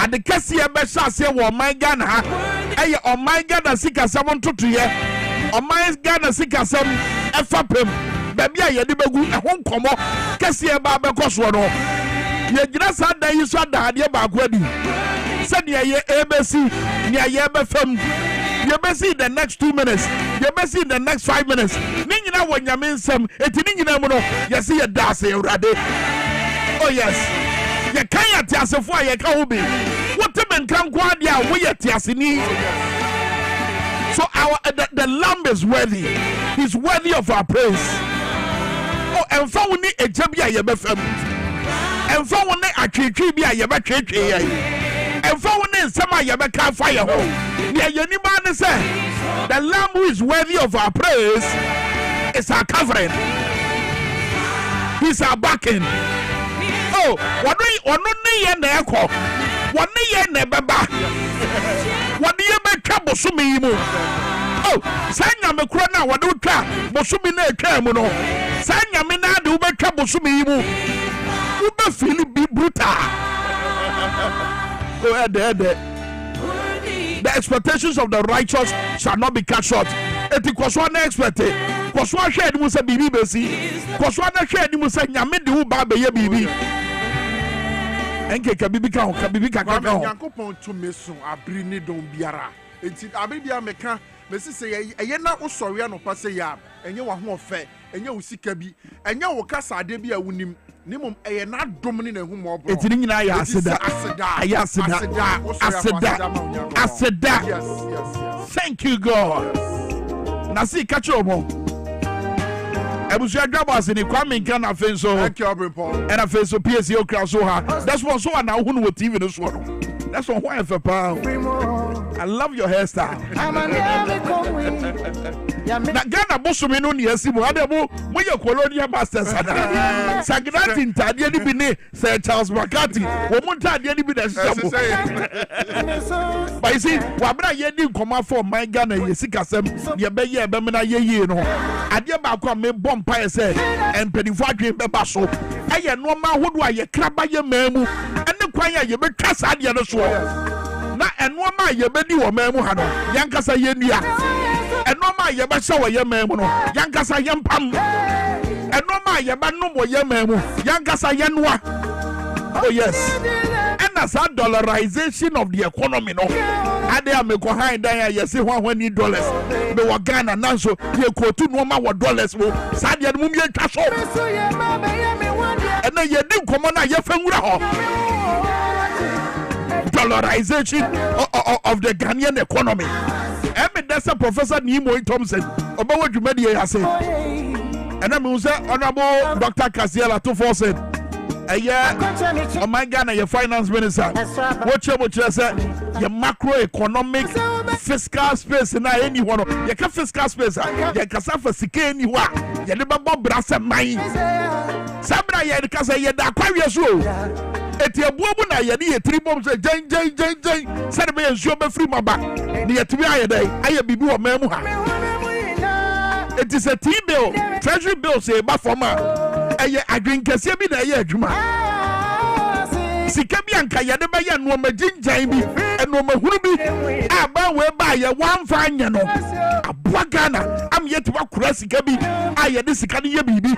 ade kese be hyase wo man Ghana ha eye o man Ghana sikasam ntotoye o man Ghana sikasam efapem baby a yede begu ho nkomo kese ba be koso no ye gina sa dan yi so da ade ba ko adi se ne ye ABC ne ye be fam you may see the next 2 minutes. You may see the next 5 minutes. Ningina when you mean some, it's ningina mono. You see a dash already. Oh yes. You can't tell us why you can't be. What the men come guardia we are tiasini. So our the lamb is worthy. He's worthy of our praise. Oh, and for we need a jabia yebefem. And for we need a tribia yebetri. And for one is some Yabaka fire home. Yeah, you need say the lamb who is worthy of our praise is our covering. He's our backing. Oh, what do you want to the echo? What do you never? What do you make trouble to me? Oh, Sanya Macrona, what do you try? Bosumina Camuno. Sanya Mina do make trouble to me. You be feeling be brutal. The expectations of the righteous shall not be cut short. It was one expected. Was one shared was a baby, was one shared was a Yamidu Baba baby. And Kabibi Yankopon to Meso, a Brini don't biara. It's Abibia Meka, Messi say, a yena or Soriano Passaya, and you are more fair, and you will see Kabi, and you will cast a debia winning. Nimum a not dominant and whom it's in I said that. Yes. Thank you, God. Now see, catch your mom. I was your Dwabo Ase in Kwame Minkah affair so. Thank you, and I feel so PSO crowd so hard. That's one so now who would TV this one. That's one why for power. I love your hairstyle. Na Ghana bosomi no ne asimu adebo moye colonial masters ada Sagnati ntade ni bi ne Sir Charles McCarthy wo mu ntade ni bi da sabo but you see wabra ye di nkoma for my Ghana ye sikasem ye be ye be me na ye no ade ba kwa me bompa ye say empenifo adwen be ba so eye no ma hodo a ye kraba ye mamu ene kwan ya ye be twasa ade no so na eno ma ye be di wo mamu ha no yankasa ye nua enoma yebasha wo yememu no yankasa yempam enoma yebanu wo yememu yankasa yenwa. Oh yes. And as a dollarization of the economy no ade ameko han dan ya se ho ni dollars be wo Ghana nanso ye kotu no ma wo dollars wo sadia no mumye twa so and ye di komo na ye fanwura ho dollarization of the Ghanaian economy. That's a Professor Nemo Thompson about what you made here say. And I'm Honorable Dr. Kaziela to force it. A year on my Ghana, your finance minister. What you say? Your macroeconomic fiscal space in anyone. You can fiscal space. You can suffer sick anywhere. You never bomb brass and mine. Sabra, you can say you're the Aquarius rule. Eti abuabu na ye ni 3 bombs jeng said me ensure be free my back ni yetumi ayedai aye bibi wo mamu ha. It is a T-bill, treasury bill say ba forma aye adwenkase bi na aye adwuma sika bi anka ye de ba ye no magingyan bi eno mahuru bi aba we ba ye wanfa anya no abua Ghana am yet wa kura sika bi aye de sika ne ye bibi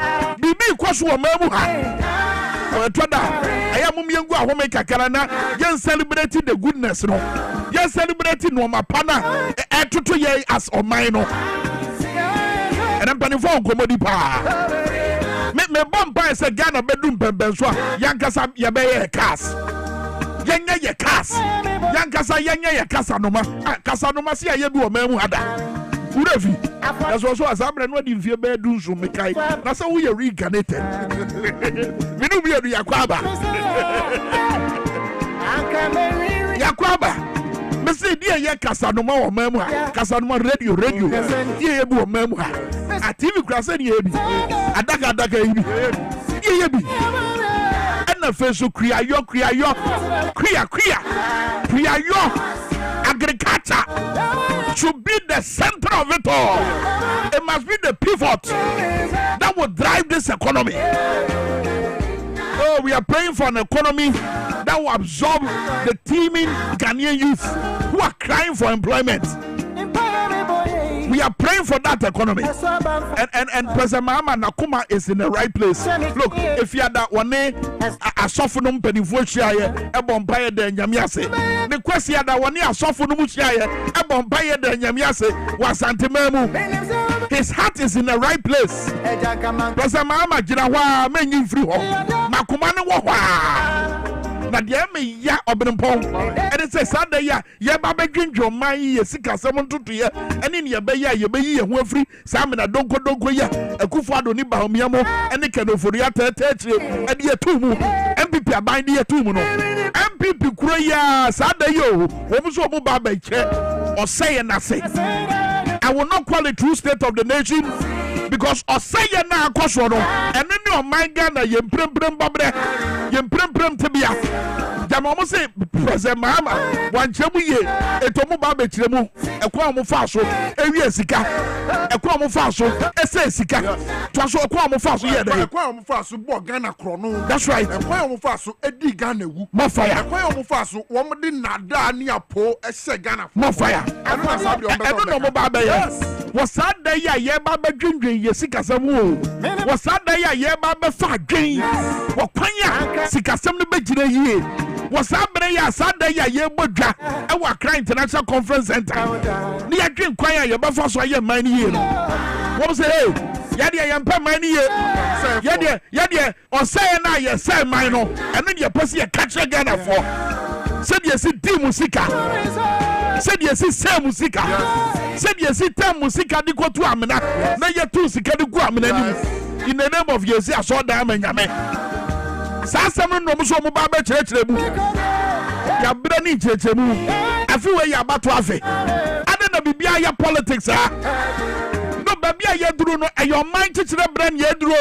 kwaso wo mamu ha. Toda I am Mungu ahome kakara na yen celebrate the goodness no yen celebrate no mapana etuto ye as o mine no and I'm planning for komodi pa me bomba say Ghana bedum pemben so yankasa ye be ye cars yenya ye cars yankasa yenya ye kasa no ma se ye bi o mamu ada Urevi, that's also as I'm not in fear bedroom, so make I. That's how we are reincarnated. We do be a Yakwaba. Mr. Dear Casanoma or Memoir, Casanoma radio, ye bo memoir. A TV class and ye be. A daga ye be. And the first to cria agriculture should be the center of it all. It must be the pivot that will drive this economy. So we are praying for an economy that will absorb the teeming Ghanaian youth who are crying for employment. We are praying for that economy. And President Mahama Nakuma is in the right place. Look, if you are that one, a softenum penifoshiaye, a bombay de Yamiase. The question that one year softenum shiaye, a bombay de Yamiase was Antimemu. His heart is in the right place. President Mahama Jirawa, many free home. Makumane Wawa. Na deɛ me ya ɔbenempɔn ɛne sɛ saa da yi a yɛba bɛdwendwe ɔman yi yɛ sika sɛm ntotoyɛ ɛne ne yɛbɛyɛ a yɛbɛyi yɛn ho afiri saa mena donkodonko yi a akufo ado ne bahomia mo ɛne kɛnofori atɛɛtɛ akyire ɛde yɛto mu MPP aban de yɛto mu no MPP kuro yi a saa da yi o wɔn nso wɔn ba abɛkyerɛ ɔsɛ yɛ n'ase. I will not call it true state of the nation because Osaya na akosoro and then your mind Ghana yemprem babre yemprem tebia jama mo say President Mahama wan chemu ye etomu ba be chiremu ekwa mo fa so ewie sika ekwa mo fa so ese sika to so ekwa mo fa so ye dey ekwa mo fa so bo Ghana kro no. That's right. Ekwa mo fa so edi Ghana wu mo fire ekwa mo fa so wo mo de nada ne apo ese Ghana mo fire eno na sabi on be no mo ba be ye was that day ye ba be dwendwen ye sika sam wo was that day ye ba be fa dwen wo kwanya sika sam no be gire yie was that day sad day ye bodwa e wa Accra International Conference Center ni ya dwen kwanya ye ba fa so ye man yie no wo say hey yade ye mpa man yie yade o say na ye say man no eno de pese ye catch Ghana for said ye si di musika said ye si say musika said ye si tem musika di ko to amena na ye tu sika di ko amena ni in the name of Yesu aso da amanyame sa asem no mo so mo ba ba kyerɛkyerɛ mu ya bra ni kyerɛkyerɛ mu afi we ya bato afi ade na bibia ya politics ha no babia ya duro no e your mind kyerɛ bra ni ya duro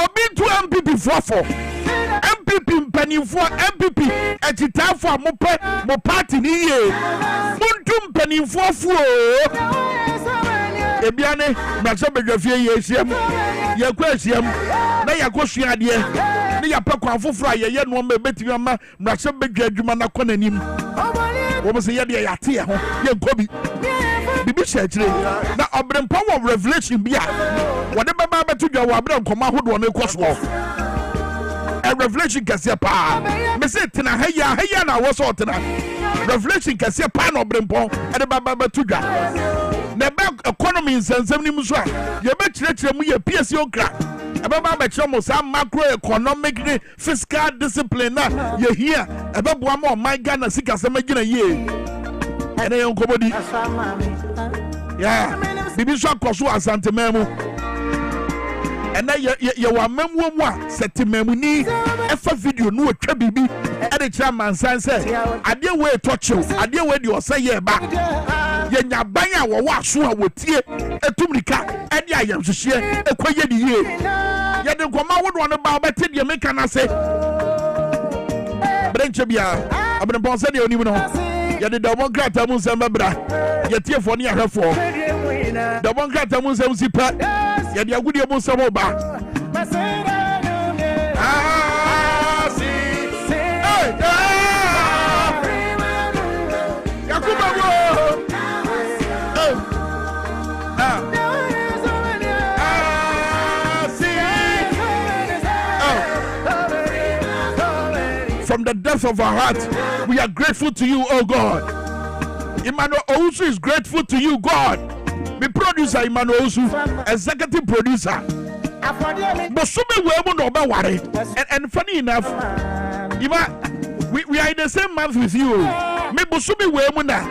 obi to MPP fofo MPP mpanimfoɔ MPP agitafo mo party ni ye muntu mpanimfoɔ fuo ebiane na so bedwafie ye hyiam ye kwa hyiam na yakosua ade ne yapɛ kwan foforo a ye no ma betimi ama na so bedwa adwuma na kɔ nanim wo mo se ye de yate ye ho ye nkobi bibi hyɛkyire na obrempa wɔ revelation bi a wɔde baba beto dwa wɔ abrɛ nkɔma hodo ne kɔso a revelation kase pa me say tena haya na wo so tena revelation kase pa na obrempa de baba beto dwa na ba economy nsensem ni mu so a ye be kyerɛkyerɛ mu ye PSC okra ebaba ba kyerɛ mo sa macroeconomic fiscal discipline na ye hia ebeboa ma my Ghana sika sɛ magina ye ene yon komodi yeah bibi so akoso asantememu ene ye wa mamuo mu a setememu ni efa video no atwa bibi ade kyerɛ mansan sɛ ade we tochew ade we de ɔsɛ ye ba ye nyaban a wo aso a wotie etumrika ade ayamhwehye ekoye de ye ye de nkoma wodo no ba obete de meka na se brenche bia abrenpon se de onim no ye de democrat amu nsem bebra ye tiefo ne ahwefo democrat amu nsem sipa ye de agudie mu nsem oba from the depth of our heart, we are grateful to you, oh God. Emmanuel Owusu is grateful to you, God. The producer, Emmanuel Owusu, executive producer. And funny enough, we are in the same month with you. Me busumi wemuna.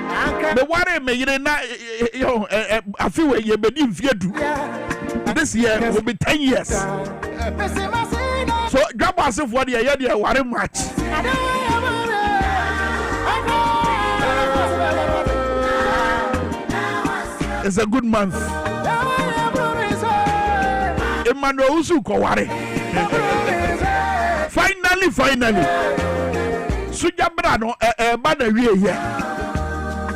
Me ware me yena I feel you be this year will be 10 years. So Dwabo Ase for the year ware match. It's a good month. Emmanuel Owusu ko ware. Finally. Sujabra no bad area here.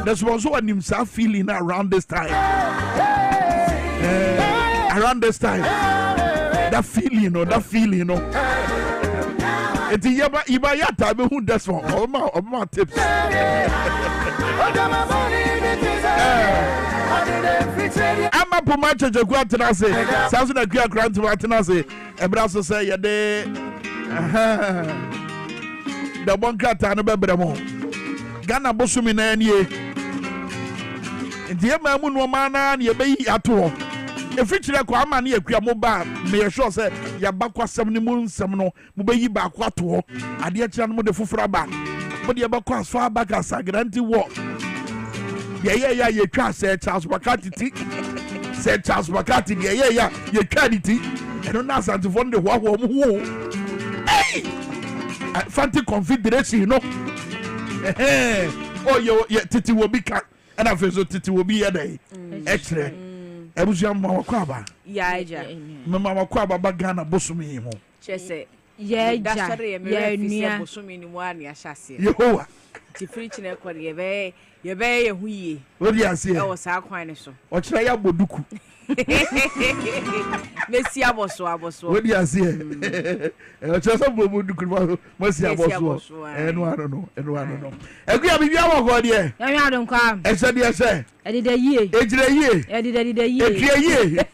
There's also an himself feeling around this time. Around this time. that feeling, It's Iba Yata, who does for all my tips. I'm a Pumacho Jaguatanase, Southern Agria Grant Martinase, and Brasso say a day. The one cat and a bebramo. Ghana Bosumi Nanye. And the Mamun Womana, ye bay at all. If it's like Kwame Minkah mobile, may sure say Yabakwa 70 moon seminal, Mubayi Bakwato, Adia Chan de Fufraba. But Yabakwa as far back as Sagranti walk. Yeah, you can't say Charles Bakati. Said Charles Bakati, yeah, you can't eat. I don't know how to find the war. Hey! Fancy confederation, Oh, your Titi will be cut, and I feel so Titi will be a day. Actually, I was young Mama Kwaba. Yeah, Mama Kwaba Bagana Bosumi. Chese. Yeah, that's what I am. Bosumi in 1 year chassis. Yehoah. To preach in a quarter, you bay a wee. What do you say? I was our quine so. Or try a boduku. Messi, I was so. What do you say? Just a boduku, Messi, I was so. And I don't know. Agree, I'll be our God, yeah. I don't come. I said, yes, sir. I did a year. It's a year. I did a year.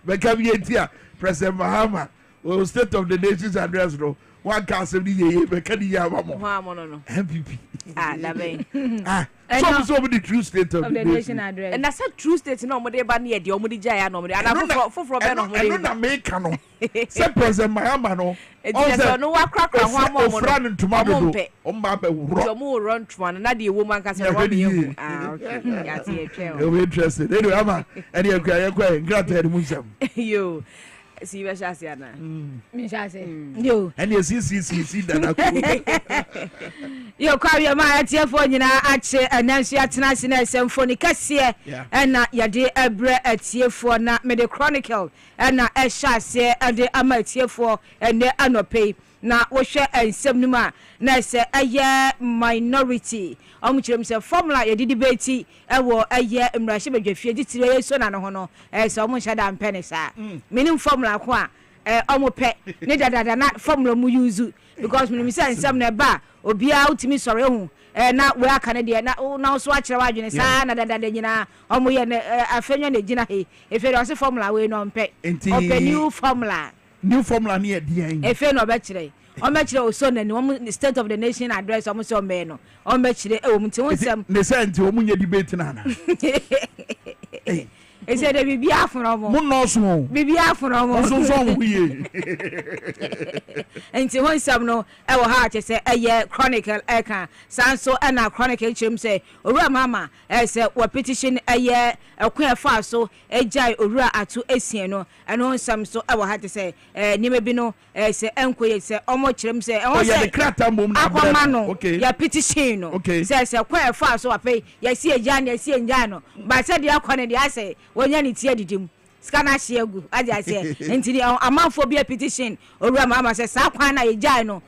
But come here, President Mahama, or State of the Nation's address, no. One council, but can you have one? MPP. So the true state of the nation address. And that's a true state. No, but they ban the Omudi Jaya, no, and I'm for Ben of Americano. Say President Mahama, no. Also, no, I crack one more run to my more run to one, another woman can say, okay, interested. Anyway, I'm you. See what I say now. Yo, and you see that. You call your my telephone, you know, actually, and then she had national symphony cassia, and not your dear Ebra at here for not made a chronicle, and not a chassis, and the amateur for, and the annual pay. Na woshe ensemnuma na se aye minority omuchirem se formula ye debate ewo aye mrahye badwafie ditire so na no ho no se omuhya da mpene sa minim formula ko a omupe ne dadada na formula mu use because minim se ensem na ba obia utimi sore hu na we aka ne de na so akire wadwene sa na dadada nyina omuye ne afenyo ne gina he efere o se formula we no mpe open new formula near the end. If you know better, on match your son and the state of the nation address almost on men. On match the some the sent to Omunya debate. He said, "They be after no be after almost and to one some no, our heart say a year chronicle eka sanso and our chronicle chim say, Ora mama, as a petition a year a queer far so a jai ora atu esiano and on some so our heart to say, Nimebino as a enquiry say, almost chim say, oh, yeah, the cratamano, okay, ya petition, okay, says a queer far so I pay, ya see a Jan, ya see a Jano, but said the aquan, I say, when you need to scanner shegu as I say until the amount for be a petition or mama says Sakwana Jano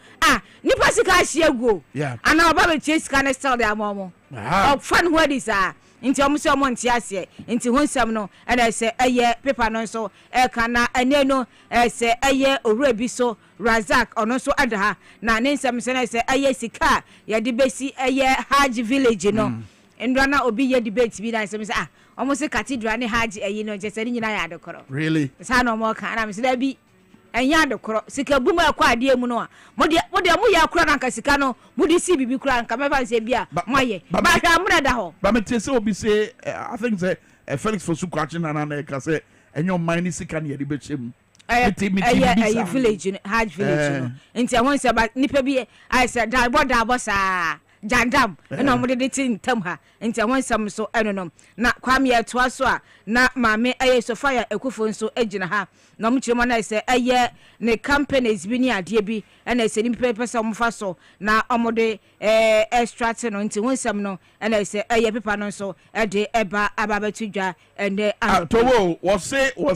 nipa sika shegu and our baby chase scanner tell their mama of fun words are into almost someone tiasie into one some no and I say a year paper no so kana and no say a year or rebiso Razak or no so other her na name some say a year sika ya debesi a year Hajj village you know and rana obi ye debate be nice say almost a cathedral ni Hajj you know just any na ya koro really sa no more kan am say da bi enya de koro sika buma akwa ade mu no a mo de mo ya koro na sika no mo de si bibi koro nka me fa say bia moye ba hwa mo da ho ba me tese obi say I think say Felix for Sukwachi na ka say enyo man ni sika na ye de bechem village Hajj village no nti I want say ba nipa bi I said da bo sa jandam na mo de tin tam ha nti I want some so eno na Kwame atoa so a na maame Sofia Ekufo nso agina ha na mo kiremo na say ne companies bi ni ade bi na say ni paper so mo fa so na omode extract no nti wonsam no na say paper no so de eba ababetudwa ene towo wo say wo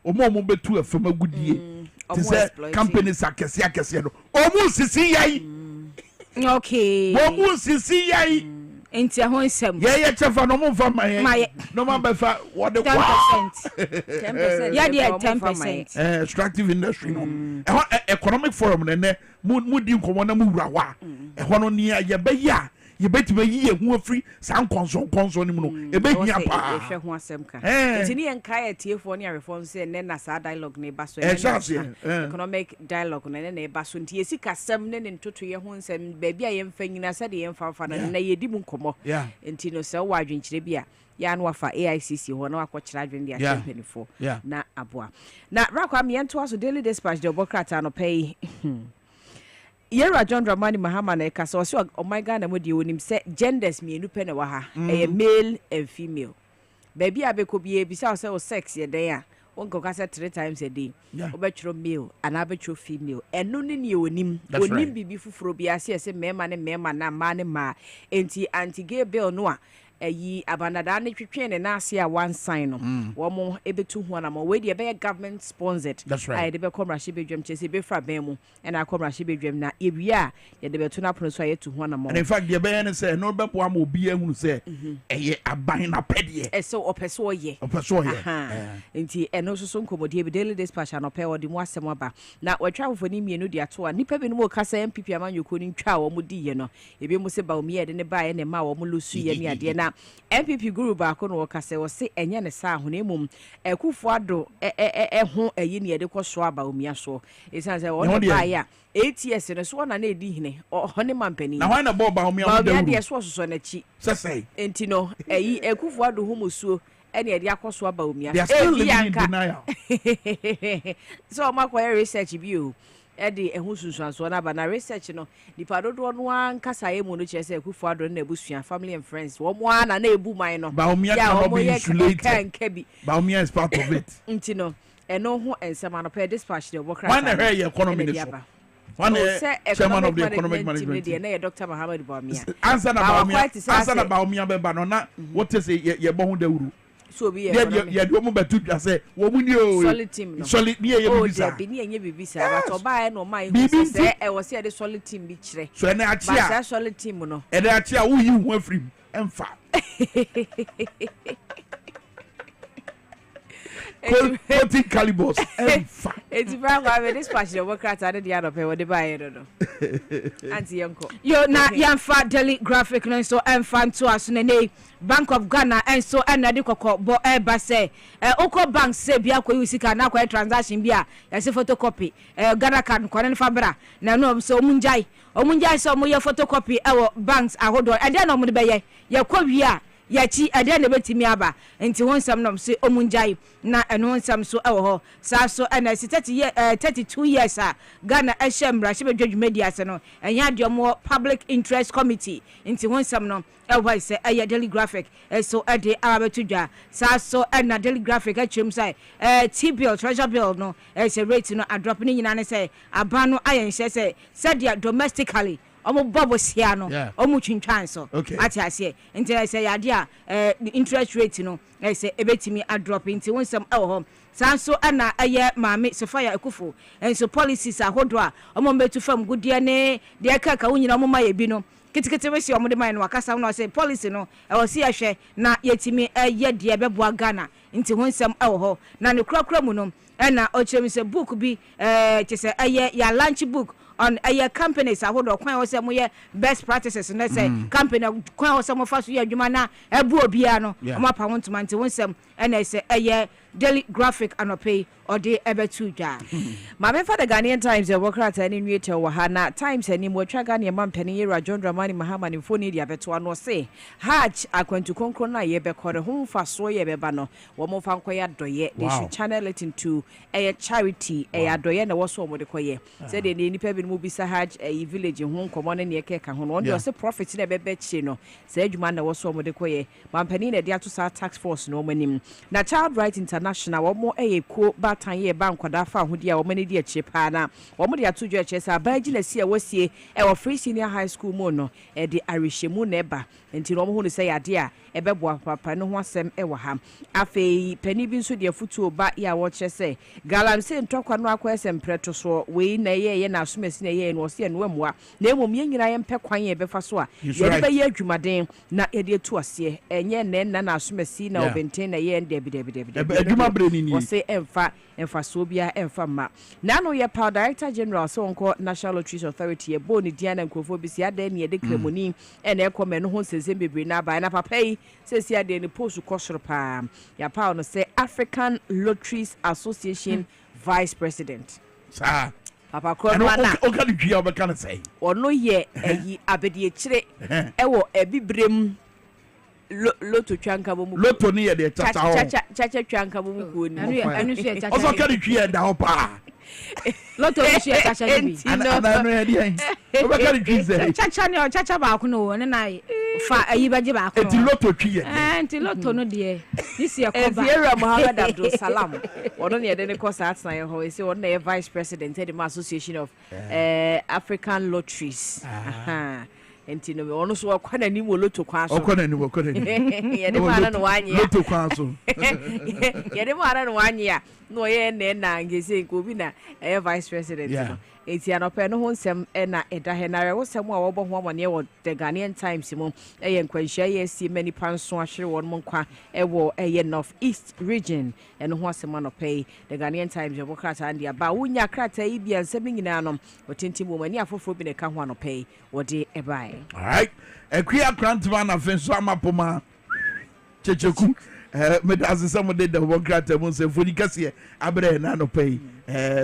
mo betu afam agudie ti say companies akese no omo sisi yai okay wo mu sisi yai enti ho nsem ye chefa no mo fa maye no man be fa what the 10% yeah there 10% extractive industry no economic forum ne mu di nkomo na mu wura wa ho no ne ye be ya ye betime yi hu afri san konso ni mu no e be hia pa e hwe ho asem ka enti ne enka ya tiefo ne arefo se ne na sa dialogue ne ba so economic dialogue ne ne ba so nti yesi kasem ne ntoto ye ho nsem ba bia ye mfa nyina se de ye mfa fa na ye di mu nkomo enti no se wa adwenkyire bia ya no afa AICC ho na akɔkyerɛ adwen de ahyɛmpanifo na aboa na rakwa me ento aso daily dispatch de obokrata no pay Yera John Dramani Mahama na kasa so oh my God na mo di onim se genders mienu pe na wa ha male and female baby abeko bie bisa say o sex ye den a won ko kasa 3 times a day obetro male and abetro female eno ne ne onim bibi fufuro bia se mema na ma ne ma enti anti-gay bill no a ayi abanada ne twetwe ne na ase a one sign no wo mo ebetu ho na mo we de be government sponsored ai de be commercial bedwam chese be fra ben mu e na commercial bedwam na ewia ye de betu na pono so ayetu ho na mo in fact de be ne say no be po am obi ehunu say eye aban na pede e so opeso ye enti eno so nkomodi be daily dispatch na pe wodi mu asem aba na watwa fo ni mienu de ato a nipa bi no mo kasa MPP amanyoko ni ntwa wo mo di ye no ebi mo se ba o mi ye de ne ba ye ne ma wo mo lusu ye ni ade na MPP guru ba ko no kase wo se enye ne sa ho na emum ekufo ado ho ayi ne de koso aba omia so esan se won ba ya 8 years no so na na edi hine ho ne mampani na ho na bo ba omia mo da de so so na chi sesei enti no ayi ekufo ado ho musuo ene e de akoso aba omia denial so makoy research bi o edi ehun sunsuanso na ba na research no nipa dodo no ankasa ye mu no kire se akufo ado na ebusua family and friends wo mo ana na ebu man no cannot be insulated Baumia is part of it nti no eno ho ensema no pe dispatch de obokra when the economy is one chairman of the economic management team na Dr. Muhammad Baumia answer na Baumia be ba no na what is ye bo hu dawuru so be ye do mo betu twa say wo mu ni o solid team no solid me ye bibisa be ni enye bibisa but oba no mai hu say e wo say the solid team bi kire so na achi a but solid team no e da achi a wo yi hu afrim emfa Quoting calibers emfa it's brand we dispatch the workers at the other pay what they buy no anti yanko yo na yamfa daily graphic no so emfa to aso ne Bank of Ghana and so anadi kokko bo e ba say oko bank say bia ko usika na ko transaction bia ya se photocopy Ghana card ko ne fabra na no so omunjai so mo ye photocopy e wo banks ahodo e dey no mo de be ye ko wi a yachi ade na betimi aba enti wonsam nom se omunjai na eno wonsam so e wo ho sa so na 32 years a Ghana ehemra hye bedwadwumadi ase no enya de mo public interest committee enti wonsam no e wo se e daily graphic so e de abetudwa sa so na daily graphic a chim sai T-bill treasure bill no se rate no a drop ni nyina ne say aba no ayen hye say dia domestically omo bobo sia no omo twintwan so ati ase enti say yade a interest rate no say ebetimi a drop enti wonsam e wo ho sanso ana aye maame Sofia Ekufo enso policies ahodo a omo betu fam gudie ne de kaka wonyina omo ma ye bi no kitikiti we si omo de man no akasa no say policy no e wo si ahwe na yetimi ye de beboa Ghana enti wonsam e wo ho na ne krakra mu no na o chem se book bi chese aye ya launch book on a companies ahodo kwan wo se mo ye best practices na say company kwan wo se mo fa so ye adwuma na ebu obia no mo pa won tuma nti wonsem na say daily graphic anopay or the ebetu ja ma me fa the Ghanaian Times e wokrata ni nwete wo ha na Times ani mo twa Ghanaian mampani Yera John Dramani Mahama ni foni dia beto no say Hajj akwantu konkro na ye bekore ho fa so ye beba no wo mo fa nkoya doye they should channel it into a charity doye na wo so mo de koye say de ni nipa bi mo bisa Hajj village ho nkomo na ne keka ho no dey say profit na bebe chi no say adwuma na wo so mo de koye mampani na dia to sa tax force no manim na child right international wo mo ko back abatan ye ba nkwada fa ahodi a wo mani di akyire pa na wo mo de atojo akyire sa ba gina si a wasie e wo free senior high school mo no e de arishemu na eba enti no mo hu ne say ade a ebeboa papa no ho asem e wa ha afei pani bi nso de afutuo ba ya wo kyerɛ sɛ galamse ntɔkwa no akɔ esem preto so we na ye na asomasi na ye no wo se no amua na emom ye nyina ye mpɛ kwan ye befa so a ye de be ye adwumaden na ye de tu ase enye na asomasi na obenten na ye de adwuma bre ni wo se emfa so bia emfa ma na no ye power director general so onko National Lotteries Authority e bo ni Diana Nkrofo bi si ade ne de kremoni e na ekome no ho sese bebre na ba na papa yi sese ade ne post kosoro pa ya power no say African Lotteries Association Vice President sa papa Kronwana o ka dwi a obeka na say ono ye ayi abedi ekire e wo ebibrem loto twanka bo mu loto ni ye de tata ho chacha twanka bo mu ko ni anu so chacha o so ka dwi e da ho pa loto so chacha bi ana no ye dey o be ka dwi say chacha ni o chacha ba ko no ne na fa ayi ba je ba ko enti loto twi ye enti loto no de this year ko ba Viera Mohammed Abdul Salam ono ne de ne ko sa atsan ye ho e say ono na vice president of the Association of African Lotteries enti no ono so akwa na ni mo loto kwa so okwa na ni ye de mara no wanye loto kwa so ye de mara no wanye a no ye na ngese ko bi na vice president no enti anope no ho nsem na eda he na rewo sem a wo bo ho amone wo the Ghanaian Times mu ye nkwanhia ye si mani panso ahwere won mo nkwa wo ye North East region eno ho asem anope the Ghanaian Times wo krata ndia ba wunya krata yi bia nsem nyina no otenti mo mani afoforo bi ne ka ho anope wo de ebae all right ekwia krantma na fenso amapoma checheku medaze some de the wo krata mu se foni kase abre na anope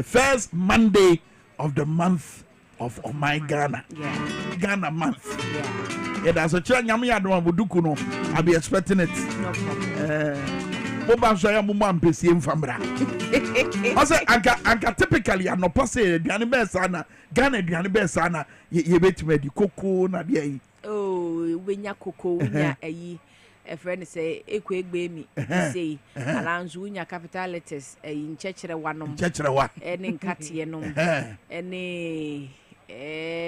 first Monday of the month of my Ghana. Yeah. Ghana month. Yeah. Yeah, that's a chance. Nyami adoma buduku no. I'll be expecting it. No problem. Boba so ya mumu ampesi emfamra. I say anka typically I no pass aduane be sana Ghana aduane be sana ye betime di koko na de yi. Oh, wenya koko wenya ayi a friend say ekwe egbe mi say alanzu unya capital letters in chechere wanom chechere wa ene nkate nom ene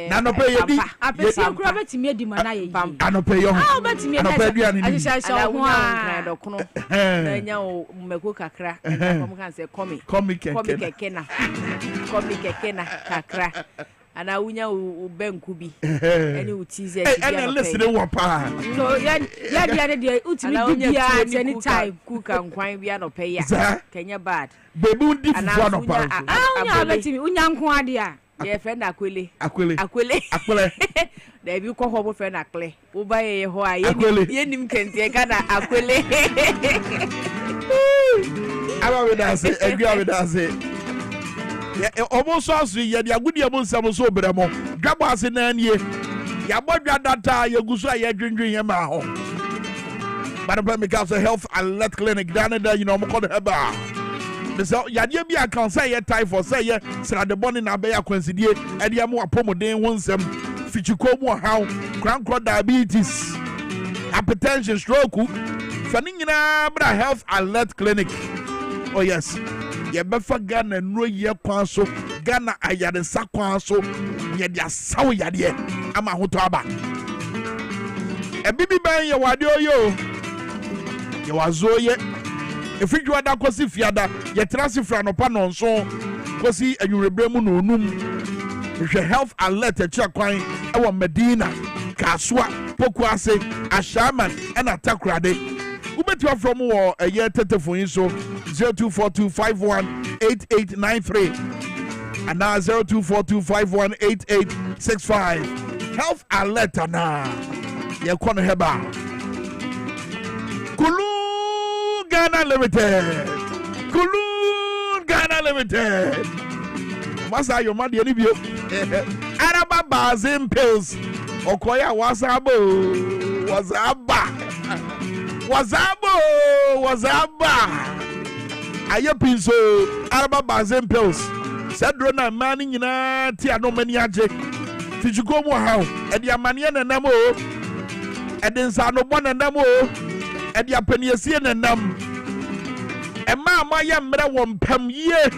na no pay yedi apesi okura betimi edima na ye anope yo betimi anope aduane ni ahisa so ho a dokono na nya o mmeko kakra kom kan say komi keke na kakra ana unya u benku bi ene utize ene listen wo pa so ya dia de utimi bibia at any time kuka nkwan bia no pay ya kenya bad bebu ndi fufu no pa unya betimi unya nko ade a ye friend akwele da bi ko ho bo friend akle wo ba ye ho a ye nim kente ka na akwele aba we da say egwa we da say almost as ye dia gudi amo nsam so bremo Dwabo Ase na nie ya bodwa data ye guso ye dwendwen ye ma ho Kwame Minkah Health Alert Clinic Canada you know mo call the heba so ya dia bi account say ye typhoid say ye srade boni na be ya kwansidie e dia mo apomoden ho nsam fichiko mu haw crank diabetes hypertension stroke fani nyina bra Health Alert Clinic oh yes ye befa Ghana no ye kwan so Ghana ayade sa kwan so ye dia saw yade ama hoto aba e bibi ban ye wade oyo ye wazo ye efidwa da kosi fiada ye trase fra no pa no nso kosi anwurebre mu no onum hwe Health Alert a kwan e wo Medina Kasua Poku Ase Ashaman and Atakrade ubetiwa from wo ye telephone so 0242518893 and now 0242518865 Health Alert na ye kono heba Kulu Ghana Limited Masa your money any bio Araba Bazin pills Okoya Wazaba Aye pinso Araba Bazin pills Sadro na mani nyina ti ano mani age Fichuko mu haw e dia mane na nam o e den sa no bo na nam o e dia paniesie na nam Emma moye mmerɛ wɔ mpam yie.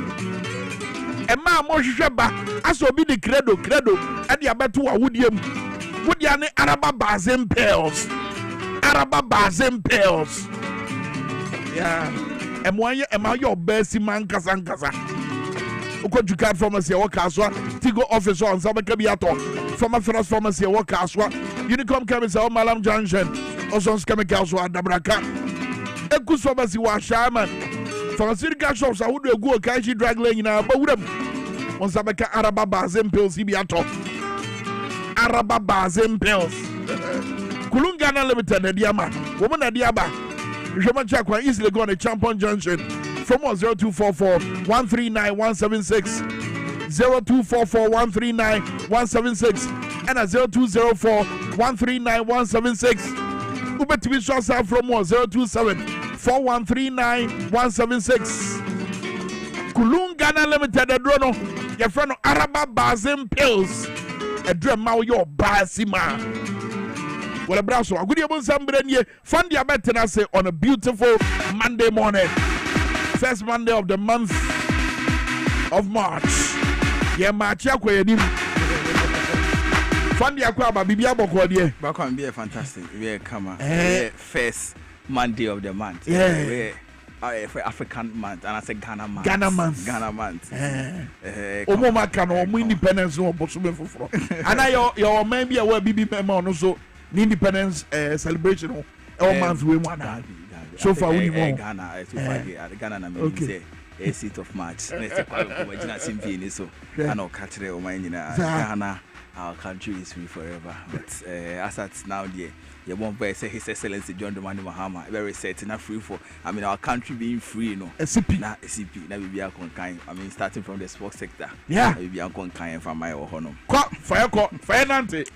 Emma mo hwehwɛ ba aso obi de credo ade abeto wa wodiem. Wodia ne Araba Bazin Pills. Araba Bazin Pills. Yeah. Emma ye obesi man kasa. Uko Jukat Pharmacy work aswa. Tigo office on Sabaka Biato. From a first pharmacy work aswa. Unicom Chemist on Malam Junction. Also chemicals wa Dabraka. Ekus Pharmacy wa Shaman. Pharmaceutical shops I would go Kaiji drag lane na but would on Sabaka Araba Bazin Pills Biato. Araba Bazin Pills. Kulungana Limited Diama. Woman Diaba. Jomacha kwa easily go on a Champion Junction. From 0244 139 176 0244 139 176 and 0204 139 176. Uber to be short from 027 4139 176. Kulungana Limited Adrono, your friend Araba Bazin Pills, a drum now your basima. Well, a brasso, a good able somebody fund your better say on a beautiful Monday morning. First Monday of the month of March. Yeah, March yakwe nim. Fund your crab, Bibia Bokwadie. Back on be a fantastic. We come first Monday of the month. Yeah. For African month, and I say Ghana month. Ghana month. Omo maka no omo independence no bosume foforo. Ana your maybe a we bibi member no so independence celebration all month we want. So far we know Ghana so far Ghana na me say 8th of March. Next Ghana Symphony so and o catire o man nyina Ghana our country is free forever. But as at now there you won't say His Excellency John Dramani Mahama very certain free for our country being free SCP na we be a conkind starting from the sports sector we be a conkind from my honor fire nante.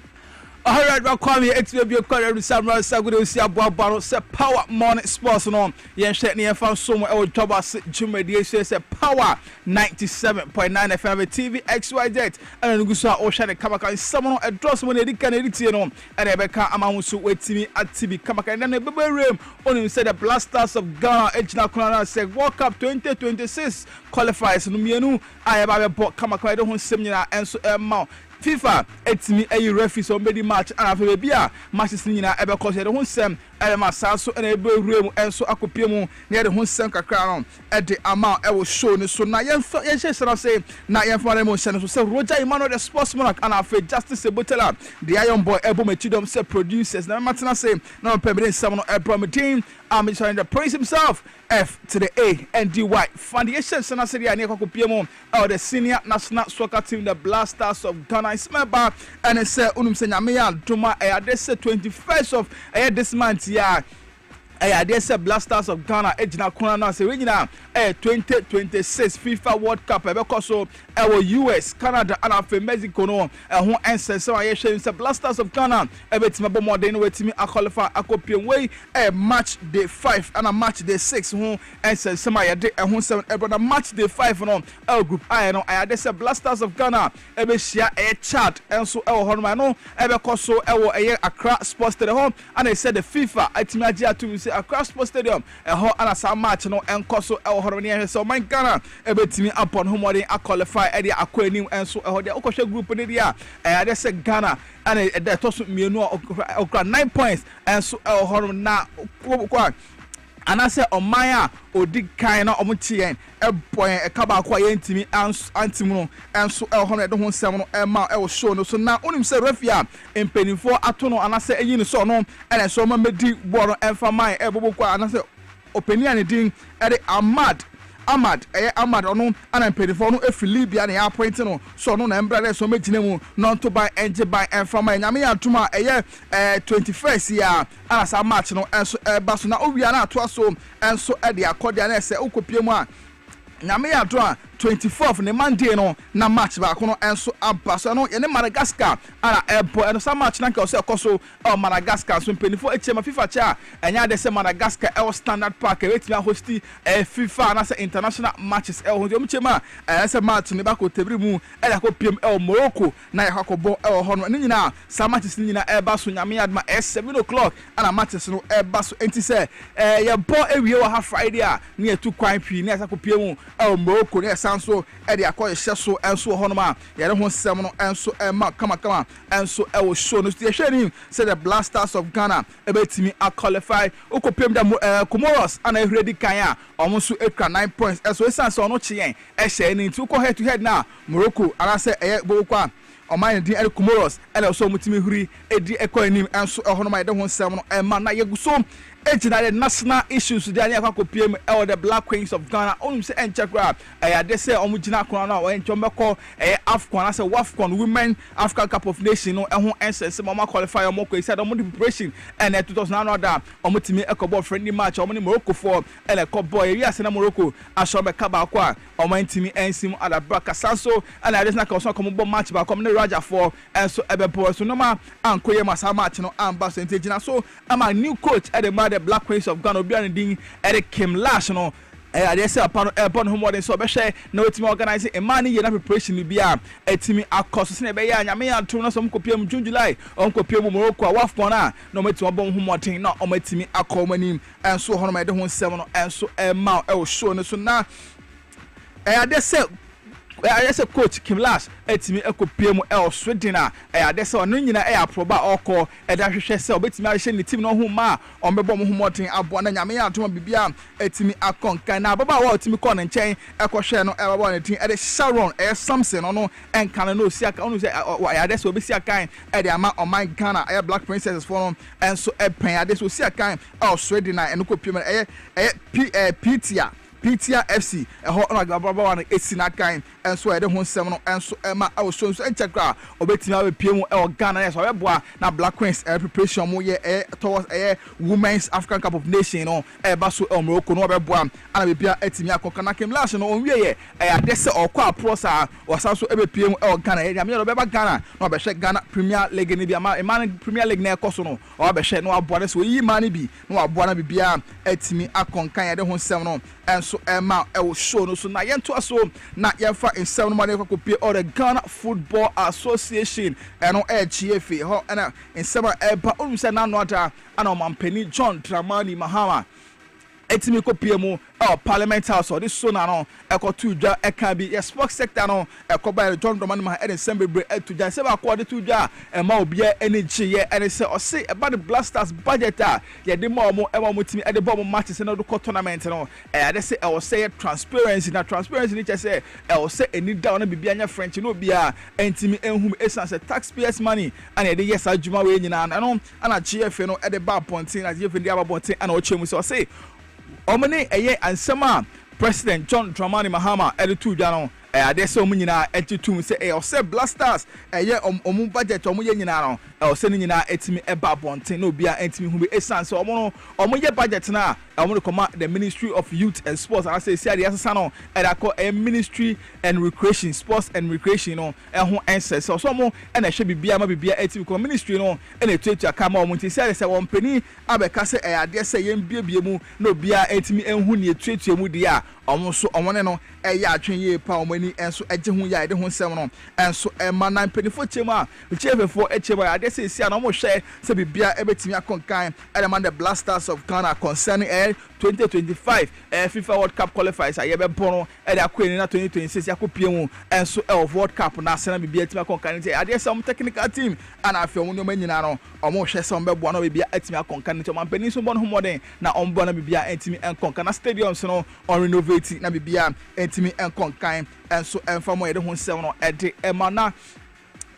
All right, Kwame, it's be a career with Samuel Sagudo, Siabaro, say Power Morning Sports on. Yen Shetney found somewhere our Dwabo Ase Jumedi say Power 97.9 FM TV XYZ and Gusa Ocean Kamaka someone a dross when they can edit and Rebecca Amamusu wait me at TV Kamaka and then a baby room on him said the Blasters of Ghana Ejna Kona said World Cup 2026 qualifies Numienu I have a book Kamaka don't seminar and so mount. FIFA etimi ayi referee so medi match and afa be a matches nyina ebe cause de ho sem elema saso na ebe wurem enso akopie mu na de ho sem kakra no e de ama e wo show ni so na yen shesera say na yen fa mo so say Roger Emmanuel the sportsman and afa Justice Ebotela the Iron Boy ebo machidom say producers na matena say na pembe sem no Ebrometin I'm trying to praise himself F to the A and DY foundation sana say ya ne akopie mu the senior national soccer team the Blasters of Ghana is member and it say unum say nyame ya doma this 21st of this month yeah they say Blasters of Ghana ejina kona na say regina 2026 FIFA World Cup because so US Canada and Africa Mexico no ho ensense so aye say Blasters of Ghana betima bo more than wetimi qualify akopie way match day 5 and a match day 6 ho ensense so aye de ho 7 brother match day 5 no group I no they say Blasters of Ghana share chat and so ho no no because so Accra Sports Stadium and they said the FIFA etimi agia to say Accra Sports Stadium ho and some match no enko so ho ne so man Ghana betimi upon home more than qualify e dey akwanim enso e ho dey okoshe group ne dia dey say Ghana and dey toso mienu okra 9 points enso e ho na kwa anase omaya odi kan na omtien e boy e kaba kwa yentimi antimu no enso e ho no de ho nsem no e ma e wo show no so na onim se refia empenifo ato no anase eyi no so no ene so ma medi boro emfa man e bobo kwa anase opinion ne din e dey Ahmad ono ana mpedifo no Libya na ya point no so no na embrade so megine mu non to buy enje buy and from nyame ya tuma 21st ya ana sa match no enso baso na owia na ato so enso e de akodia na se okopie mu a nyame ya to a 24th ne Monday no na match ba kono enso aba so no ye ne Madagascar ana ebo eno sa match na nke o se koso Madagascar so mpenifo echema FIFA cha enya de se Madagascar e Standard Park e wetima hosti FIFA na se international matches e ho dem chema se match ne ba ko tebri mu e da ko piem e Morocco na ye hakobo e ho no nyina sa matches nyina e ba so nyame adma 7 o'clock ana matches no e ba so enti se ye bo ewie wa ha Friday a ne ye tu kwan pi ne sa ko piem e Morocco ne sanso e de akoye hyeso enso ho no ma ye re ho sem no enso e ma kama enso e wo show no ye hwe ni say the Blasters of Ghana e betimi a qualify okopem da Comoros ana ehwedi kan a omonso ekra 9 points eso esanso no kye yen e hye ni nti ko head to head na Morocco ana se eye bokwa oman di el Comoros ele so mutimi huri edi ekonim enso e ho no ma ye de ho sem no e ma na ye guso the national issues they are PM or the Black Queens of Ghana only say enchakra they say omugina kona or enchombeko AFCON as a WAFCON women African Cup of Nations no ehun ense mama qualify omo ko said omo preparation and 2009 order omutimi ekobo friendly match omo ni Morocco for ele ko boy wi ase na Morocco ashobe ka ba kwa omo ntimi ensim adabraka sanso and I just na ko bo match ba ko ne Raja for enso ebebo so no ma ankoye masa match no amba so entegina so ama new coach at the Black Queens of Ghana obi an din Eric Kim Lash no they say upon home more so be share na wetimi organize a man ye na preparation bi a etimi akoso se na be ya nyame ya to no so mkopiem June July onkopiem Morocco a wafon na no metimi obon home tin na ometimi akomanim enso hono ma de ho nsem no enso ma e wo show no so na they say I say coach Kim Lash etimi ekopiem Sweden a they say ono nyina aproba oko da hwehwe se obetimi a hye ne team no ho ma ombebo mo ho moten abo na nyame ya atoma bibia etimi akonkan na baba wa otimi ko ne nchen ekohwe no baba ne tin de Sharon Samson no enkan no si aka onu say they say obesi akan de ama oman Ghana Black Princesses for no enso pen they say osi akan Sweden na enokopiem PTR FC ho na gbaba wa na esina kan enso ede ho nsem no enso ema awso so enchakra obetimi abepiem Ghana yes obeboa na Black Queens preparation mo ye towards Women's African Cup of Nations no ba so Morocco no obeboa ana bebia etimi akoka na Kim Lash no onwie ye ade se okwa prosa wasanso ebepiem Ghana ye me obeba Ghana no obehwe Ghana Premier League ni bi ama Premier League na ekoso no obehwe no aboa ne so yi mani bi no aboa na bibia etimi akonkan ye de ho nsem no enso ema will show no so na yento aso na yefa in 7 money ko pay or the Ghana Football Association eno GFA ho na in 7 eba onu se na no ata ana omampani John Dramani Mahama etimi ko pie mu Parliament House or this so na no ekotu dwa eka bi sports sector no ekoba John Dramani Mahama and Sembebre etu dwa se ba ko de tu dwa ema obia energy ye and say o say about the Blasters budget ye de mo timi e de bo matches no do tournament no they say I will say transparency ni say I will say any down na bibia nya French no bia entimi enhum essence taxpayers money and e de yes adwuma we nyina no ana GFA no e de ba pontin na GFA de aba pontin ana o chemu so say omene eye ansema President John Dramani Mahama editu dwa no they say omu nyina etitum say o say Blasters eye omu budget omu ye nyina no o say nyina etimi eba bonten no bia etimi hu be essence omu ye budget na omu come the Ministry of Youth and Sports and say the asasa no e call a Ministry and Recreation Sports and Recreation no ho enses so omu na hwe bibia ma bibia etimi ko ministry no na etuatu aka ma omu say won pani abeka say ade say yem biebie mu no bia etimi enhu ne etuatu mu dia omu so omu ne no atwen ye pa omu ni enso eje hu ya ede hu nsem no enso ema nan penifo chema chefefo echema ade say sia no mo hwe se bibia ebetimi akonkan element the Blasters of Ghana concerning 2025 FIFA World Cup qualifiers ayebe bono e da kwani na 2026 yakopie mu enso of World Cup na sena bibia etimi akonkan say ade some technical team ana afio mu no manyina no omo hwe se ombe bono bibia etimi akonkan to mampani so bono homoden na ombo na bibia etimi enkonkan na stadiums no on renovate na bibia etimi enkonkan enso enfamo ye de ho nsem no ede emana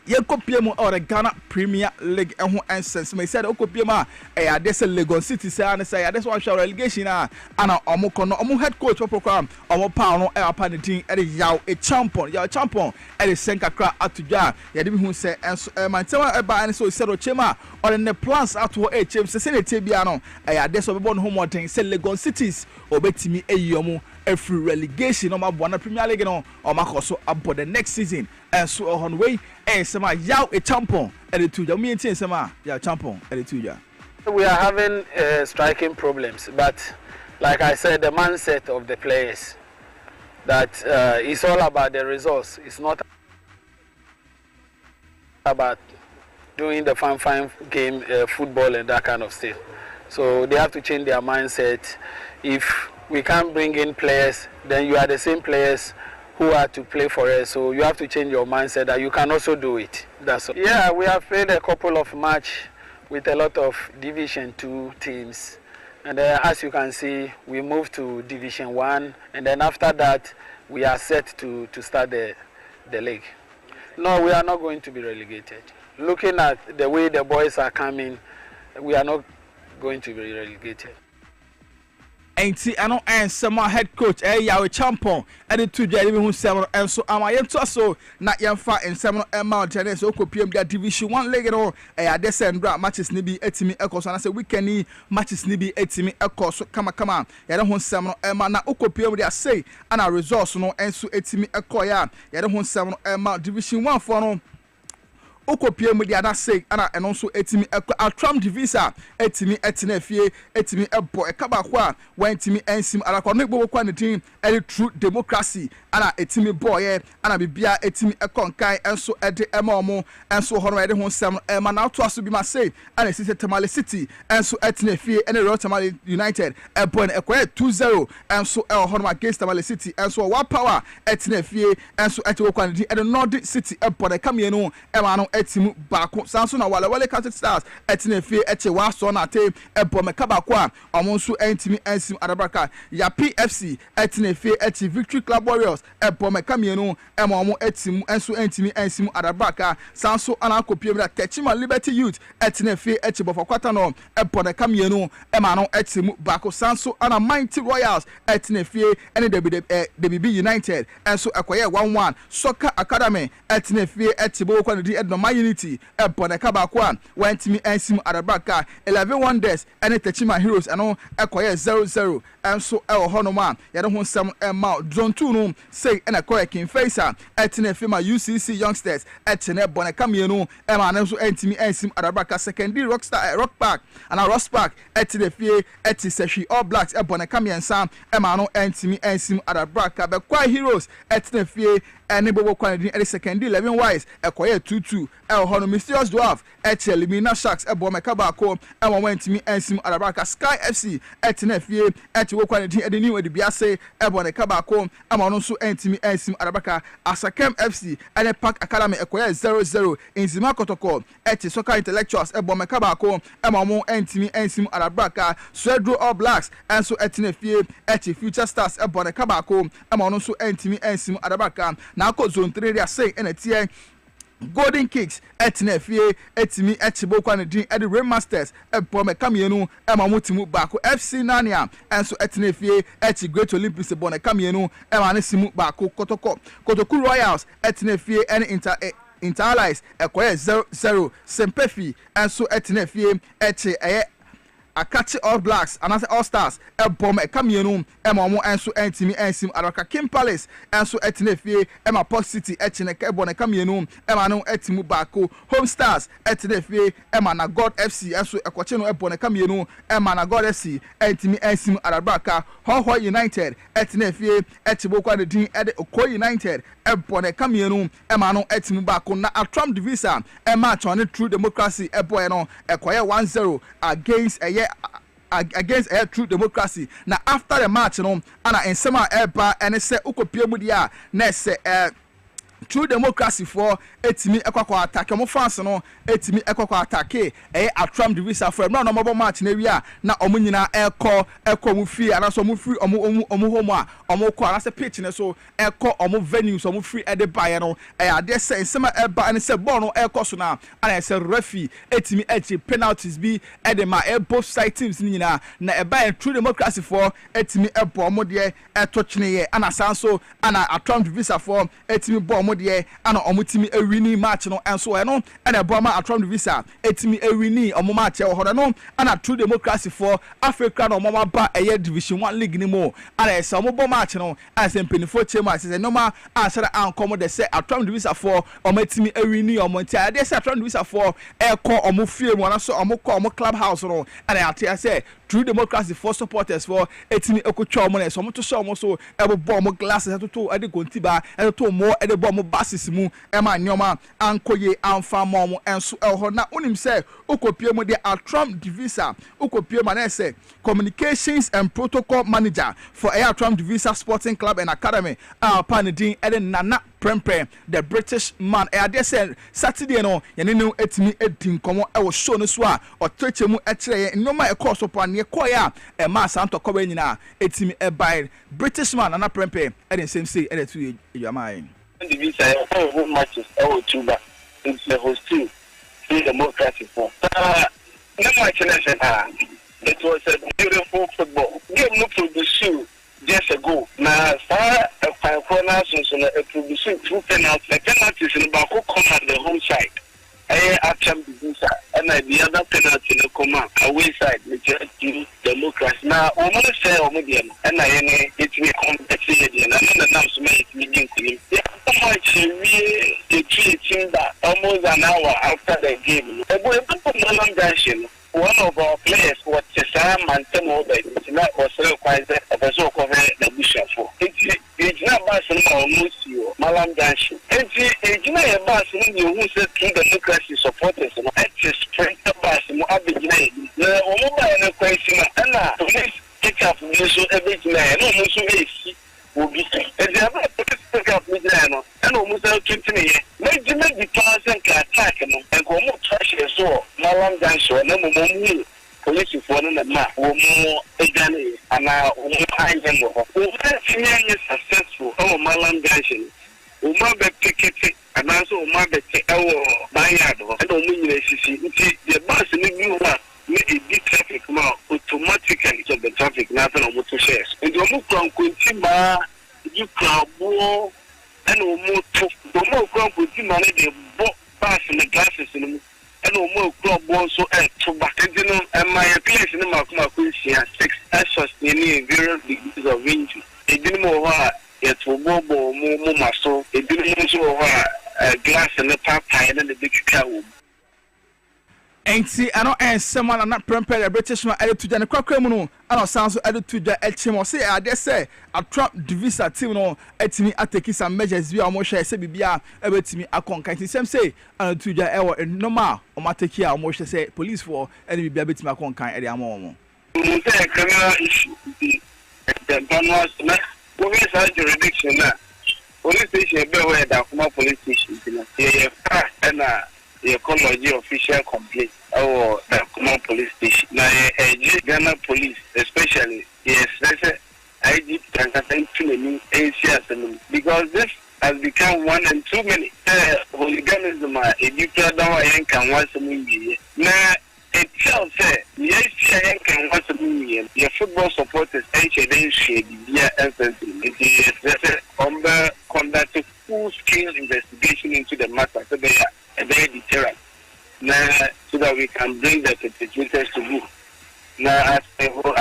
Yekopiem or the Ghana Premier League and sense may said Okopima a des Lagos City say that's why show relegation and omu head coach program omo pound no upon team at yaw a champion at the Senka crack at Tuja Yadim who say and my tell about and so said Chema or in the plans out to a chim say Tibiano a des of born home thing say Lagos cities or betimi a yomu every relegation on my one Premier League no or Makoso up for the next season and so on way and some yaw a champion at the Tuja me and some yaw champion at the Tuja. We are having striking problems, but like I said, the mindset of the players that it's all about the results. It's not about doing the fun game, football and that kind of stuff. So they have to change their mindset. If we can't bring in players, then you are the same players who are to play for us. So you have to change your mindset that you can also do it. That's all. Yeah, we have played a couple of matches with a lot of Division 2 teams. And as you can see, we moved to Division 1. And then after that, we are set to start the league. No, we are not going to be relegated. Looking at the way the boys are coming, we are not going to be relegated. Ain't I know and some head coach yaw champion and the two Jeremy who 7 and so am I to so not young fat and 7 amount tennis so PM that Division 1 leg and all a descend matches nibi etimi ekos and I say we can matches nibi etimi ekos come on ya don't 7 emma na ukopiem they say and a resource no and so etimi ekoya ya don't 7 emma Division 1 for no Okopie mu dia na say ana eno so etimi atram divisa etimi etenafie etimi ebo ekaba ko a wantimi ensim alakọ no gbo kwa ne tin e true democracy ana etimi boye ana bibia etimi ekonkan enso ede emaomo enso hono ede ho sem ema na to aso bi ma say ana sise Tamale City enso etenafie ene Royal Tamale United ebo na ekoye 2-0 enso e hono against Tamale City enso wa power etenafie enso ete kwa ne tin ede North City ebo na kamienu ema no etimu bako sanso na wale Catholic Stars etinefie eche wa so na te ebo meka bako a omonso entimi ensim adabraka ya PFC etinefie eche Victory Club Warriors ebo meka mienu ema omo etimu enso entimi ensim adabraka sanso ana kopiem da Techima Liberty Youth etinefie eche bofakwata no ebo na kamienu ema no etimu bako sanso ana Mighty Royals etinefie ene DBB United enso ekoye 1-1 Soccer Academy etinefie eche bo kwa ndi edno Unity ebone kabakwa wantimi ensim adabraka 11 Wonders ene Techima Heroes ano ekoye 0-0 enso ewo honoma yade ho nsem ema Zone 2 no say ene koye King Faisal etene fema UCC Youngsters etene bone kamienu ema anso entimi ensim adabraka secondary Rock Park ana Ross Park etene fie eti Seshi All Blacks ebone kamiensa ema no entimi ensim adabraka be kwa Heroes etene fie ene bobo kwa ndi ene secondary 11 Wise ekoye 2-2 hono Mysterious Dwarf Elimina Sharks ebo meka bako ema wantimi ensim adabraka Sky FC etenafie etiwokwa ne din edeni wedi biase ebo ne kabako ema no so entimi ensim adabraka Asakem FC ene Park Academy ekoye 0-0 Inzima Kotoko Soccer Intellectuals ebo meka bako ema mo entimi ensim adabraka Swedro All Blacks enso etenafie Future Stars ebo ne kabako ema no so entimi ensim adabraka na ko Zone 3 dia say ene tie Golden Kicks etinefie etimi echibo kwa ne din ede Rainmasters ebo meka mienu ema motimu bako FC Nania enso etinefie echi Great Olympics ebo ne kamienu ema ne simu bako Kotoku Royals etinefie ene Interallies ekoye 0-0 Sempefi enso etinefie echi Akachi All Blacks and All Stars ebom ekamienu ema enso entimi ensim Araka King Palace enso etinefie ema Port City echineke ebon ekamienu ema no etimu bako Home Stars etinefie ema na God FC enso ekoche no ebon ekamienu ema na God FC entimi ensim Arabaka Hoho United etinefie etibo kwa de din ede Oko United ebon ekamienu ema no etimu bako na Atram Divisa ema chone True Democracy ebo no ekoye 1-0 against True Democracy. Now after the match no ana ensema eba ene se ukopie mu dia na se True democracy for etimi ekwakwa attack omo fans no etimi ekwakwa attack atram divisa for no mo match na wi a na omo nyina ekọ mu free ana so omo free omo home a omo kọ ana se pitch ne so ekọ omo venues omo free e de buy no ade se nsema e ba ne se ball no ekọ so na ana se referee etimi echi penalties bi e de ma both side teams nyina na e buy true democracy for etimi ebo omo de etochene ye ana sanso ana atram divisa for etimi bo omo de ana omutimi ewini match no enso eno ana eboama atram visa etimi ewini omo match e ho no ana true democracy for Africa no omo ba eye division 1 league ni mo ana ese omo bo match no ase mpenifo chema ase normal answer ankom de say atram visa for omatimi ewini omo ntia de say atram visa for eko omo fie mo na so omo ko omo club house no ana ate say true democracy for supporters for etimi ekotwa omo na so omo to show omo so ebo omo glasses to ade kontiba to mo ede bo omo basis mu ema nyoma ankoye amfa mom enso elho na unim say ukopie mo de atram divisa ukopie ma na say communications and protocol manager for atram divisa sporting club and academy panedin ede nana prempe the British man ade say Saturday no yene no etimi edin komo e wo show no so a otoche mu e kire ye nyoma e course opa ne koya e ma santo ko ba nyina etimi e buy British man nana prempe ede same say ede tu edwamai the visa all matches all Cuba it's the host team free democracy for no match it was a beautiful football game no produce just ago na far a corner so na produce two penalties in back come at the home side attempt visa and the other penalty no come away side which is democracy na o mo say o mo dia and na yene it we compete dia na na nam so make meeting kunim much we the team that almost an hour after the game one of our players was Sam and it's not also quite a person cover the bishop for it's not Barcelona almost you Malam Ganshi it's not a Barcelona who said true democracy supporters and it's strength of Barcelona Abidjan the Omoba and question and police take up this everything and almost will be and the other pick up with them and almost 20 minutes. Make the class and attack and go more trash as so. Malam Ganshi, no more police for the map, or more again, and now high them. We're successful. Oh, Malam Ganshi. Umabe ticket and also Umabe Bayard and Omunisi. The bus in the new one. The traffic more automatically to the traffic nothing on motor shares. And the more continue you crowd more and more the more crowd continue the pass in the glasses and more crowd also to back and my place in the Makuma 6 as sustaining various degrees of injury. It didn't more it will more muscle, it didn't more glass and the pop and the big cow. Enti ano ensema na prempe the British man ade tuja ne kwakwa mu no ana sanso ade tuja echim o se ade se atram divisa team no etimi ateki some measures bi o mo hwe se bibia ebetimi akonka nti sem say ana tuja ewo normal o mateki a o mo hwe se police for ene bibia betimi akonka ade amo mo say criminal issue the bonus na we say jurisdiction na police station be where da kuma police station na and ecology official complaint or the common police station. Now, Ghana police, especially, yes, that's IG because this has become one and too many. Hooliganism, a can once a million. Now, it tells yes, can once a million. Your football supporters, conduct a full-scale investigation into the matter. So they are a very deterrent. Now, so that we can bring the perpetrators to book. Now, as a whole,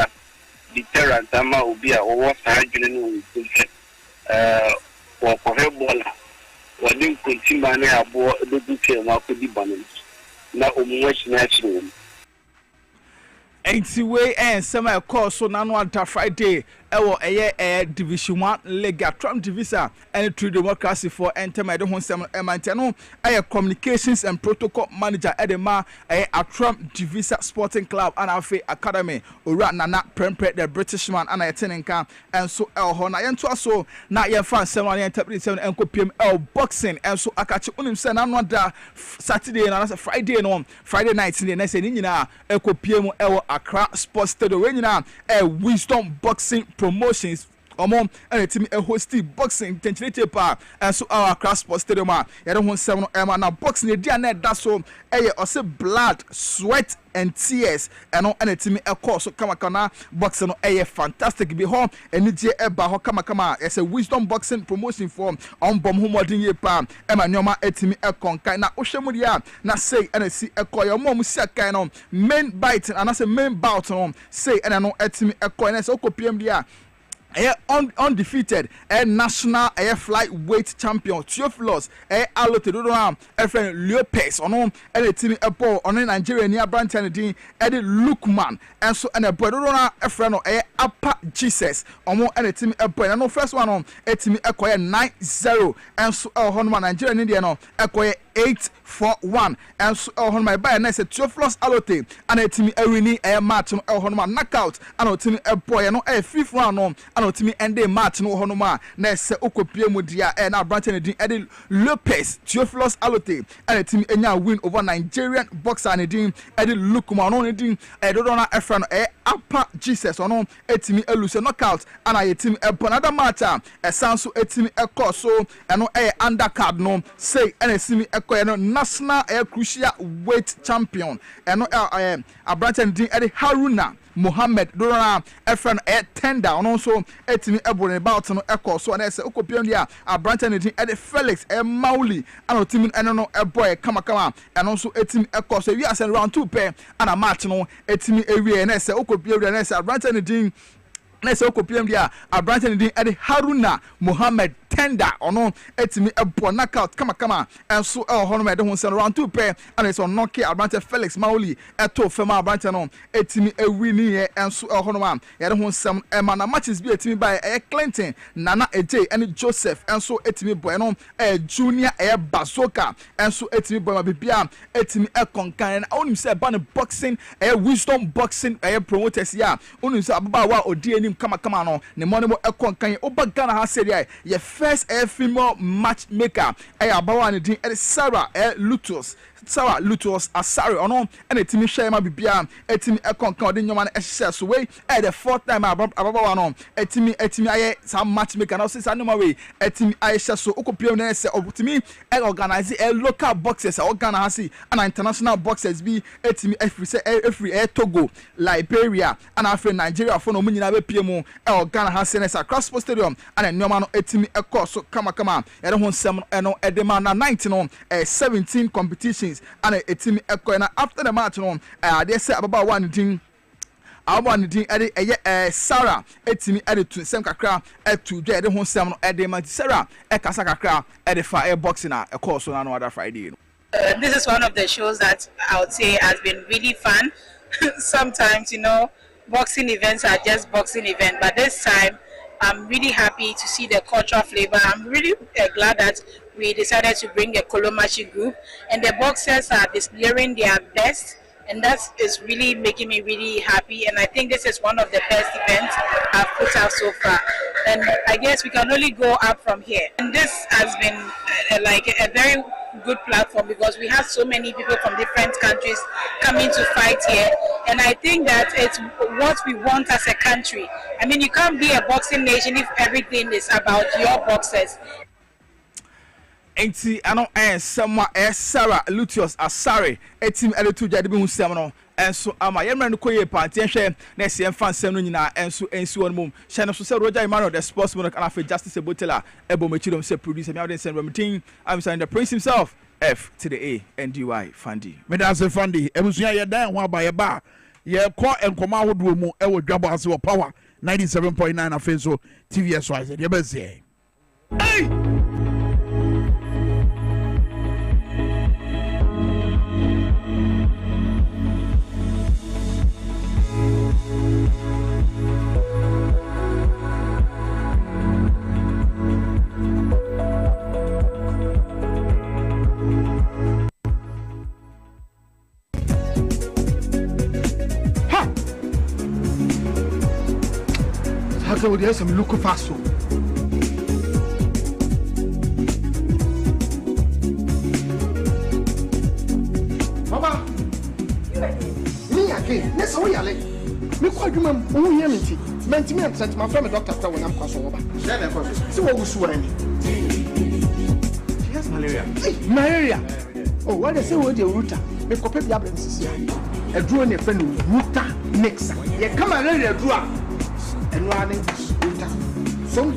deterrent, Ama will be a war surgeon or for her baller. Or then continue to board the detail of the balance. Now, almost natural. Enti we sema course so nanu anta Friday ewo Division 1 League Trump Divisa and True Democracy for Entema de Honsem Emantano Communications and Protocol Manager Edema a Trump Divisa Sporting Club and Afe Academy Ura Nana Prempre the Britishman and a tenenka and so El Hona Yentua so na ye fan 7 and copium El boxing and so Akachi Unim Sen another Saturday and Friday no Friday night in the next nina El copium El Accra Sports Stadium Wisdom Boxing Promotions and a team a hosty boxing tensionate pa and so our Accra Sports Stadium ya don't 7 na boxing the dia net that's so say blood sweat and tears and a team a course so kama boxing no fantastic be home and DJ eba ho kama as a Wisdom Boxing Promotion form on bom ho modern ye pa e ma nyoma a team e konkai na ohwemu dia na say and see e koyo mom si akai no main bite and as a main bout no say and no a team e koyo na so kopiem dia undefeated national flyweight champion Theophilus Alote friend Lopez on a team on Nigeria near Branton Eddie Lookman and so and a boy friend Upper Jesus on a team and no first one on a team acquire 9-0 and so Nigeria and India acquire 8-4-1 and so my buy and I said Theophilus Alote and a team winning a match on knockout and a team a boy and a fifth round on to me and they match no honoma na se okopie mudia na Branton Eddie Lopez Theophilus Alote and a team enya win over Nigerian boxer and Eddie Lukuma no Eddie Edodona Efran Upper Jesus ono etimi eluse knockout and a team another match sound so etimi ekọ so eno undercard no say and a simi ekọ no national crucial weight champion eno Branton Eddie Haruna Mohammed Dorana Efran tender and also etimi ebone about no ekọ so na say okopiem dia Branton Eddie Felix Mauli and team eno boy kama and also etimi ekọ so we are round 2 pair and a match no etimi ewie na say okopiem na say Branton na say okopiem dia Branton Eddie Haruna Mohammed tender ono etimi ebo knockout kama and so hono me de ho send round 2 pair and it's on knock Branton Felix Mauli eto fema Branton no etimi ewini and so hono ma ye de ho sem ema na matches bi etimi by Clinton Nana AJ and Joseph and so etimi boy no junior Bazoka and so etimi boy ma bibia etimi konkan na onim say ban boxing Wisdom Boxing promoters ya onim say ababa wa odi anim kama no ne money mo konkan oba Ghana ha say ye first female matchmaker abawa ne din Sarah Lutus Asare ono and a team share ma bibia etimi konkan de nyoma na ehye so we the fourth time abawa no etimi aye some matchmaker now since anoma we etimi aye so okopiem na say obutimi organize local boxers organ ha see and international boxers bi etimi every Togo Liberia and after Nigeria for no munyina be piem organ ha see na Cross Stadium and nyoma no etimi so kama ya de ho nsem eno edema na 19 no 17 competitions and a team na after the match no they say about one thing Sarah etimi to sem kakra to de ho nsem no edema Sarah kasa kakra for boxing a course on another Friday. This is one of the shows that I would say has been really fun. Sometimes boxing events are just boxing events, but this time I'm really happy to see the cultural flavor. I'm really glad that we decided to bring the Kolomachi group and the boxers are displaying their best, and that is really making me really happy. And I think this is one of the best events I've put out so far. And I guess we can only go up from here. And this has been like a very good platform because we have so many people from different countries coming to fight here, and I think that it's what we want as a country. I mean, you can't be a boxing nation if everything is about your boxers. Enti ano somewhere Sarah Lutus Asare etim eletu jade bi hu sem no enso ama yemra no koye party hwe na se emfa nsem no nyina enso won mum hye no so se Roger Emmanuel the sportsman and afa Justice Ebotela ebomachidom se producer me awden send remitting I'm saying the prince himself F to the A and DY Fandi me da se Fandi ebusuya ye dan ho aba ye ba ye kọ enkoma ahodo mu e wo Dwabo Ase wo power 97.9 afenso TVS wise ye be say hey So there's some local fast food. Baba, me again. Yes, we are late. Me quite remember who you mean. Mentally, I'm sent my friend doctor when I'm crossing over. So what was swearing? She has malaria. Malaria. Oh, what they say with the router? Me copy the absence here. A drone a friend router mixer. You come and ready a draw and running router. So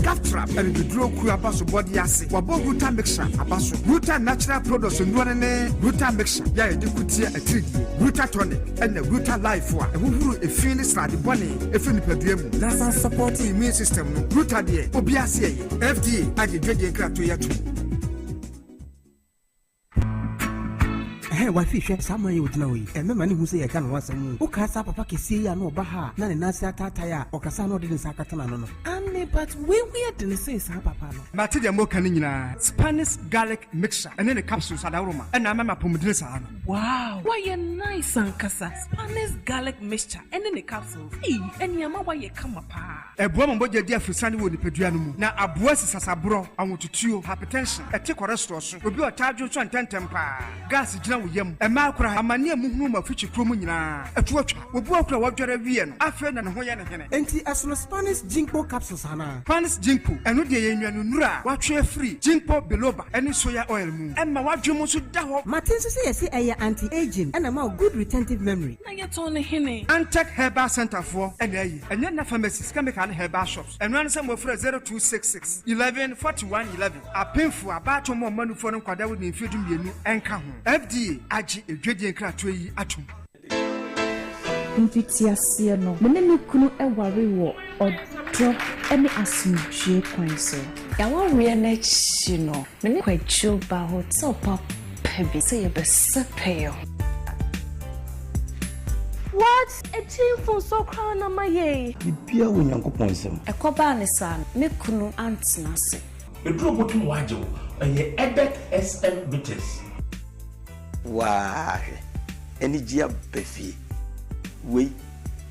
Gap trap and the draw crew abaso body ase. Wabo router mixer abaso. Router natural products and running router mixer. Yeah, you could see a treat. Router tonic and the router life one. And who a finish like the bunny, a fin per diem. That's supporting immune system. Router dear, Obiase, FDA, I get drinking crap to yet. Hey, why fish? Someone you would know it. And the man who say I can once and who cast up a packet see and no baha, none in Nasa Tataya or Casano didn't Sakatano. But we are the same Sapapano. Matilda Mocanina, Spanish garlic mixture, and then the capsules at aroma, and I'm a pomodressa. Wow, why a nice Sankasa, Spanish garlic mixture, and then the capsules. And Yama, why you come apart? A woman bought your dear for Sunny wood, the Pedriano. Now, a boss is a bro, I want to chew hypertension, a tick or restaurant, will be a charge of 10 temper. Gas is now. A macra, a mania movement of future cromina, a torch, we broke what you're a Vian, a friend and Hoyan. Anti as well Spanish Jinko capsules, Hana. Spanish Jinko, and no day in Nura, watch your free, Jinko beloba, and soya oil moon. And my watch you must do. Martin says, I anti-aging and a more good retentive memory. Now you're only him. Antec Herbal Center for and then the pharmacies can make an herbal shops and run some of 0266 11 41 11. A painful about more money for them, Quada with infusing you and come FDA. Aji edwedie kratwe atum Mpitiasie no mene me kunu eware wo odro ene asumdwe kwan so ya wawe na chi no mene kwacho ba hotel pop pebi say be sepeyo. What a team for so crown na maye bibia wo nyankopon sem ekoba ne san me kunu antena se edro botum waje wo eye edek SM bitters. Wow, any gia befi. We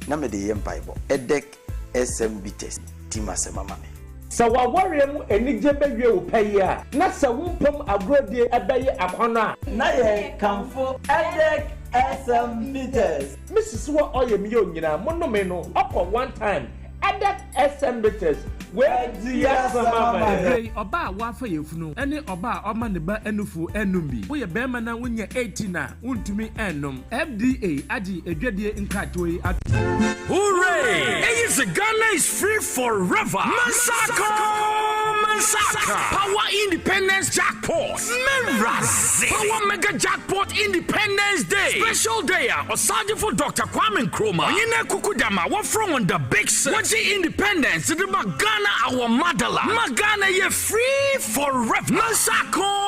na me de Bible. Edek SM bitters. Timase mama me. Sa wa warrior mu eni je bewie wo pay a. Na sa wumpam agrodie ebeye akwana. Na ye kamfo Edek SM bitters. Mrs. Wo oye mi yo nyina mo no me no. Up one time. Edek SM bitters. Where do you mama? Hey, oba wa fa yefunu. Ene oba oma ne ba enufu enumbi. Wo ye bema na wonya 18 na untumi enum. FDA agi edwadie nkatoi at. Hooray! Ghana is free forever. Massacre! Power Independence Jackpot. Power Mega Jackpot Independence Day. Special day or Sergeant for Dr. Kwame Minkah. Yine kukudama what from on the big set. What's the independence? The Ghana our motherland. Ghana ye free forever. Massacre.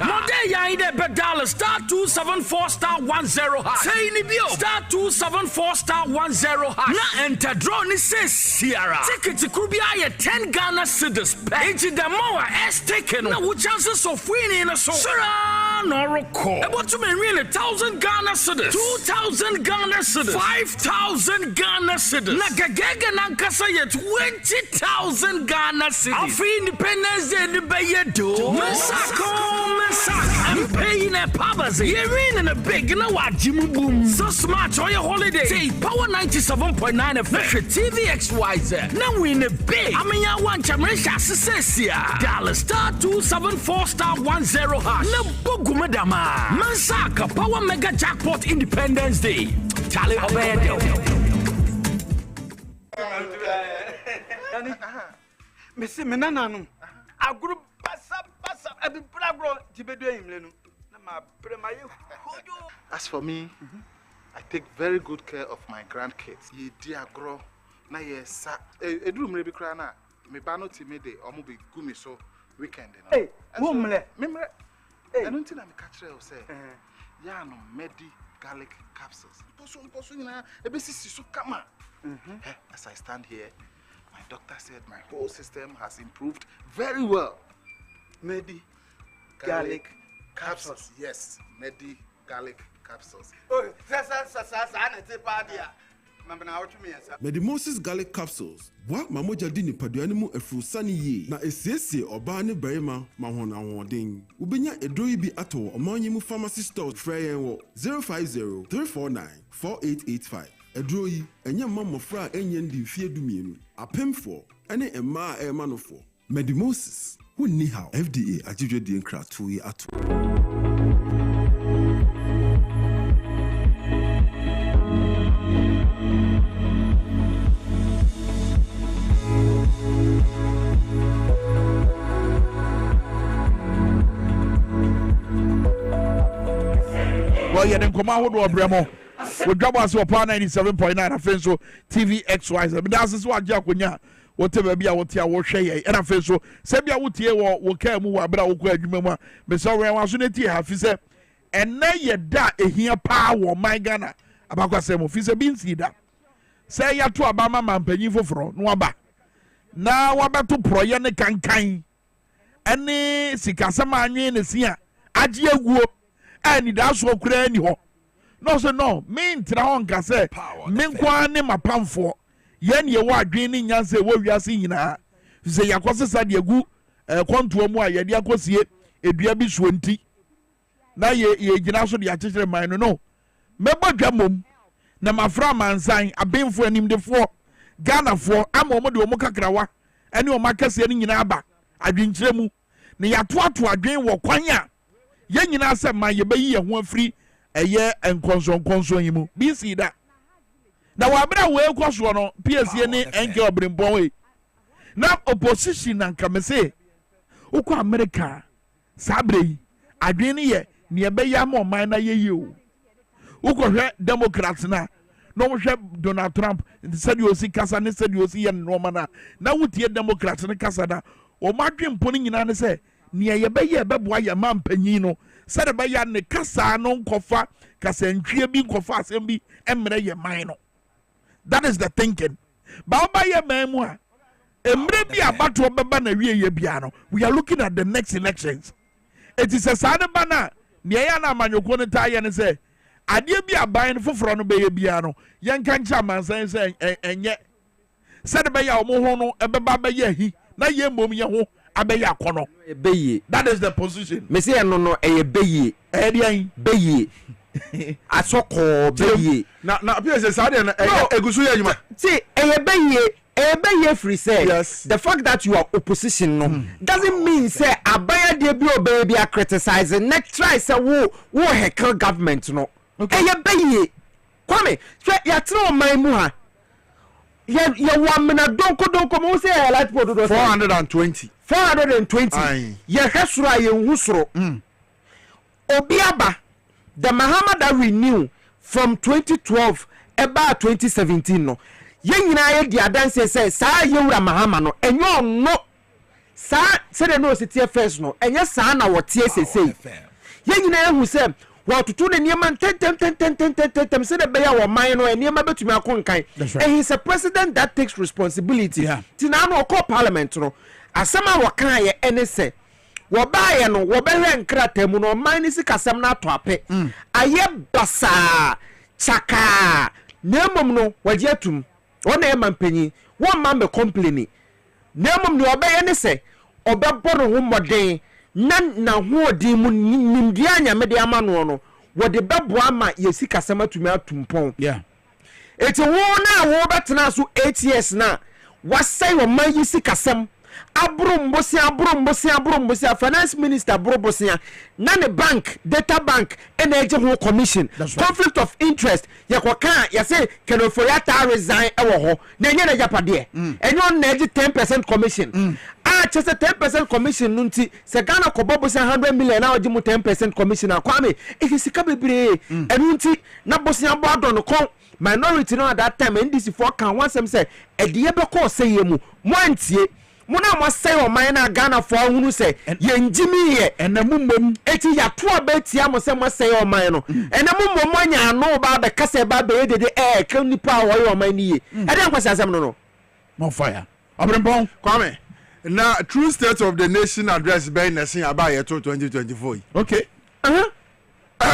Mode ya ide bedala star 274 star 10 hash. Say ni bio star 274 star 10 hash. Na enter draw ni says Sierra. Ticket kubia ye 10 Ghana cedis. Eji the more S taken. Na wo chances of winning so. Sura no roko. About to win 1,000 Ghana cedis. 2,000 Ghana cedis. 5,000 Ghana cedis. Na gagega nankasa ye 20,000 Ghana cedis. Afri Independence Day ni be do. Massacre. I'm paying a pabas. You're in a big na wajimu boom. So smart on your holiday. Say Power 97.9 FM TV XYZ. Now we in a big. I mean, I want Chamarisha Sessia. Dallas star 274 star 10 hash. No Bogumadama. Massacre Power Mega Jackpot Independence Day. Charlie Obedo. Messi menananu. A group passa. As for me, I take very good care of my grandkids. Ye dear grow. Na yes, sir. Edrum rebi krana. Me bano timide omo be gumi so weekend. Hey, mumle. Memre. Hey, I don't think I'm catcher or say. Ya no medi garlic capsules. Poso na ebesi so kama. As I stand here, my doctor said my whole system has improved very well. Medi garlic capsules. Yes, Medi garlic capsules. Oh, sa na te pa dia. Medimosis garlic capsules. Wa mamoja di nipadua ni mu efurusani ye na esiesie oba ne barima ma hon awodin. Ubenya edoi bi ato omanyi mu pharmacy stores frɛ yɛn wɔ 050-349-4885. Eduro yi enya mamofra enye ndi mfie dumienu. Apemfo ene emma a emanofo. Medimosis wunni how FDA agidwe di nkra to yi ato. Well, yeah, then come out with Bremo. We drop us upon 97.9 after so TV XY. But that's what Jack when ya whatever be what ya will share. And after so, Sabia would hear what came over, but I will go to Mama. But sorry, I was in it here. Have you said, and now you da a here power, my Ghana. About what some of his beans either. Say ya to Obama man penny for front, no ba. Now, what about to Proyane Kankai? Any Sikasama in the Sia. Ajia go. And that's what cranny ho. No, so no, mean Traonka say, Minkah my palm for yen ye wa draining yan say what we are seeing na. Say Yakosa said ye go, contour more ye diacosie, a diaby 20. Now ye ginaso the artist mine no. Member Jamum, na my framan sign, a beam for him the four. Ghana for Amomo do Mokakrawa, and your marcus in Aba. I drink Tremu. Ni atwa to a drain walk kwanya. Yen nyina say ma ye be ye ho free eye enkonson yimu bi si da na wa bra we kwaso no PSC ni enke obrimpon we na opposition na kamese ukọ America sabre yi adwen ni ye ne be ya ma man na ye yi o ukọ hwe Democrats na no hwe Donald Trump said you see kasa ne said you see ye no mana na wutie Democrats ne kasa da o madwen pon nyina ne say ne ye be ye be boa ye man panyin no said be ya ne kasa no nkofa kasa ntwie bi nkofa asem bi emre ye man no. That is the thinking. Ba ba ye man mu a emre bi abato beba na wie ye bia no. We are looking at the next elections. It is a sad bana ne ya na amanyoko ne ta ye ne say ade bi aban no foforo no be ye bia no ye nka ncha mansan say enye said be ya omo ho no ebeba be ye hi na ye mbom ye ho abeya akono ebeye. That is the position. Me say no eyebeye edian beye asoko beye na appear say say na egusu ye nyuma see eyebeye free say yes. The fact that you are opposition no doesn't mean say abaya de bi obey bi criticizing next try say wo heckle government no eyebeye Kwame ya tro man mu ha ye 1 minute donko mo say light board 420 ye hwesoro ye nhusoro obiaba the Muhammad renew from 2012 about 2017 no ye nyina ye di adanse say sa ye wura Muhammad no enyo no sa se de no city first no enye sa na wotie sesei ye nyina ye hu say watutu ne niema tentem se de beya wo man no niema betumi akonkan and he's a president that takes responsibility tina no call parliament no asema wo kan ye ene se wo baaye no wo behwe nkrata mu no man ni sikasem na to ape aye basa chaka nemom no waje atum wona e mampanyi wo man be complain nemom no obeye ne se obebo no ho moden na ho odi mu nimdia nya mede amano no wo de bebo ama yesi kasema tumi atumpon eti wo na wo betena so 8 years na wasai wo man yesi kasem abrombosia finance minister abrobosia na ne bank data bank energy ho commission conflict of interest yakoka ya say Kenoforiata resign ewo ho na enye na japade enyo na 10% commission chese 10% commission nunti se Ghana ko bobosia 100 million na ojimu 10% commission akwame ikisika bebre enunti na bosia bodo no kon minority no at that time NDC for kan wansem say ediye be ko say mu mwantie muna mwasai o man na Ghana for hunu say ye njimi ye enamumom eti ya to abetia mo say mwasai o man no enamumom anya no ba be kase ba be dede kan nipa wo yo man ni ye ede kwasa asem no no fire abrempon Kwame na true state of the nation address by nation about year 2024 okay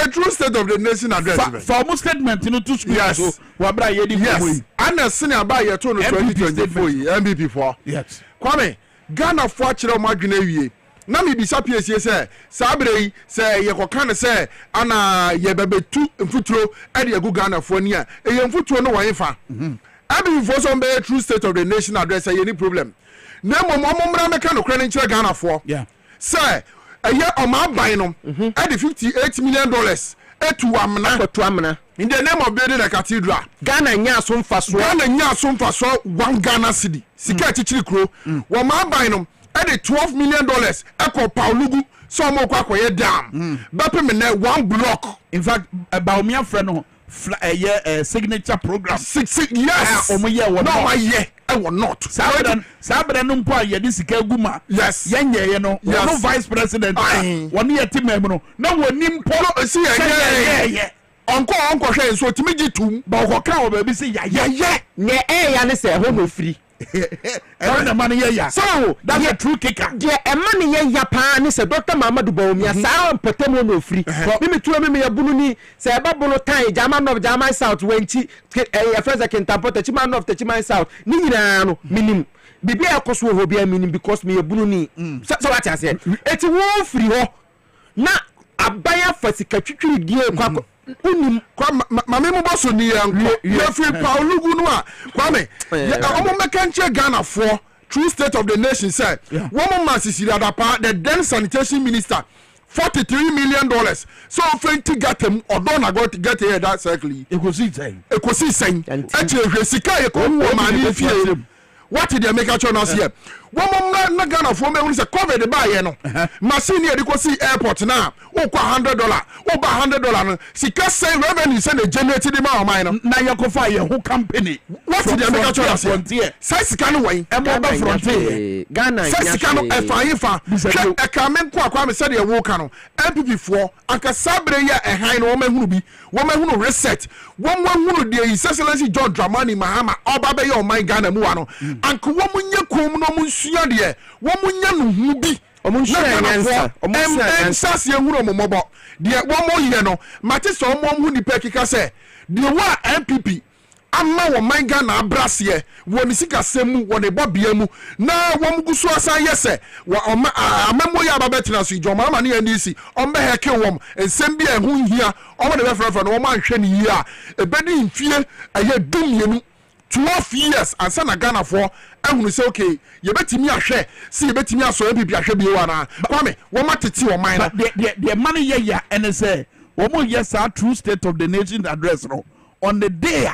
a true state of the nation address. For almost statement in two schools. Yes. Yes. And a senior by your 2024 MVP for. Yes. Kwame, Ghana for Chiro Magnewie. Na mi bisa PSC say sabre say ye ko kan say ana ye bebe tu mfuturo e de agu Ghana for nia e ye mfuturo no wan fa abi for some be true state of the nation address any problem na momra meka no kra nchire Ghana for say ye o ma ban no e de $58 million etu amna in the name of building a cathedral. Ghana nya so mfa so 1 Ghana cedi sika chichiri kro wo ma ban no $12 million echo Paulugu so mo kwa koye dam bepe me na 1 block. In fact about me friend no signature program yes omo ye wo no ye e wo not sabra no mpo ye disika guma yes yenye ye no no vice president won ye timem no na woni mpo si ye onko hwe so timi gitum ba ko ka wo ba bi si ye ne ya ne se ho no free and the money ya so that's a true kicker the money ya pa ni se Dr. Mamadou Bawumia sa potemo no free me tu me ya bunu ni se ba bunu tan German of German South wenti e first second tampota Chiman of Chiman South ni nyina no minim bibi akoso ho bia minim because me ya bunu ni so what I say eti wo free ho na abaya fasika twitwiri die kwa unim kwa mame mo boso ni yanko ya free Paulugu no a Kwame omo meka nche Ghana for true state of the nation say woman masisi adapa the then sanitation minister $43 million so fenti gatem odon got get here that circle ekosi sen eche sika ye ko mani fie what did they make a choice here woman na Ghana for me when say COVID buy ye no machine here go see airport now o kwa $100 o ba $100 sika say revenue say they generate the man na ye ko fa ye who company what did they make a choice here say sika no wen e mo ba frontier Ghana say sika no e fa e ka men ko akwa me say the wo ka no MPP for anka sabre ye e han no wo ma hunu reset wo ma hunu the His Excellency John Dramani Mahama oba be ye o man Ghana mu wa no anka wo munye kom no mu sua de wo munya no hu bi omunsa ye hunu omomobo de wo mo ye no mate so mo hu nipa kika se de wa MPP amma wo man Ghana abrase wo ni sika semu wo ne bobia mu na wo mgusu asan yese wo amemo ya babetina so ijoma ma ne NDC ombe heke wom ensem bia hu hia omo de befrefre no wo man hwe ni yi a ebedi mfie aye dumienu 12 years ansa na Ghana for ehunu say okay ye betimi ahwe si ye betimi aso MPP ahwe bi wa na Kwame wo matete wo man the money ya and say wo mo yes our true state of the nation address no on the day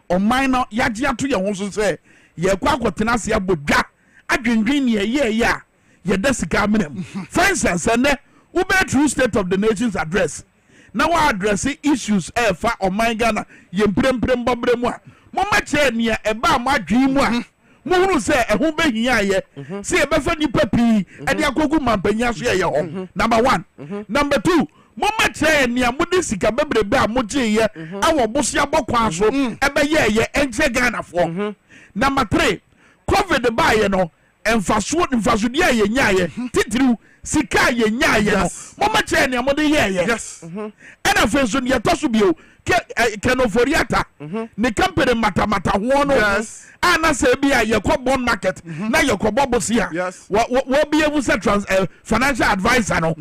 on minor yagia to your so say ye kwa kwotena se abodwa adwendwen ne ye ye desika menem for instance ne wo be true state of the nation's address na wa address issues fa on my Ghana ye mpremprem bobremu a mo ma che ne e ba mo adwen mu a mo hunu se ehun be hia ye se e be fa nipa pi e de akogu mampanya so ye ho number 1 number 2 mo ma che ne mo de sika bebrebe a mo je ye awo bosia bokwa so e be ye enche Ghana for number 3 COVID ba ye no emfaso de ye nya ye titiriu sika ye nya ye no mo ma che ne mo de ye yes ena feso ne to so bio kenoforiata ne company matamata ho no ana se bia ye ko bond market na ye ko bobosia wo be able to trans financial advisor no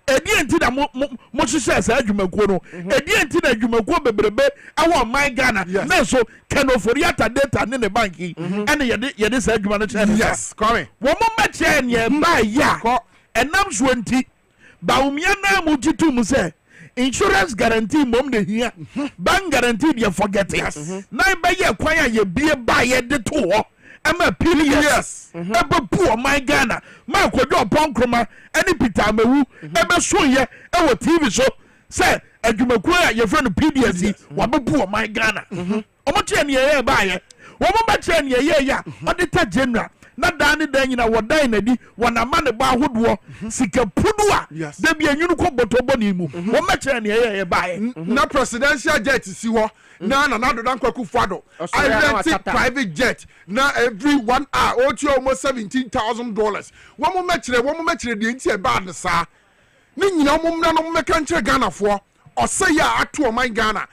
edi enti da mo hwehwe sa adwumakuo no edi enti na adwumakuo bebrebe awo man Ghana na so kenoforiata data ne ne banki ene ye sa adwuma no che yes come wo mo ma che ne ba ya enam so enti Bawumia na mo jitu mu se insurance guarantee mom de here bank guarantee you forget it na be ye kwan ye bie ba ye de to ho ama yes ebe pu my Ghana ma kodo ponkroma ani Peter Mewu ebe so ye e wo TV so say adwumaku a ye friend PDC wa be pu my Ghana omo tie ne ye ba ye wo mo ba tie ne ye ya auditor general na dani dan nyina wodai na di wona ma ne ba hodo sika pudu a da bia nyunu ko botobo ni mu wo meche ne ye bae na presidential jet si ho na do dan kwaku fado I rent private jet na every 1 hour o ti almost $17,000 wo mo mechire de nti e ba de sa ni nyina mo mna no meka nche Ghana fo ɔsɛ yɛ ato ɔman Ghana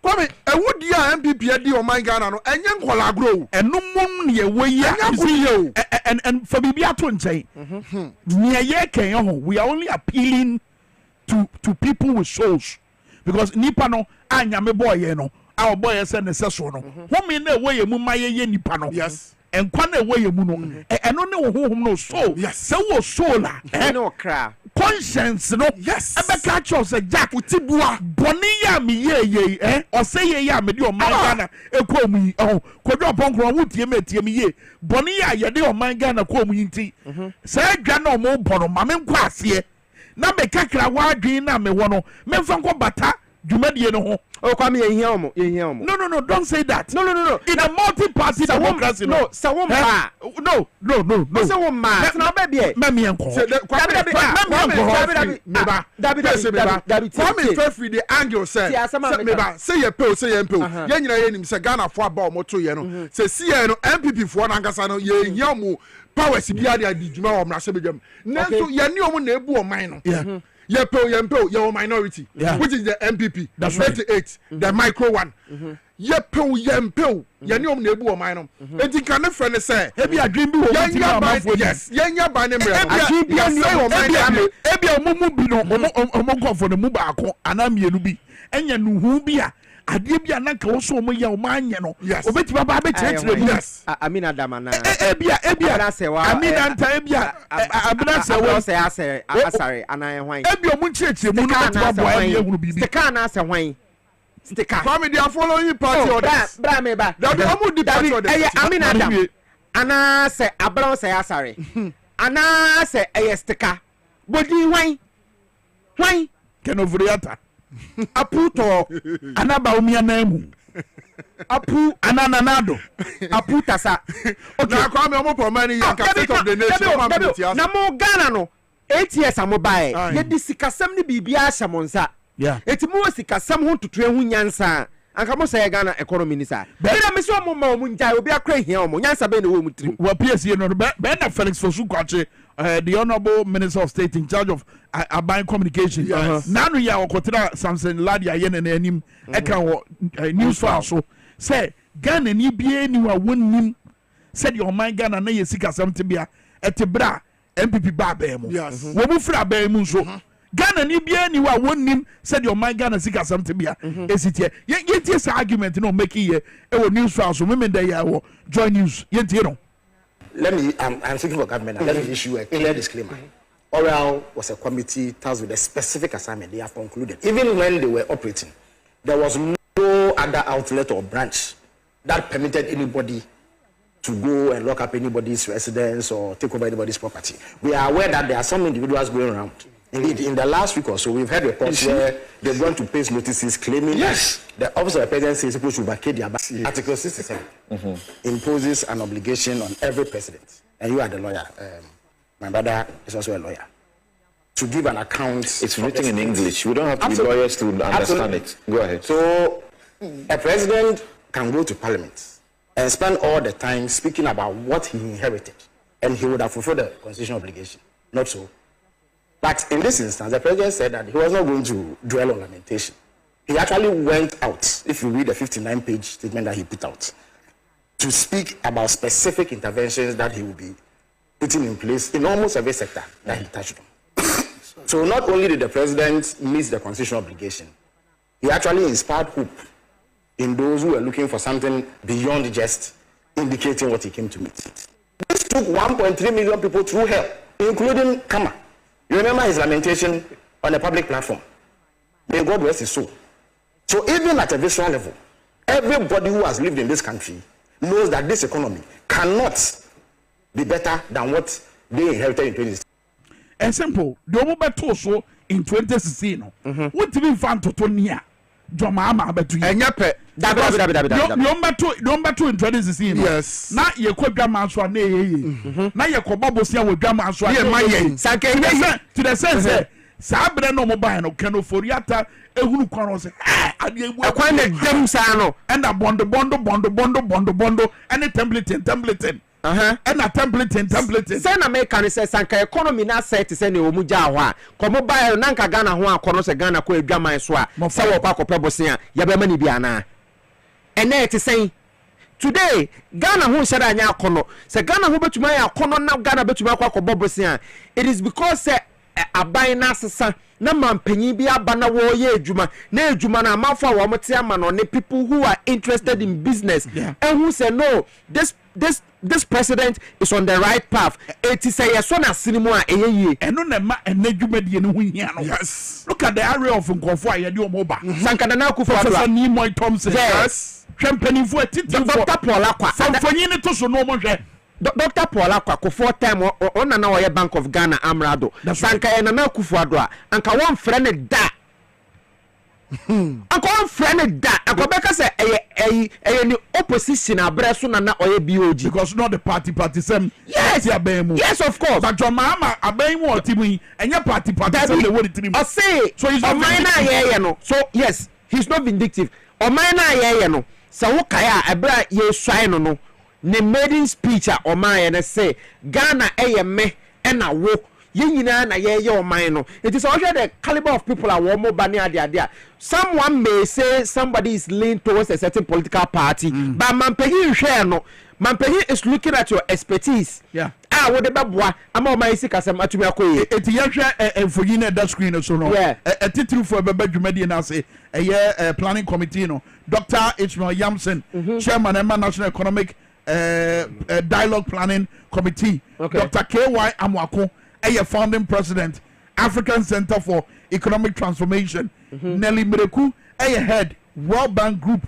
Kwame ewudi a MPP di ɔman Ghana no enye nkola agro enumum ne yewe and for bibi ato nkyɛn ne ye kan ho we are only appealing to people with souls because nipa no anyame boy no our boy sɛ ne sɛ so no homi na ewe ye mu ma ye nipa no yes enkwa na ewe ye mu no ɛno ne wo honhom no soul sɛ wo soul a no kra conscience no yes ebe ka cho se jack utibua boni ya mi ye ose ye ya me de o man Ghana ekwo mu yi kodwo ponkro wo tie mi ye boni ya ye de o man Ghana ko mu yinti se adwa na o mo bono ma me nkwa ase na me kakra wa adwen na me wo no me mfa nko bata dwumadie no ho o kwa me ye hia omo no don't say that no in a multi-party democracy no sa wo ma no sa wo ma na ba bia me me enko David Kwame Fefri the angle say meba say ye pe ye nyina ye nim say Ghana fo aba o moto ye no say see no MPP fo na nkasa no ye hia mu powers bia de adwuma o mra se bedwam nanso ye ne o mu na ebu o man no your minority, which is the MPP, the 38, the micro one. Yes, adebia na ka wo so mo ya o manye no obeti baba be cheche yes amina damana ebia amina nta ebia abina sewa se asare anan hwan ebia mo cheche mu no beti baba ya hunu bibi stika na ase hwan stika family they are following party orders bra me ba da mo di party orders amina dam ana se abron se asare ana se stika bodi hwan kenovriata aputo anaba umia namu apu anananado apu tasa okay na kwa me omo promani ya state of the nation na mo Ghana no 8 years amobae ye disikasam ni bibia ahyamonsa etimu osikasam ho tutu ehu nyansa anka mo say Ghana economy ni sa be na me so mo ma mo njai obi akra hia mo nyansa be na wo mu trim wa PSA no be na Felix Fosu kwache the honorable minister of state in charge of urban communication nanu ya okotira Samson Ladia ye na anim e kan wo news file so say Ghana ni bia ni wa wonnim said your man Ghana na ye sika something bia etebra MPP ba ba mu wo mu fra ba mu so Ghana ni bia ni wa wonnim said your man Ghana sika something bia esitie ye tie sa argument no make here e wo news file so me dey ya wo join news ye tie no. Let me, I'm speaking for government. Let me issue a clear disclaimer. Oral was a committee tasked with a specific assignment they have concluded. Even when they were operating, there was no other outlet or branch that permitted anybody to go and lock up anybody's residence or take over anybody's property. We are aware that there are some individuals going around. Indeed, in the last week or so, we've had reports where they've gone to paste notices claiming that the Office of the President says people should vacate their back. Article 67 imposes an obligation on every president, and you are the lawyer. My brother is also a lawyer. To give an account. It's written in English. We don't have to be lawyers to understand it. Go ahead. So, a president can go to Parliament and spend all the time speaking about what he inherited, and he would have fulfilled the constitutional obligation. Not so. But in this instance, the president said that he was not going to dwell on lamentation. He actually went out, if you read the 59-page statement that he put out, to speak about specific interventions that he will be putting in place in almost every sector that he touched on. So not only did the president miss the constitutional obligation, he actually inspired hope in those who were looking for something beyond just indicating what he came to meet. This took 1.3 million people through hell, including Kama. You remember his lamentation on a public platform. May God rest his soul. So even at a visceral level, everybody who has lived in this country knows that this economy cannot be better than what they inherited in 2016. And simple, the Omobeto so in 2016, what do you find to Tonia? Jomama betu enye pe dabi in 2016 yes na ye kwa dwama so na ye na ye ko babosia wo dwama so ye mayen sanke to the sense sabre no mobile no keno foriata ehunu kwaro se ade ebu akwan na dem sa no and a bondo and a templating and a template say na make can say sanka economy na set say na omu ja ho a komo ba na nka Ghana ho akono se Ghana ko adwaman so a say wo kwa kopebosen a ya be mani bia na ene ete say today Ghana ho shara anya akono se Ghana ho betuma ya akono na Ghana betuma kwa kobobosen a it is because say aban na sesa na mampanyin bi aba na wo ye adwuma na adwuma na amafa wo mte ama no ne people who are interested in business and who say no this president is on the right path. It is a so na cinema eyeye eno na ma enadwuma die ne ho hia no. Yes, look at the area of Nkofo a ye de omoba sankana na akufo Professor Nimoy Thompson. Yes, champanifo atiti Dr. Paul Akwa samfonyi ne to so no mo hwe Dr. Paul Akwa for time on na oye Bank of Ghana Amrado sanka ena na akufo ado a anka won frɛ ne da anka won frɛ ne da anka beka say eye ni opposition abreso na oye BOG because not the party sem. Yes, of course, but your mama aban wo timu enye party sem le wo timu I say so he's not vindictive. No so yes he's not vindictive o man na ye no so wo kai a ebra ye swai no ne maiden speech a o man ye say Ghana me na wo ye nyina na ye o man no. It is also the caliber of people are wo ba ne ade someone may say somebody is leaning towards a certain political party but mampehi hwe no mampehi is looking at your expertise wo de beboa ama o man sika sem atumi akoye eti ye hwe enfoyi na that screen so no etitiri for beba dwumadi na say planning committee no Dr. Ishmael Yamson chairman of National Economic Dialogue Planning Committee. Dr. KY Amwako founding president African Center for Economic Transformation. Nelly Mireku head World Bank Group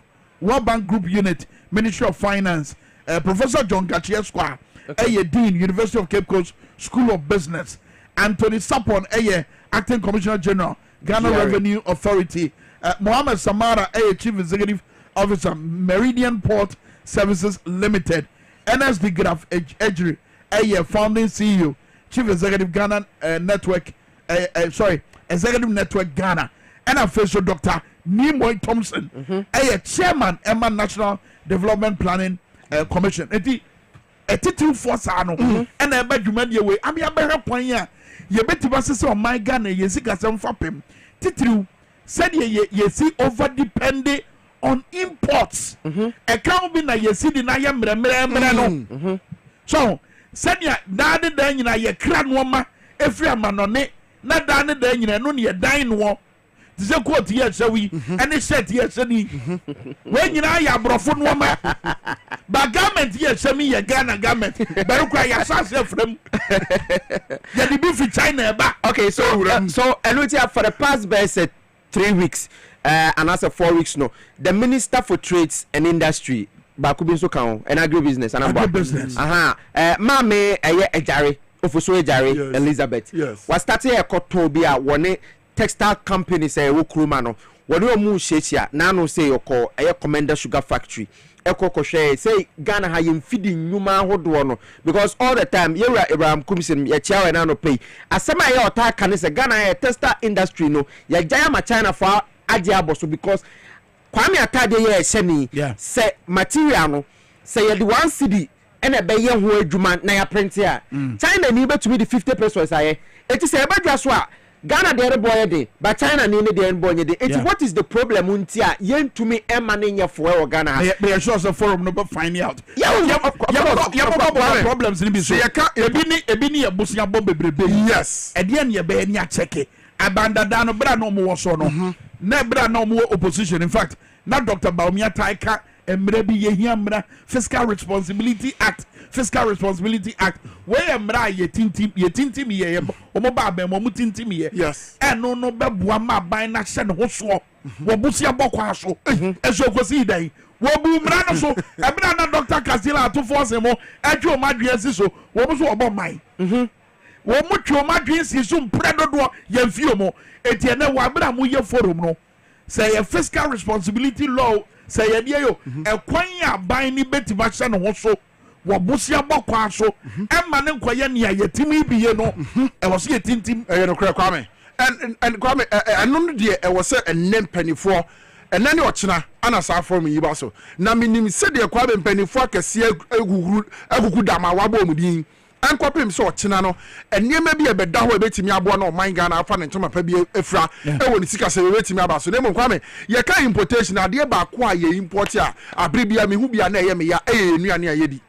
Unit, Ministry of Finance. Professor John Gachiesqua Dean, University of Cape Coast School of Business. Anthony Sapon Acting Commissioner General, Ghana Revenue Authority. Mohammed Samara Chief Executive Officer, Meridian Port Services Limited. NSD Graf Ejri founding CEO, Chief Executive Ghana Network Executive Network Ghana. And official Dr. Nimoy Thompson Chairman Emma National Development Planning Commission. Eti force ano and eba dwumadi we ami abere kwan ya ye betiba sese o my Ghana ye sika sem fapem titiriu said ye see over depending on imports account be na ye see di na ye mre no so said ya dade dan nyina ye kra no ma efri amanone na dade dan nyina no ne ye dan no ze coat ye shawi any shirt ye shani we nyina ya brofo no ma ba garment ye shami ye Ghana garment beru kwa ya sase frem ye di be fi China ba. Okay, so and for the past best 3 weeks and as 4 weeks no the Minister for Trades and Industry Bakubi so kan and agribusiness and agribusiness mame ejare ofoso ejare Elizabeth was starting a kotobia one textile company say wo kruma no woni o mu hyehyia na no say yoko Commander Sugar Factory ekoko hwe say Ghana ha yem fidi nyuma hodo no because all the time yewura Abraham Kumsin ye chiawe na no pay asema ye ota kan say Ghana ye textile industry no ye jaya ma China for aje aboso because Kwame atade ye hyeni say material no say ye the one city and a be ye ho adwuma na ya print here China ni betumi the 50 pesos aye eti say ebadwa so a Ghana de boy de but China ni de boy de it what is the problem untia yentumi emane for Ghana be sure so forum no be find out problems ni be so ebi ni ebusia bo bebrebe yes e de ne be ni a check abandada no bra no mo so no na bra no mo opposition in fact na Dr. Baumia Taika emre bi ye hiamra Fiscal Responsibility Act where emra ye tintim ye omo ba ba mo tintim ye yes eno no beboa ma ban na hye ne ho so wo busia bokwa so eso kosi dan wo bu mra no so ebra na Dr. Kasila to force mo adwo madwe si so wo bu so obo man wo mu twa madwe si so mpredodo ye mfio mo etie na wa bra mo ye forum no say a fiscal responsibility law say ye dey yo ekwan ya ban ni betima hye ne ho so wabusia bokwa so emma ne nkoye ne ayetimi biye no e wo so yetintim no kra Kwame and Kwame anu no de e wo se enem panifo ɛna ne ɔkyena ana saa form yi ba so na minim sɛ de kwa be mpanifo akɛse agugu dama wabɔ mu din ankɔpem sɛ ɔkyena no nneɛma bi ɛbɛda hɔ ɛbɛtumi aboa na ɔman Ghana afa ne ntoma pa bi efra ɛwɔ ne sika sɛ ɛbɛtumi aba so na mmom Kwame yɛka importation adeɛ baako a yɛ import a abere bia mehu bia na ɛyɛ me ya ɛyɛ nnuane a yɛdi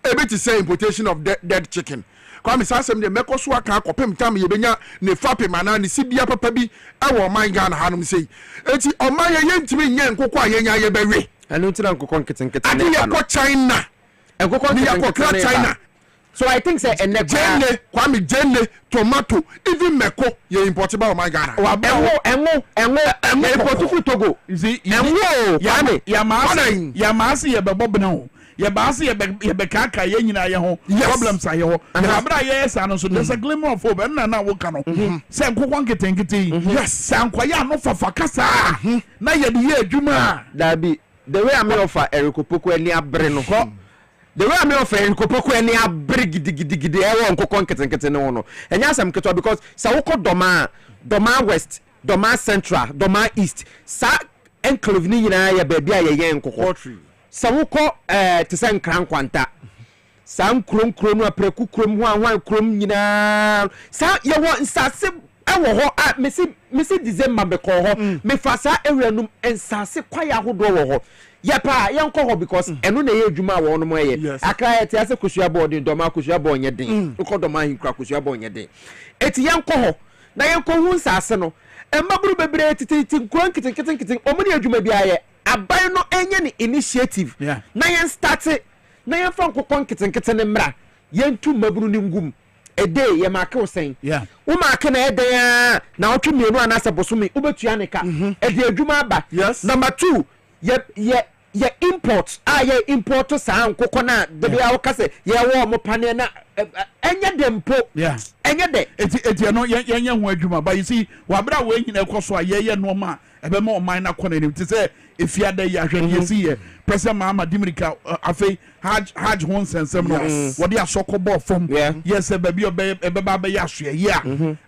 ɛbɛti sɛ importation of dead chicken Kwame saa asɛm deɛ mɛkɔ so aka akɔpem tam yɛbɛnya ne fapem anaa ne sibia papa bi ɛwɔ ɔman Ghana hanom sei eti ɔman yɛntumi nyɛ nkokɔ a yɛnya yɛbɛwe ɛno ntira nkokɔ nketenkete ne yɛkɔ China nkokɔ nketenkete China. So I think say Jene, Kwame Jene, tomato, even meko, you import by my Ghana. Enwo import Togo. You see, enwo, Kwame, Yamasi, Yabob now. Yabasi, Yabekaka, Yenina, Yaho, problems are your. Abra, yes, and so there's a glimmer of hope, and now what can Sam Kuwanke Tenkiti. Yes, Sam Kwaya, no for Fakasa. Now you're Juma. That be the way I may offer Erico Poco and Breno. The way I may offer Nkopoko any a brig gidi ewo nkokon ketenkete no no enya asem keto because sawoko doma west doma central doma east sa enclave ni nyina ya baabi a ye nkokɔ sawoko te se nkran kwanta sa nkrom no apreku krom ho anwan krom nyina sa ye wo nsase ewo ho a mesi December be ko ho me fa sa ewranum nsase kwaya hodo wo ho yepa yenko ho because eno na ye adwuma wo no mo ye akra ete ase kosua board ndoma kosua board nye den ukodoma hinkra kosua board nye den eti yenko ho na yenko hu nsase no embaburu bebre tititi nkron kitenkete omo ne adwuma bia ye aban no enye ni initiative na yen start na yen fa nkokon kitenkete ne mra yentu maburu ni ngum ede ye make wo sen wo make na ede na otwe mienu anase bosome ubetua ne ka ede adwuma aba number 2 ye import ye import sa nkokɔ na de bia wo kase ye wo mo pane na enye dempo enye de eti no yenye ho adwuma ba you see wabra we nyina ekoso a ye no ma ebe ma oman na kɔ na nim te sɛ efiada ye ahwɛ ye si ye president Mahama Dimirika afei Hajj ho nsensem no wode asɔkɔ bɔ fam yes ba bi ebe ba ya hwe ye a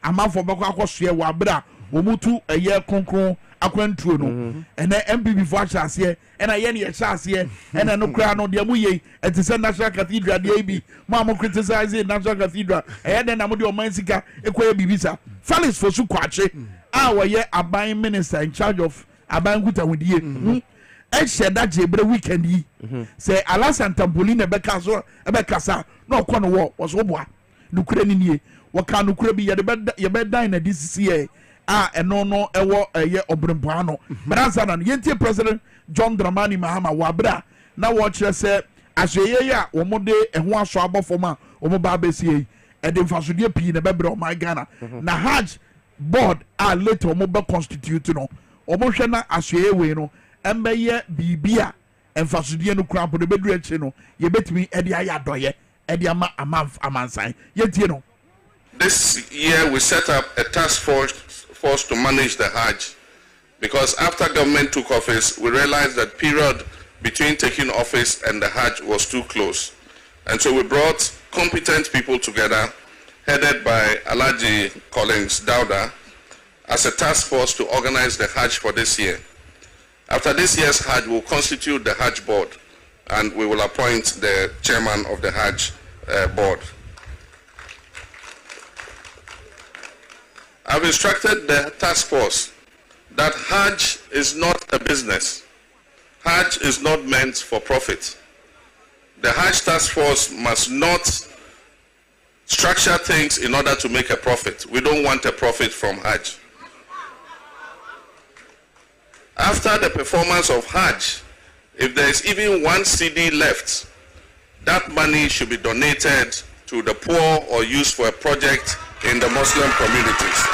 amanfo bɛkɔ akɔhwe wabra wo mutu eye konkron akwantuo no ene MPP fo ahyase ena ye ne ahyase ena no kra no de mu ye etise National Cathedral de bi ma mo criticize National Cathedral den na mo de omansika ekoye bibisa Felix Fosu Kwache a wo ye aban minister in charge of aban kutahudie ehye da jebre weekend yi say Alasan Tampoli na beka so ebekasa na okɔ no wo so boa nukure ni nie wo ka nukure bi ye be dan na DCC eno no ewo ye obrempa no branza na yentie President John Dramani Mahama wabra na wo kire se ahweye ya wo mode eho aso abofoma wo mo ba besie e de mfasodie pii na bebre o my Ghana na Hajj board later wo mo be constitute no wo mo hwe na ahweye we no embeye bibia mfasodie no krampo de bedru achi no ye betimi e de aya doye e de ama amansan yentie no. This year we set up a task force to manage the Hajj, because after government took office, we realized that period between taking office and the Hajj was too close. And so we brought competent people together, headed by Alhaji Collins Dauda, as a task force to organize the Hajj for this year. After this year's Hajj, we'll constitute the Hajj board, and we will appoint the chairman of the Hajj board. I've instructed the task force that Hajj is not a business. Hajj is not meant for profit. The Hajj task force must not structure things in order to make a profit. We don't want a profit from Hajj. After the performance of Hajj, if there is even 1 CD left, that money should be donated to the poor or used for a project in the Muslim communities.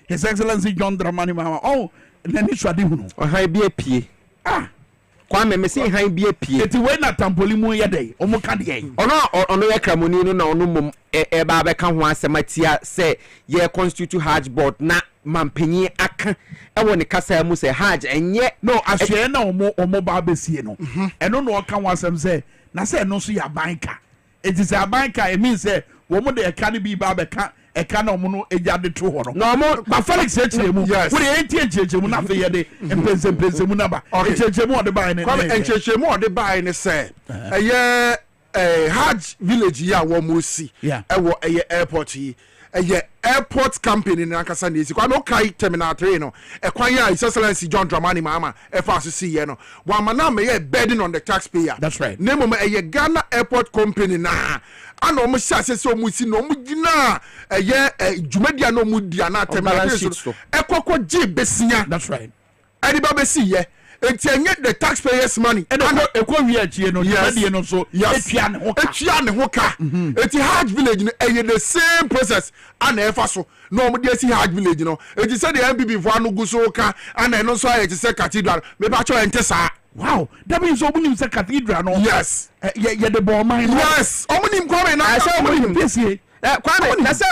His Excellency John Dramani Mahama. Oh, nani swadi hunu. Ohai bi apie. Kwame me say han bi apie. Eti we na tampoli mu ye dey. Omo ka dey. Ono ye kramoni no na ono mom e ba be ka ho asematia say ye constitute Hajj board na mampanyi aka ewo ne kasa mu say Hajj enye no ahwe na omo ba besie no. Eno no ka ho asem say na say no so ya banka. It is a banker, it means wɔn de ɛka ne bi ba bɛka ɛka na wɔn no egya de to hɔ no na wɔn ba Felix ekyire mu wɔn de eti ekyire mu na afei yɛ de mpɛnsɛmpɛnsɛ mu naba ekyire mu ɔde baa ne ekyire mu ɔde baa ne sɛ ɛyɛ Hajj village yi a wɔn mo si ɛwɔ ɛyɛ airport yi ɛyɛ airport company na ankasa na esi kwame okai terminal 3 no ɛkwan ya His Excellency John Dramani Mahama ɛfa so si yɛ no wɔn na me yɛ burden on the taxpayer. That's right. ne mo ɛyɛ Ghana airport company na ana wɔn hyɛ ase sɛ wɔn si na wɔn gyina ɛyɛ dwumadia na wɔn di ana terminal 3 so ɛkɔkɔ gye besia. That's right. ɛde ba besi yɛ. It's the taxpayers' money. And dwumadie no so etua ne ho ka. It's Hajj village the same process and ɛfa so no mo dey see Hajj village no. It is said the MPP for anu gu so ka and no so it is say cathedral. Me ba cho ente sa. Wow, that means omunim say cathedral no. Yes. Ye the ball mine. Yes. Omunim Kwame na. I say omunim pese. Kwame na say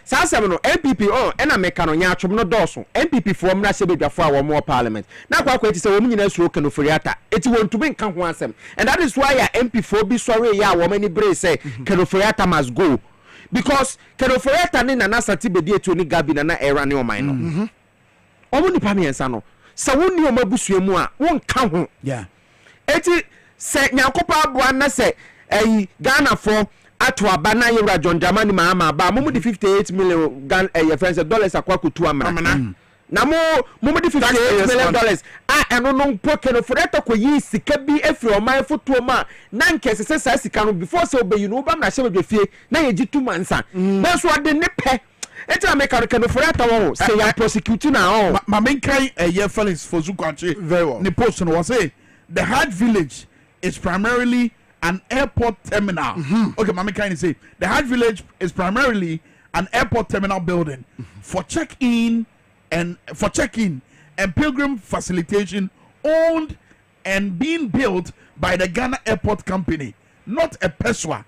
Sasem no MPP ɛna meka no nya atwom no dɔɔso MPP fo mra se bedwafo a wɔn parliament na kwa eti sɛ wɔn nyina suro Kenoforiata eti wɔn tumi nka ho asɛm and that is why MP fo bi sɔre ya wɔn ani bre sɛ Kenoforiata must go because Kenoforiata ne nana sati bedi etu ni Gabi na era ne ɔman no ɔmo nipa miɛnsa no sɛ wɔn ni ɔmo abusua mu a wɔn ka ho eti sɛ nyakopa aboa na sɛ Ghana fo ato aba na yewra John Dramani Mahama ba mo de 58 million your friends dollars akwa kutu amana na mo de 58 million dollars eno no poke for that ko yi sika bi efri o man foto ma na nkese se sa sika no before se obeyi no ba na hye be fie na ye gitu mansa na so ade ne pe etia me ka no for that wo say ya prosecute na ma menkai ye Felix Fozukwache very well the post no was say the Hajj village is primarily an airport terminal. Okay, Mami Kaini say the Hajj village is primarily an airport terminal building for check-in and pilgrim facilitation, owned and being built by the Ghana Airport Company. Not a peswa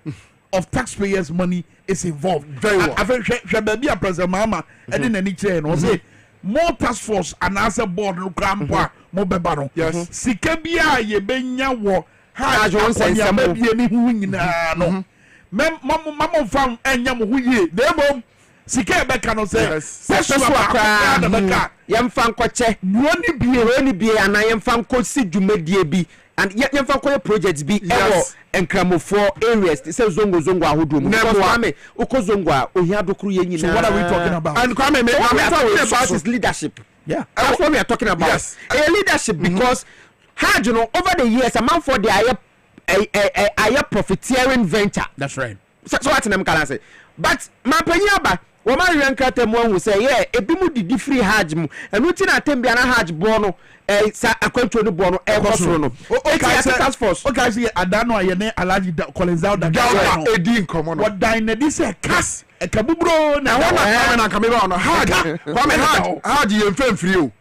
of taxpayers' money is involved. Very well. I think Shababi President Mama and then any chain or say more task force and answer board no grandpa mo bebano. Yes. Sikabia ye benya wo Hajj won say some be ni hu nyina no mama fam enya mo hu ye demo sika be ka no say peswa na beka yemfa nkɔche nuoni bie ana yemfa nkɔsi dwumadie bi and yemfa nkɔye projects bi ewo enkramofo areas say zongo ahodo mu because Kwame uko zongo a ohia dokuru ye nyina. So what are we talking about? And Kwame me talking about is leadership. Yeah, that's what we are talking about. Yes. Leadership because Hajj, you know, over the years, a man for the higher profiteering venture. That's right. So what I'm going to say. But my penyaba, we man rank them one who say, yeah, a bimu di free Hajj mu, and routine attempt an Hajj bono, a control the bono, a hospital. Okay, task force. Okay, see, I don't know, I ne alaji Collins out the Edin common. What dine this a cast, a kabubro, now one coming on a Hajj, you fame for you.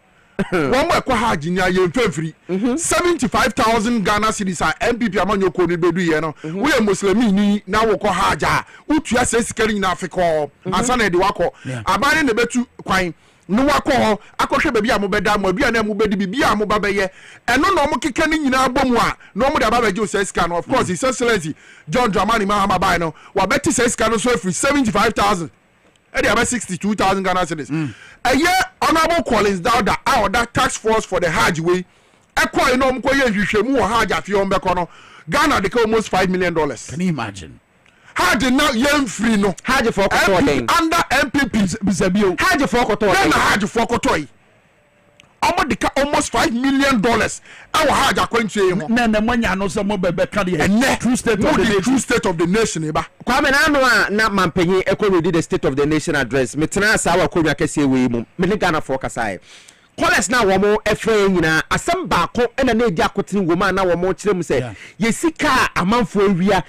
One more Hajj in your free 75,000 Ghana cedis are MPP among your code bedu yeno. We are Muslim now woko Hajj. Utu says carrying Africa and Sunday wako. Abandon the betu quine. No wako akoshe baby amobeda mobi and mubedi bibi amobaye and no more kicking in our bomwa. No more about Joe says can of course His Excellency John Dramani Mahama Bino. Wabeti says can also free 75,000. And they have 62,000 Ghana cedis. A year honorable Collins down that task force for the Hajj way. Equal no mkoye yishemu Hajj afi ombekono. Ghana they almost $5 million. Can you imagine? Hajj now yen free no. Hajj for kotoy. Under MPP bisabio. Hajj for kotoy. Ghana Hajj for kotoy. Almost $5 million. Our Hajj according him. Na mwanya no some bebe kadi. True state of the nation eba. Kwame na mampenyi ready the state of the nation address. Metena sawa ko nya kese we mu. Me Ghana for kasai. College na wo mo efre nyina asem baako na na edi akotene wo ma na wo mo kire mu se yesika amanfo awia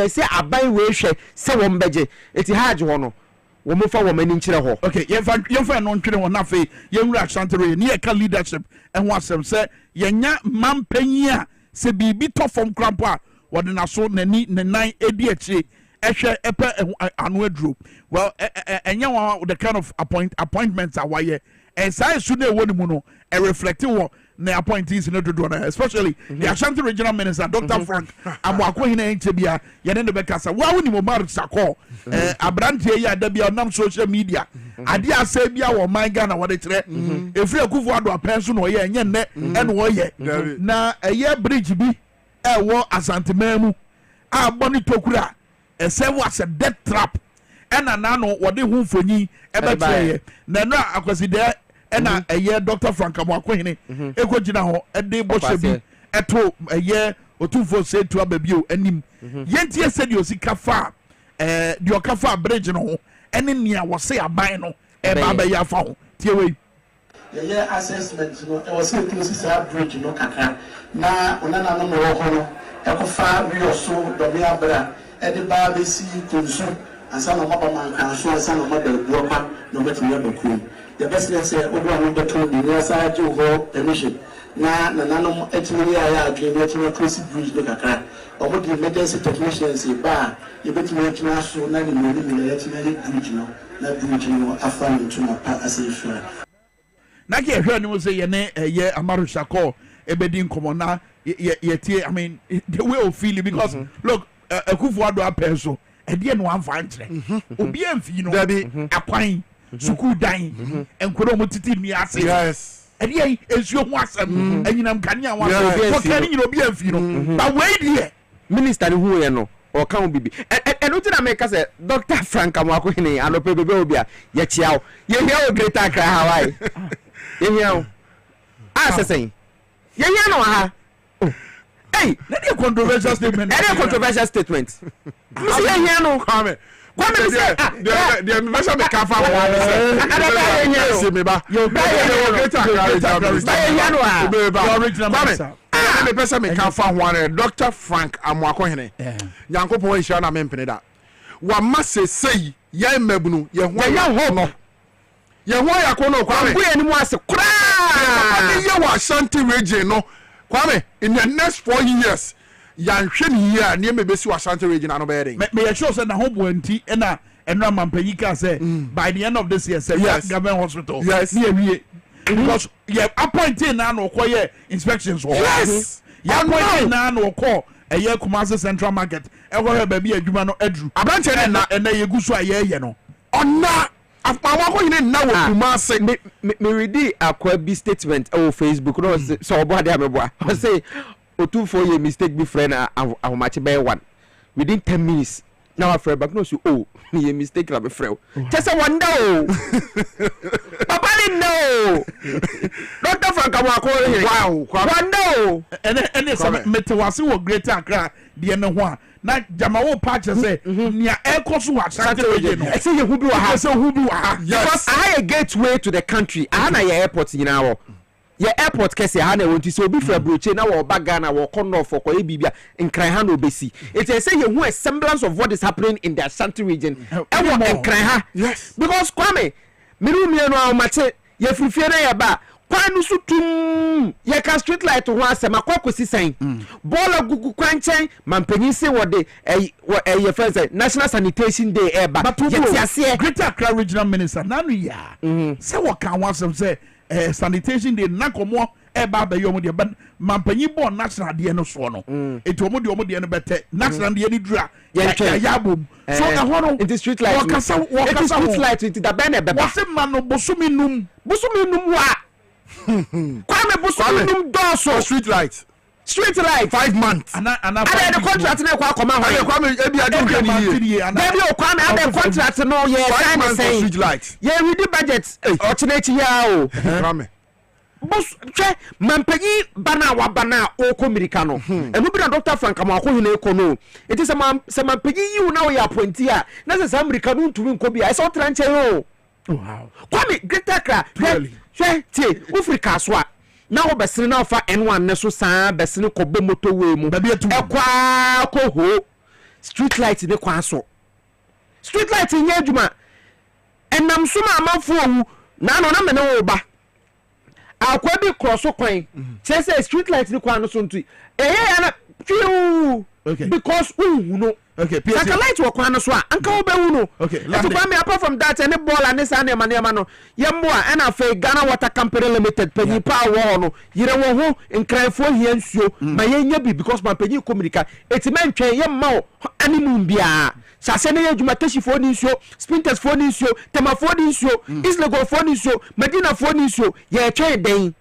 se aban we hwe se wo mbeje eti Hajj ho no wo mo fa wo mani nkire ho. Okay, yemfa no ntwene wo na fe yemura Ashantere ne ye ka leadership ho asem se yenya mampanyi a se bibi to from crampo a wode na so nani nan edi achi ehwe epe anu aduro. Well enya the kind of appointments are why and science should know one muno and reflecting what na appointees no do na especially the Ashanti regional minister Dr. Frank Amwako hina enchebia ye ne be kasa wa woni mo Mark Sako abrantie ya da bia nam social media ade asa bia wo man Ghana wo de kire efri akufo ado apenso no ye enye ne ene wo ye na eye bridge bi e wo Asante Mamu a boni tokura e serve as a death trap ena na no wo de hu mfonyi e be kire na no akwasi de ena eye Dr. Frank Amwako hine ekogina ho e de boshe bi eto eye otufo say to ababio anim yentie said you sika fa the okafa bridge no ho ene nia wo say aban no e ba ba ya fa ho tie we ye assessment no e was say close to bridge no kakra na onana no me wo ho no e ko fa wi oso do me abra e de ba be si konsu ansa no maba man kan so ansa no maba buo kwa no betimi abaku the best say obo anu beto di na sa je ho permission na nanom etimi ya adwe na etimi cross bridge no kakra omo di emergency technicians ba e betimi etimi so na ni na etimi bridge no na bridge no afa ntu na pa asefra na ke hwe ni mo say ye ne ye Amaru Sako ebedi nkomo na ye tie I mean the way of feeling because look Akufo Addo apenso e de no amfa nkyere obi amfi no akwan suku dan enkodo mo titi mi ase yes ede esuo ho asem anyinam kania wa so kani nyino bi amfi no ba we die minister ni hu ye no o kan bibi eno ti na make say Dr. Frank Amwako hini anope bebe obi a ye chiao ye hia o Greater Accra Hawaii ye hia asesen ye hia no ha hey na dey controversial statement Mr. ye hia no Kwame the measure me can fa one say me ba you me person me can fa one Dr. Frank Amwako hene Yankopon ehia na me mpene da wa ma sei ye mabunu ye ho no ye ho yakono Kwame bu eni mu ase kra ye wa Ashanti region no Kwame in the next 4 years yanhwe ni here na me besi wa Ashanti region no be dey me sure say na ho boanti na enra mampanyika say by the end of this year say government hospital yes ni ewie because you appointed na no koye inspections yes you appointed na no ko eye Kumasi Central Market e go he ba bi adwuma no adru abranche na ye gusu aye no ona Amwako hine na wo Kumasi me read akwa bi statement on Facebook no so obo ade amebo I say Otufo ye mistake be friend ahomache by 1 within 10 minutes now after back no so ye mistake la be friend just one no papa didn't know Dr. Frank Amwako wow one no ene some metewase wo Greater Accra de ne ho a na jamawo patch say nia ekoso wa Ashanti region no say ye hu bi wa ha say hu bi wa ha because I a gateway to the country ana ye airport nyina wo ye airport kese ha na wonti so obi fra broche na wo baga na wo kono for ko bibia nkran ha na obesi it say ye hu a semblance of what is happening in the Ashanti region e wo nkran ha yes because Kwame miru mi no amache ye frifie na ye ba kwanu sutum ye ka street light ho asema kwakosi san bola gugu kwanchen mampanyi se wo de ye friends national sanitation day e ba ye tiase Greater Accra regional minister nanu ya se wo kan wasem say sanitation day na komo e ba ba yomo de ban mampanyi bo national de no so no etomo de no bete national de ni dura ya bom so e ho no in the street light wakasa street light it da ben e beba wase man no bosumi num wa Kwame bosumi num doso street light 5 months and the contract na kwa koma ho Kwame ebi adun ni baby o Kwame the contract no ye time say street light ye with the budget o chinechi ya o Kwame bos twa mampanyi bana wa bana o komirika no enu bi na Dr. Frank Amwako hine ko no it is se mampanyi yi na o ya appointee a na se America no ntumi nko bi a so tranche yo wow Kwame Greater Accra hwe tie Africa so a na wo besere na fa N1 ne so saa besere ko bo motorway mu ekwa ko ho street light ne kwa so street light nye adwuma enam so ma amanfo owu na no na me ne wo ba akwa bi cross kwan say street light ne kwa no so ntu ya na twiu because no. Okay, satellite wo kwan so a anka wo be no. Okay, to Kwame, apart from that any ball and this andema no yemmo a na fa Ghana Water Company Limited panyi pa wo no yire wo ho nkrafo hia nsuo ma yenya bi because ma panyi communica etimen twen yemma wo animum bia sase ne adwuma tashifo ni nsuo spinters fo ni nsuo temafo ni nsuo islego fo ni nsuo medina fo ni nsuo ye twen den.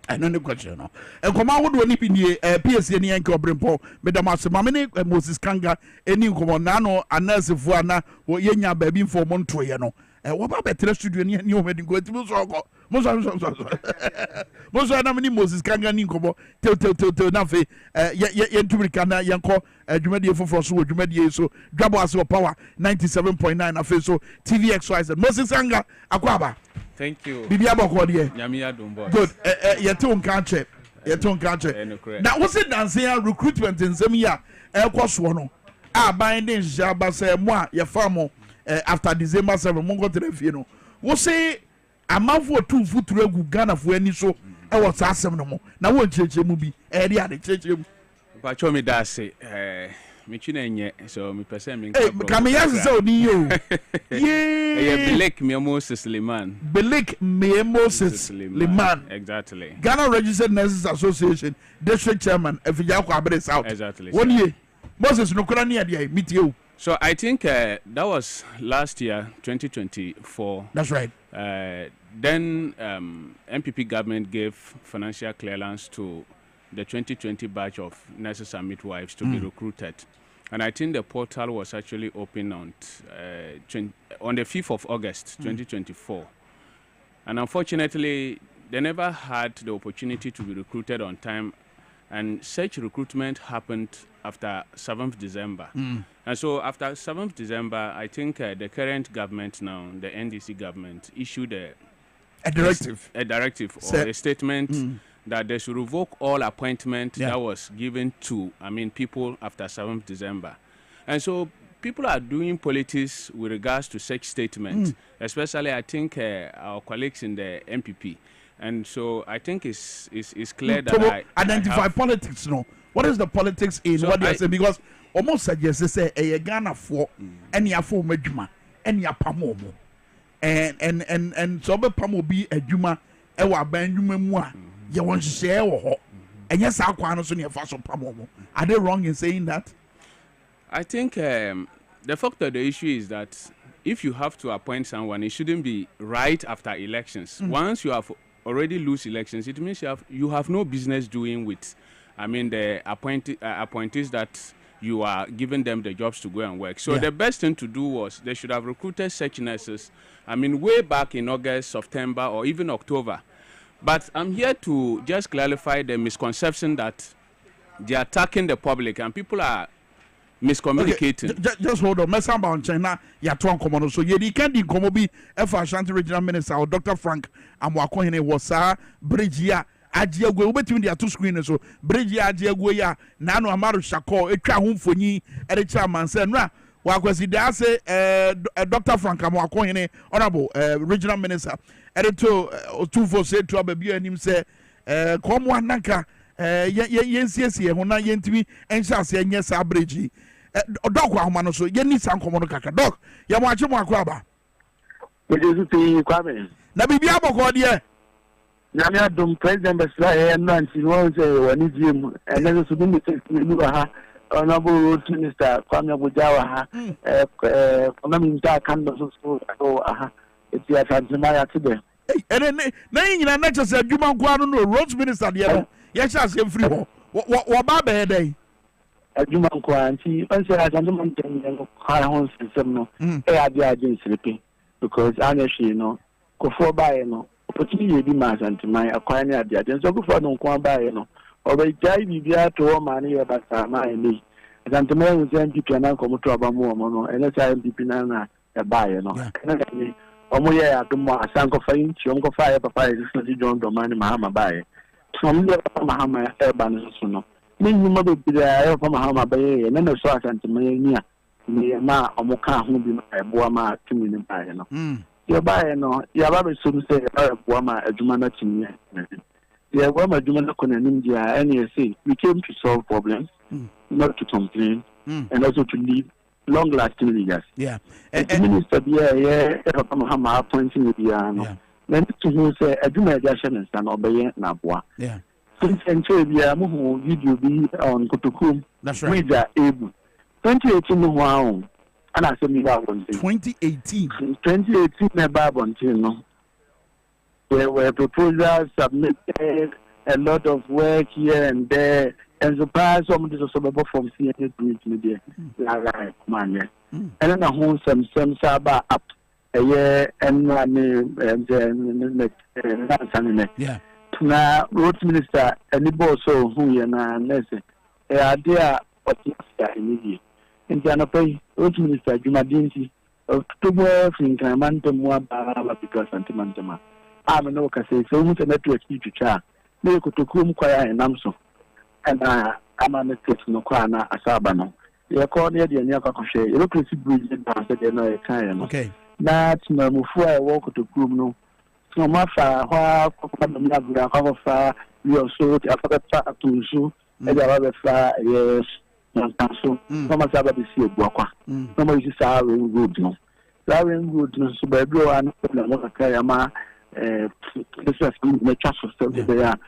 I know the question no. And come out with any PSC ni enko brempo madam asemame Moses Kanga eni nkomo na no anase fu ana wo yenya ba bi info monto ye no. Wo ba betre studio ni o medi go ti mo so na mini Moses Kanga ni nkomo te na fe ye ntumrika na yenko adwumade foforo so adwumade so Dwabo Ase power 97.9 afi so TVXYZ Moses Kanga akwaba. Thank you. Bibia boko de. Nyamia dum boy. Good. Yete on country. Now what's it dancing recruitment in Zemia ekwoso no. Binding jaba say moi ye famo after December 7 mo go trefie no. Wo say amafo tu futuro egu Ghana fo ani so e wo sa asem no mo. Na wo ncheche mu bi e de ade cheche mu. Ba cho me da say Michina nye so mi pese mi Kwame Yase say oni yo. Yeah. Belek Moses Liman. Belek Moses Liman. Exactly. Ghana Registered Nurses Association District Chairman Efija kwa Abere South. Exactly. 1 year. Moses no kura near there meet you. So I think that was last year 2024. That's right. Then MPP government gave financial clearance to the 2020 batch of nurses and midwives to be recruited. And I think the portal was actually open on the 5th of August, 2024. And unfortunately, they never had the opportunity to be recruited on time. And such recruitment happened after 7th December. And so after 7th December, I think the current government now, the NDC government, issued a directive or a statement that they should revoke all appointment that was given to, people after 7th December. And so people are doing politics with regards to such statements, especially I think our colleagues in the MPP. And so I think it's clear that identify politics, no. What is the politics in what they say? Because almost suggests they say a Ghana for any afo medjuma, any apamomo. And so be pamo be a juma ewa banjuma mua. You want to share or and yes, our quanos on your fast pamomo. Are they wrong in saying that? I think the fact of the issue is that if you have to appoint someone, it shouldn't be right after elections. Once you have already lose elections, it means you have no business doing with, the appointees that you are giving them the jobs to go and work. So the best thing to do was they should have recruited such nurses, way back in August, September, or even October. But I'm here to just clarify the misconception that they are attacking the public and people are miscommunicating. Okay, just hold on. Mesamba on China, ya tuan komono. So ye can't di komobi Efa Ashanti Regional Minister or Dr. Frank Amwakohene was Bridgia Ajiagwe. Between the two screens, so Bridgia Ajiagwe ya Nano Amaru Shako, Echa Humfoni, Edicha Mansenra. Wakwesi Dase, Dr. Frank Amwakohene, Honorable Regional Minister. Edito 247 to ababi anim say komwa nanka yensiesie ho na yentimi enhyase enye sa abreji dok ahoma no so yeni san komo no kaka dok ya mo ache mo akwaba Ojesu ti Kwame na bibia boko de na me adom president besla e nanti won say woni diem ene so dum ni ha honorable road minister Kwame Bujawa ha Kwame Minkah kan so aha eti atanzimaya today na nyina na chese adwuma kwa no road minister de no ye sha se free ho wo ba be dey adwuma kwa anti onse atanzima nten kwa ho system no ade agency because honestly kofo bae no opportunity ye bi ma asantimai akwa ne ade so kofo no kwa bae no obe jai bibia to o ma ne ye basa ma ni asantimai wo se MPP na komoto abamu o no ene sa MPP na bae no na omo ye adumo asanko fa inchi onko fa ya papa is di John Domani Mahama bae from the Mahama eba no so no ni nyuma be bi ya fa Mahama bae na na so asantimai ni ma omo ka ho bi na eboa ma tumi ni bae no ye bae no ya ba be so say eboa ma adwuma na tumi ye eboa ma adwuma na kona nim dia any say we came to solve problems not to complain, and also to leave long-lasting leaders. Yeah. And minister, I'm appointing with the then to who say, I do my adjustment and stand obey Nabwa. Yeah. Since video be on Kotokum, that's right. We are able 2018 wow. And I said, 2018, there were proposals submitted, a lot of work here and there, and so far some of this was about from CNN media, man. And then a whole some Saba up a year and yeah. Now, road minister, and the boss who you know, a idea of the immediate. In Janapay, road minister, Jumadinsi, of Tubo, Finkamanta, because Antimantama. I'm no Cassa, so much a network to chat. They could to come choir and Namso. And I'm a network no Kwana, Asabano. You are called near the Yakoshe, you look to see bridge down, said you know a kind. Okay. That's no Mufua walk to Kumno. So my father, we also have a to Zoo, and I have a fire, yes. So, Thomas Abbey see a Bwaka. Nobody is Aaron Good. No, Aaron Good, no, so by Blow and Kayama, this is the trust of self there.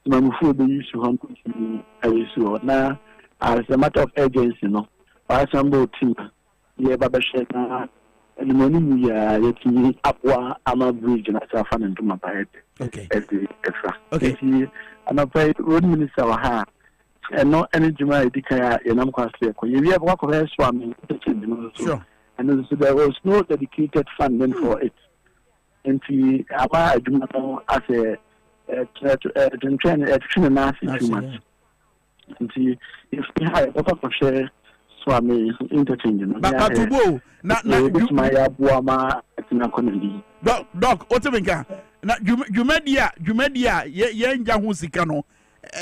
Mamufu be used to home to now, as a matter of urgency, no, or some boat team, yeah, Baba Sheka, and the morning we are getting up Ama Bridge and I found into my head. Okay, okay, and I pray road minister. And no energy my decaya and I'm quite clear. You have walk of swimming, sure. And so there was no dedicated funding for it. And the I do not know as a too much. And see if we have a couple of share swimming interchanging. But to go, not my Abuama at Nakonadi. Doc, Otominka. Jumedia, Yahusikano.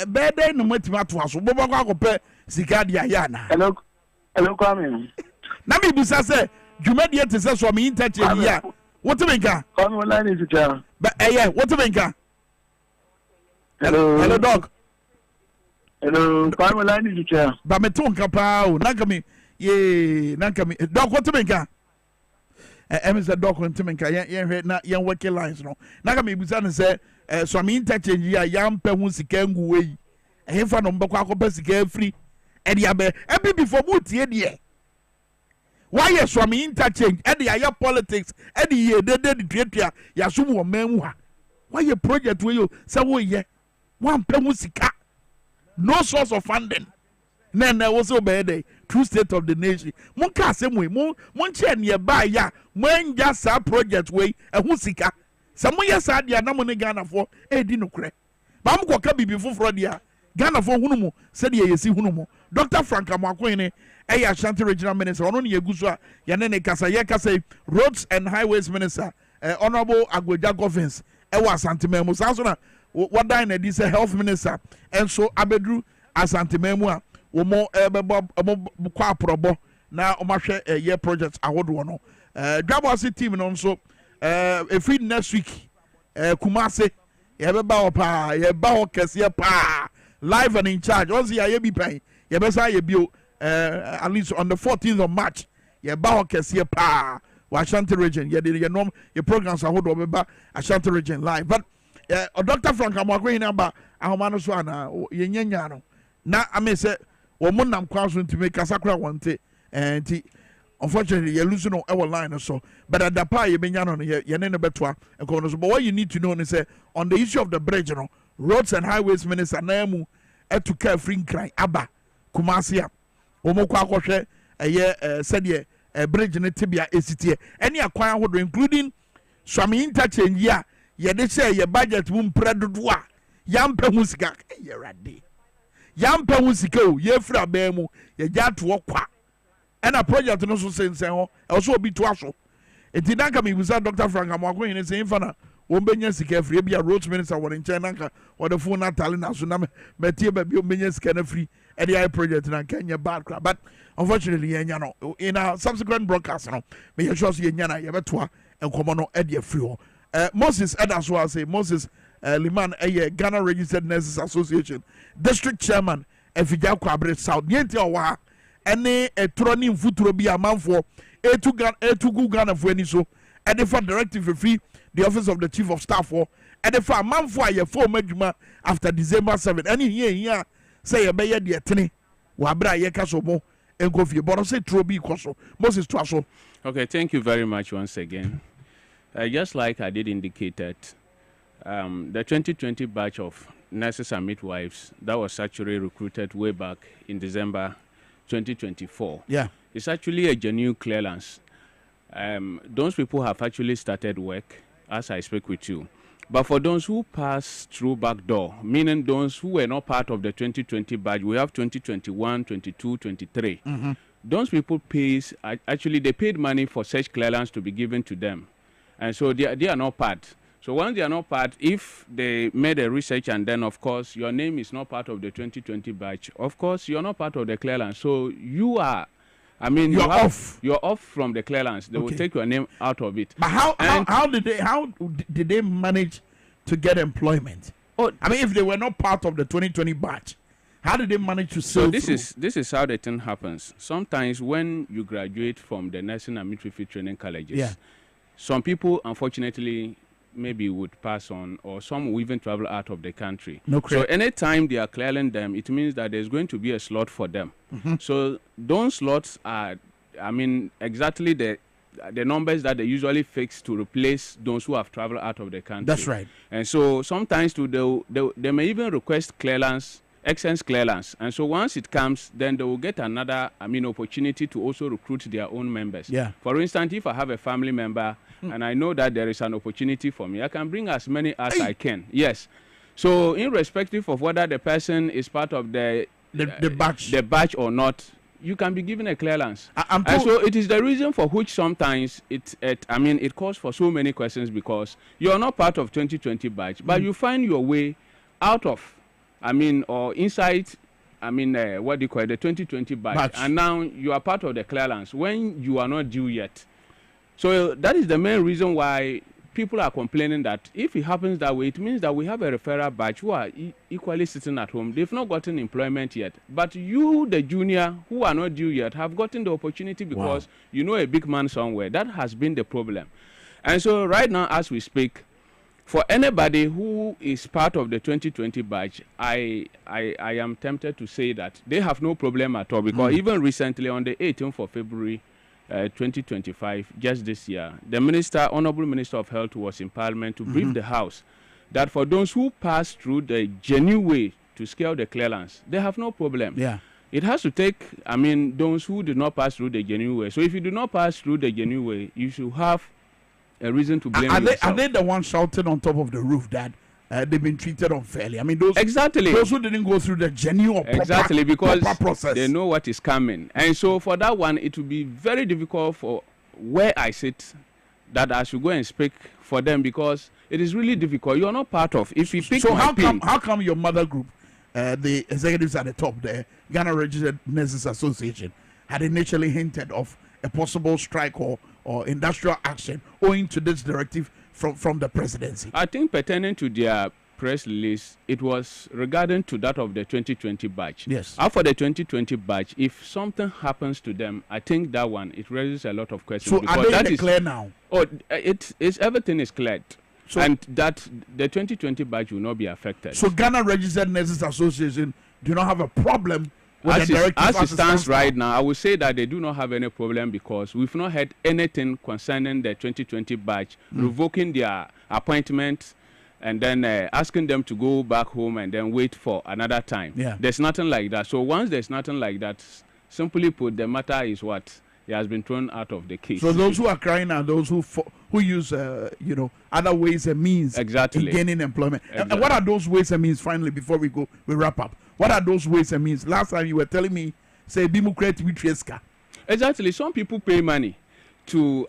Bede no matima to aso bo bako akopɛ sika dia ya na hello Kwame na me busa sɛ dwumadi te sɛ so me interchange ya what menka Kwame line is to but what menka hello doc hello Kwame line is to ba me to nka pa o nanka me doc what menka Mr. Doc and Timenka, yen na yen working lines no. Naga me busa ne say so me interchange ya yam pe hu sika ngu we. E fa no mbakwa akopɛ sika free. E dia be e before boot ye de. Why yes so me interchange e dia ya politics e di ye de tuatua ya so wo man hu ha. Why ye project we yo say wo ye. Wan pe hu sika. No source of funding. Nana was obey true state of the nation. Mon ka asem we mon che ne ba ya mon ja sa project we ehun sika. Sa mon ya sa dia na mon Ghana for e di nokre. Ba mo ko ka bibi foforo dia. Ghana for hunu mu se dia yesi hunu mu. Dr. Frank Amakwen ne e ya Ashanti regional minister ono ne yeguso a ya ne kasa ye kasa roads and highways minister honorable Agweja Govins e wa Asante Memu sa so na wadan na di se health minister enso abedru Asante Memu a omo kwa probo na omahwe ye project ahodo no Dwabo Ase team no nso free next week Kumase ye be ba opa ye ba okese pa live and in charge once ye bi pen ye be say ye bio at least on the 14th of March ye ba okese pa wa Ashanti region ye de ye nom ye programs ahodo be ba Ashanti region live but Dr. Frank Amakwen number ahoma no so ana ye nyanya no na ame say woman nam kwaso ntime kasakra wonte enti unfortunately you lose no our line so but at the pa you benya no ye ne ne betwa enko so but what you need to know is say on the issue of the bridge no roads and highways minister namu etuka free nkran aba Kumasi a omokwa akohwe said bridge ne tibia esitie any akwan ahodo including swami interchange ya ye de say ye budget mu mpredodo a yampa hu sika ye rade yampa hu sika o ye fra ba mu ye gya to kwa ena project no so sensen ho e so obi to aso enti nanka me busa Dr. Frank Amakwen ne say infana wo benya sika free bia road minister wo nche nanka wo the phone natale na so na metie ba bia benya sika na free e the project na Kenya bad crap but unfortunately yenya no in a subsequent broadcast no me sure so yenya na ye betoa enkomo no e the free ho Moses Edaso say Moses Liman Ghana Registered Nurses Association District Chairman efija kwabre south niente owa ene etro ni mfuturo bi amanfo etu Ghana fo ani so and for directive free the office of the chief of staff for and for amanfo aye for madwuma after December 7 any here say ye be ye de tene wa bra ye ka so mo enkofie but say tro bi koso Moses Twaso. Okay, thank you very much once again. Just like I did indicated, the 2020 batch of nurses and midwives that was actually recruited way back in December 2024. Yeah. It's actually a genuine clearance. Those people have actually started work as I speak with you. But for those who passed through back door, meaning those who were not part of the 2020 batch, we have 2021, 22, 23. Mm-hmm. Those people they paid money for such clearance to be given to them. And so they are not part. So once they are not part, if they made a research and then, of course, your name is not part of the 2020 batch, of course, you're not part of the clearance. So you are, you're off. You're off from the clearance. They will take your name out of it. But how did they manage to get employment? Oh, if they were not part of the 2020 batch, how did they manage to sell? So this is how the thing happens. Sometimes when you graduate from the nursing and midwifery training colleges, some people, unfortunately, maybe would pass on, or some will even travel out of the country. So anytime they are clearing them, it means that there's going to be a slot for them. Mm-hmm. So those slots are, exactly the numbers that they usually fix to replace those who have traveled out of the country. That's right. And so sometimes they may even request clearance, excess clearance. And so once it comes, then they will get another, opportunity to also recruit their own members. Yeah. For instance, if I have a family member and I know that there is an opportunity for me, I can bring as many as I can. Yes. So irrespective of whether the person is part of the batch or not, you can be given a clearance. And so it is the reason for which sometimes it calls for so many questions, because you are not part of 2020 batch, but you find your way out of, or inside, the 2020 batch, and now you are part of the clearance when you are not due yet. So that is the main reason why people are complaining that if it happens that way, it means that we have a referral batch who are equally sitting at home. They've not gotten employment yet. But you, the junior, who are not due yet, have gotten the opportunity because you know a big man somewhere. That has been the problem. And so right now, as we speak, for anybody who is part of the 2020 batch, I am tempted to say that they have no problem at all, because even recently on the 18th of February, 2025, just this year, the Honorable Minister of Health was in Parliament to brief the House that for those who pass through the genuine way to scale the clearance, they have no problem. Yeah. It has to take, those who did not pass through the genuine way. So if you do not pass through the genuine way, you should have a reason to blame yourself. Are they the ones shouting on top of the roof that they've been treated unfairly? Those who didn't go through the genuine proper process. They know what is coming. And so for that one, it will be very difficult for where I sit that I should go and speak for them, because it is really difficult. You are not part of. If you pick how come your mother group, the executives at the top there, Ghana Registered Nurses Association, had initially hinted of a possible strike or industrial action owing to this directive from the presidency? I think pertaining to their press release, it was regarding to that of the 2020 batch. Yes. After the 2020 batch, if something happens to them, I think that one, it raises a lot of questions. So are they clear now? Oh, everything is cleared. So, and that the 2020 batch will not be affected. So Ghana Registered Nurses Association do not have a problem with the directive as it stands right now. I would say that they do not have any problem, because we've not heard anything concerning the 2020 batch revoking their appointment and then asking them to go back home and then wait for another time. Yeah. There's nothing like that. So once there's nothing like that, simply put, the matter is what? He has been thrown out of the case. So those who are crying are those who use other ways and means in gaining employment. Exactly. And what are those ways and means? Finally, before we wrap up, what are those ways and means? Last time you were telling me, say, Bimu create Witriesca. Exactly. Some people pay money to,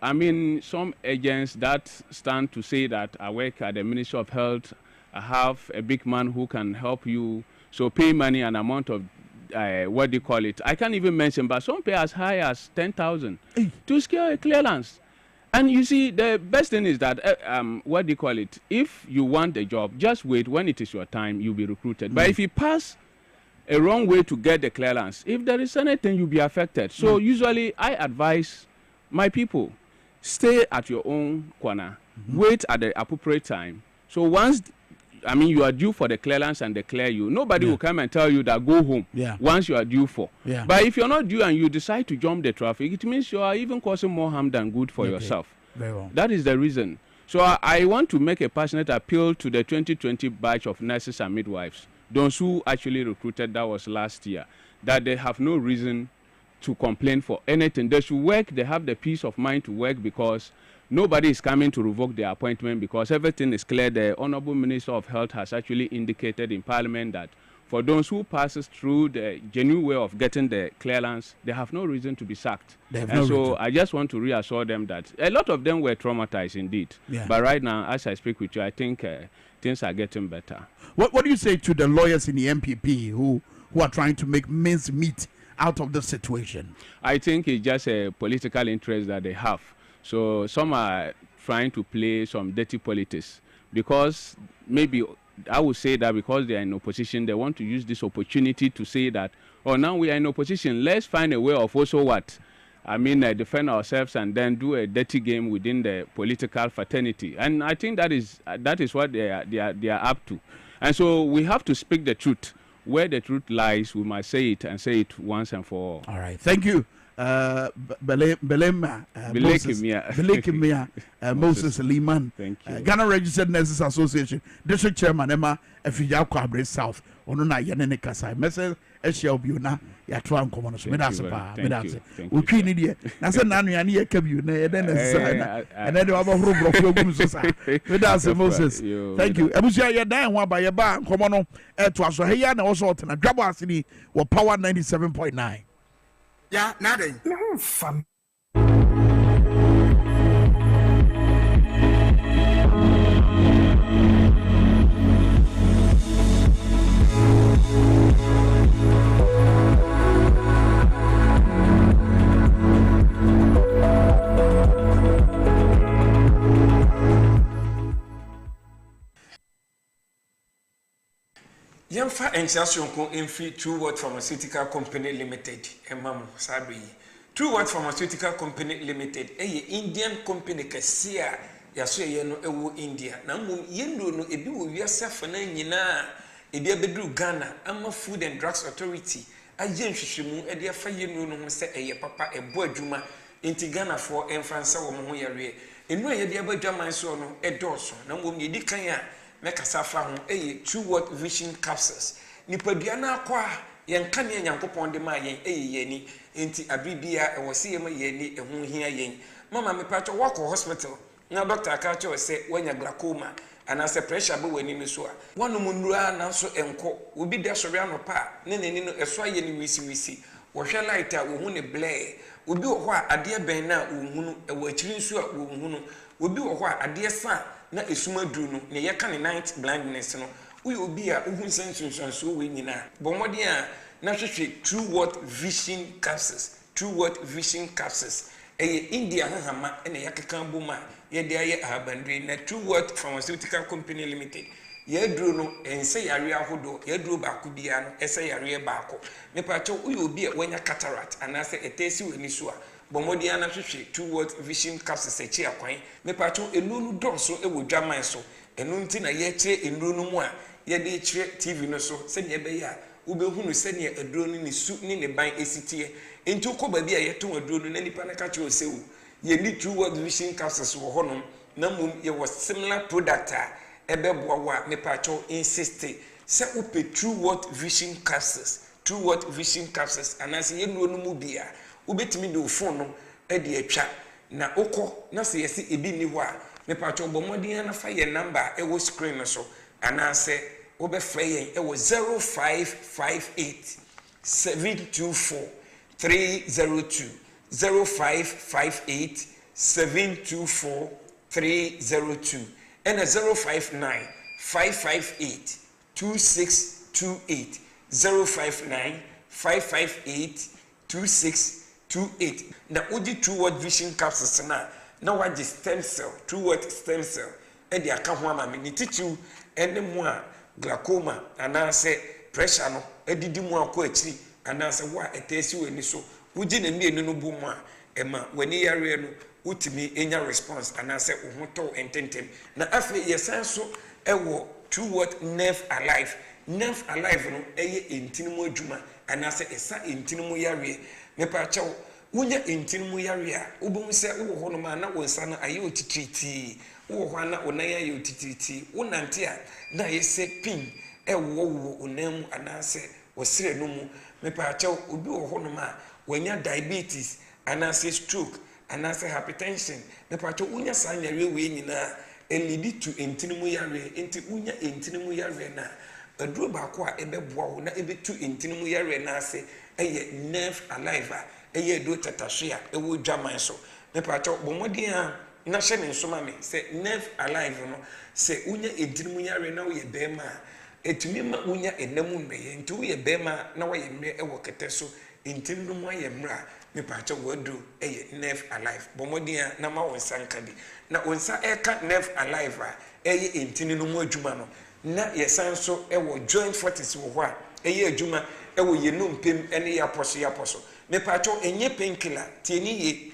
some agents that stand to say that I work at the Ministry of Health, I have a big man who can help you. So pay money, an amount of I can't even mention, but some pay as high as 10,000 to scale a clearance. And you see, the best thing is that if you want a job, just wait. When it is your time, you'll be recruited. But if you pass a wrong way to get the clearance. If there is anything, you'll be affected. So usually I advise my people, stay at your own corner, wait at the appropriate time. So once, you are due for the clearance and they clear you, nobody will come and tell you that go home once you are due for. But if you're not due and you decide to jump the traffic, it means you are even causing more harm than good for yourself. Very well. That is the reason. So I want to make a passionate appeal to the 2020 batch of nurses and midwives, those who actually recruited, that was last year, that they have no reason to complain for anything. They should work, they have the peace of mind to work, because nobody is coming to revoke their appointment, because everything is clear. The Honorable Minister of Health has actually indicated in Parliament that for those who passes through the genuine way of getting the clearance, they have no reason to be sacked. So I just want to reassure them that a lot of them were traumatized indeed. But right now, as I speak with you, I think things are getting better. What do you say to the lawyers in the MPP who are trying to make mincemeat out of the situation? I think it's just a political interest that they have. So some are trying to play some dirty politics, because maybe I would say that because they are in opposition, they want to use this opportunity to say that, oh, now we are in opposition, let's find a way of also defend ourselves and then do a dirty game within the political fraternity. And I think that is what they are up to. And so we have to speak the truth. Where the truth lies, we must say it, and say it once and for all. All right. Thank you. Moses Liman. Thank you. Ghana Registered Nurses Association District Chairman Emma Efija Kwabre South. Ono na yene kasa. Mese ehia obi na ya twa nkomo no so. Medase pa. Medase. O twi ni de. Na se nanu ya ne ya ka bi na ye den na sisa na. Ene de waba horo brofo gunu so sa. Medase Moses. Thank you. Ebusia ye dan ho aba ye ba nkomo no to aso he ya na wo so tena Dwabo Ase ni wo Power 97.9. Yeah, nothing. No fun. Yamfa Ensiasionko Infi True Word Pharmaceutical Company Limited, Emam Sabi. True Word Pharmaceutical Company Limited, a Indian company Cassia, Yasu Yeno Ewo India. Namu Yendo no Ebu Yasafana Yina, Edia Bedru Ghana, Ama Food and Drugs Authority, a Yen Shishimu, Edia Fayenu no say a papa, a boy Juma, Inti Ghana for Enfransa Moyare. In no Edia Bajama Sono, a dorso, Namu Yedikaya. Meka safa ho True Word Vision Capsules nipaduana akwa yen ka ne nyankopon de ma yen yeni enti abribia e wose yema yeni ehun hia yen mama me pacho walk hospital na doctor aka cho se wanya glaucoma ana se pressure be wani ni so a wonu munura na so enko obi da sori anopa ne neni no eso ayeni wisi wo hwe light a wo hu ne blare obi wo ho a ade ben na wo hunu e wo akiri nso a wo hunu obi wo ho a ade sa na esuma duru no ne yeka ne night blindness no uyi obi a uhun sensunso we nyina bomode a na hwehwe True Word Vision Capsules True Word Vision Capsules India hahama ene yakeka boma ye de aye abandre na True Word Pharmaceutical Company Limited ye duro no ense yare ahodo ye duro ba ku bia no ese yare ba ko me pa cho uyi obi a wanya cataract anase etesi wani so a bomodi ana hwehwe True Word Vision Capsules echi akwan me pa cho enunu dɔso ewo dwaman so enu nti na ye kire enunu mu a ye de kire TV no so se ne be ya ubehunu se ne aduro no ni su ni ne ban esitie enti ko ba bia ye to aduro no na nipa na ka che osewu ye ni True Word Vision Capsules wo honom na mum ye was similar product a ebeboa wa me pa cho insist se upe True Word Vision Capsules True Word Vision Capsules anase ye nuo no mu bia ubetimi de phone no e de atwa na okọ na se yesi ebi ni ho a me pacho bomodin na fa ye number e wo screen no so anase wo be fa yen e wo 0558 724 302 0558 724 302 and 059 558 2628 059 558 2628 na odi True Word Vision Capsules na waji stem cell True Word stem cell e de aka ho ama me ni titiu ene mu a glaucoma anase pressure no edidi mu akọ akiri anase wa etesi wani so wuji na mienu no bu mu a ema wani yare no utimi enya response anase uhoto ententem na afi yesan so ewo true what nerve alive no eye entinimu adwuma anase esa entinimu yare me pa chawo wunya entinimu yare a ubum se wo ho no ma na wonsa na aye otititi wo ho na onan aye otititi wonante a na yese pin ewo onamu anase wosire no mu me pa chawo obi wo ho no ma wanya diabetes anase stroke anase hypertension me pa chawo wunya san yare we nyina lead to entinimu yare enti wunya entinimu yare na aduro baako a ebeboa wo na ebetu entinimu yare na ase eye nerve alive a eye do tatahwe a ewo dwaman so me pa chawo bomodin a na hye ne nsoma me se nerve alive no se wunya entinimu yare na wo ye bema etumi ma wunya enamu mmeye enti wo ye bema na wo ye mmre ewo kete so entinimu mu aye mmra me pa chawo wadu eye nerve alive bomodin a na ma won sanka bi na onsa eka nerve alive a eye entinimu mu adwuma no na yesan so ewo joint fortis wo ho a eye adwuma ewo yenumpem ene yaposo me pacho enye painkiller tieni ye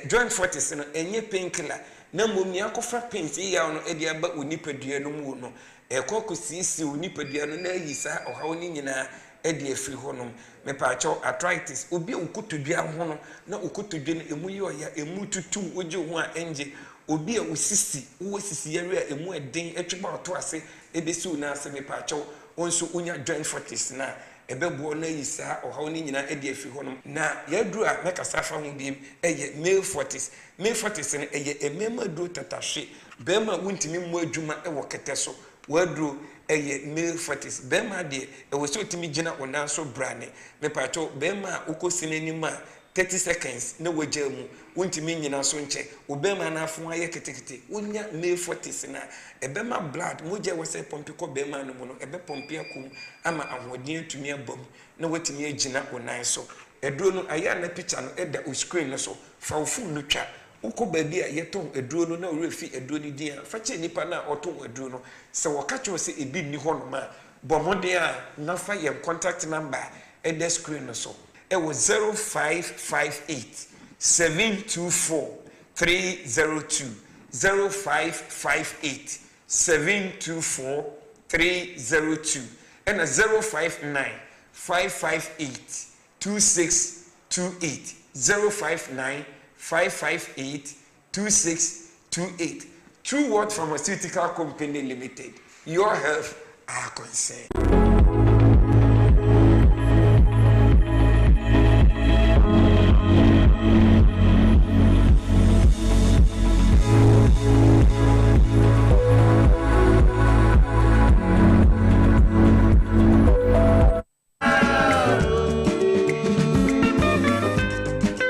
joint fortis no enye painkiller na momni akofa pains ya no ede aba onipadua no mu no ekokosisi onipadua no na yisa ohawo ni nyina ede afiri ho no me pacho arthritis obi ukotodua ho no na ukotodua no emu ye oya emu tutu oje ho a enje obi a usisi yare a emu eden etweba oto ase ebesi una ase me pacho onso unya joint fortis na ebebo na yisa ohaw ni nyina ede afi honom na yadru a mekasa fa ho biem eye male fortis ne eye emema dro tatahwe bema wuntimi mu adwuma ewo kete so wadru eye male fortis bema de ewo so timi gina ona so brane me pacho bema ukosine ni ma 30 seconds na wagya mu wontimi nyina so nche obema na afo aye ketekete wonya male fortis na ebema blood moje wose pompi ko bema no mu no ebe pompi akum ama ahoden tumi abom na watimi agina onan so eduro no aya na picture no eda o screen no so fa wo phone no twa uko baabi a yeton eduro no na orefi eduro ni din a fa che nipa na oton eduro no se wokacho se ebi ni ho no ma bomode a na fa ye contact number eda screen no so it was 0558 724 302 0558 724 302 and a 059 558 2628 059 558 2628 True Word Pharmaceutical Company Limited. Your health, our concern.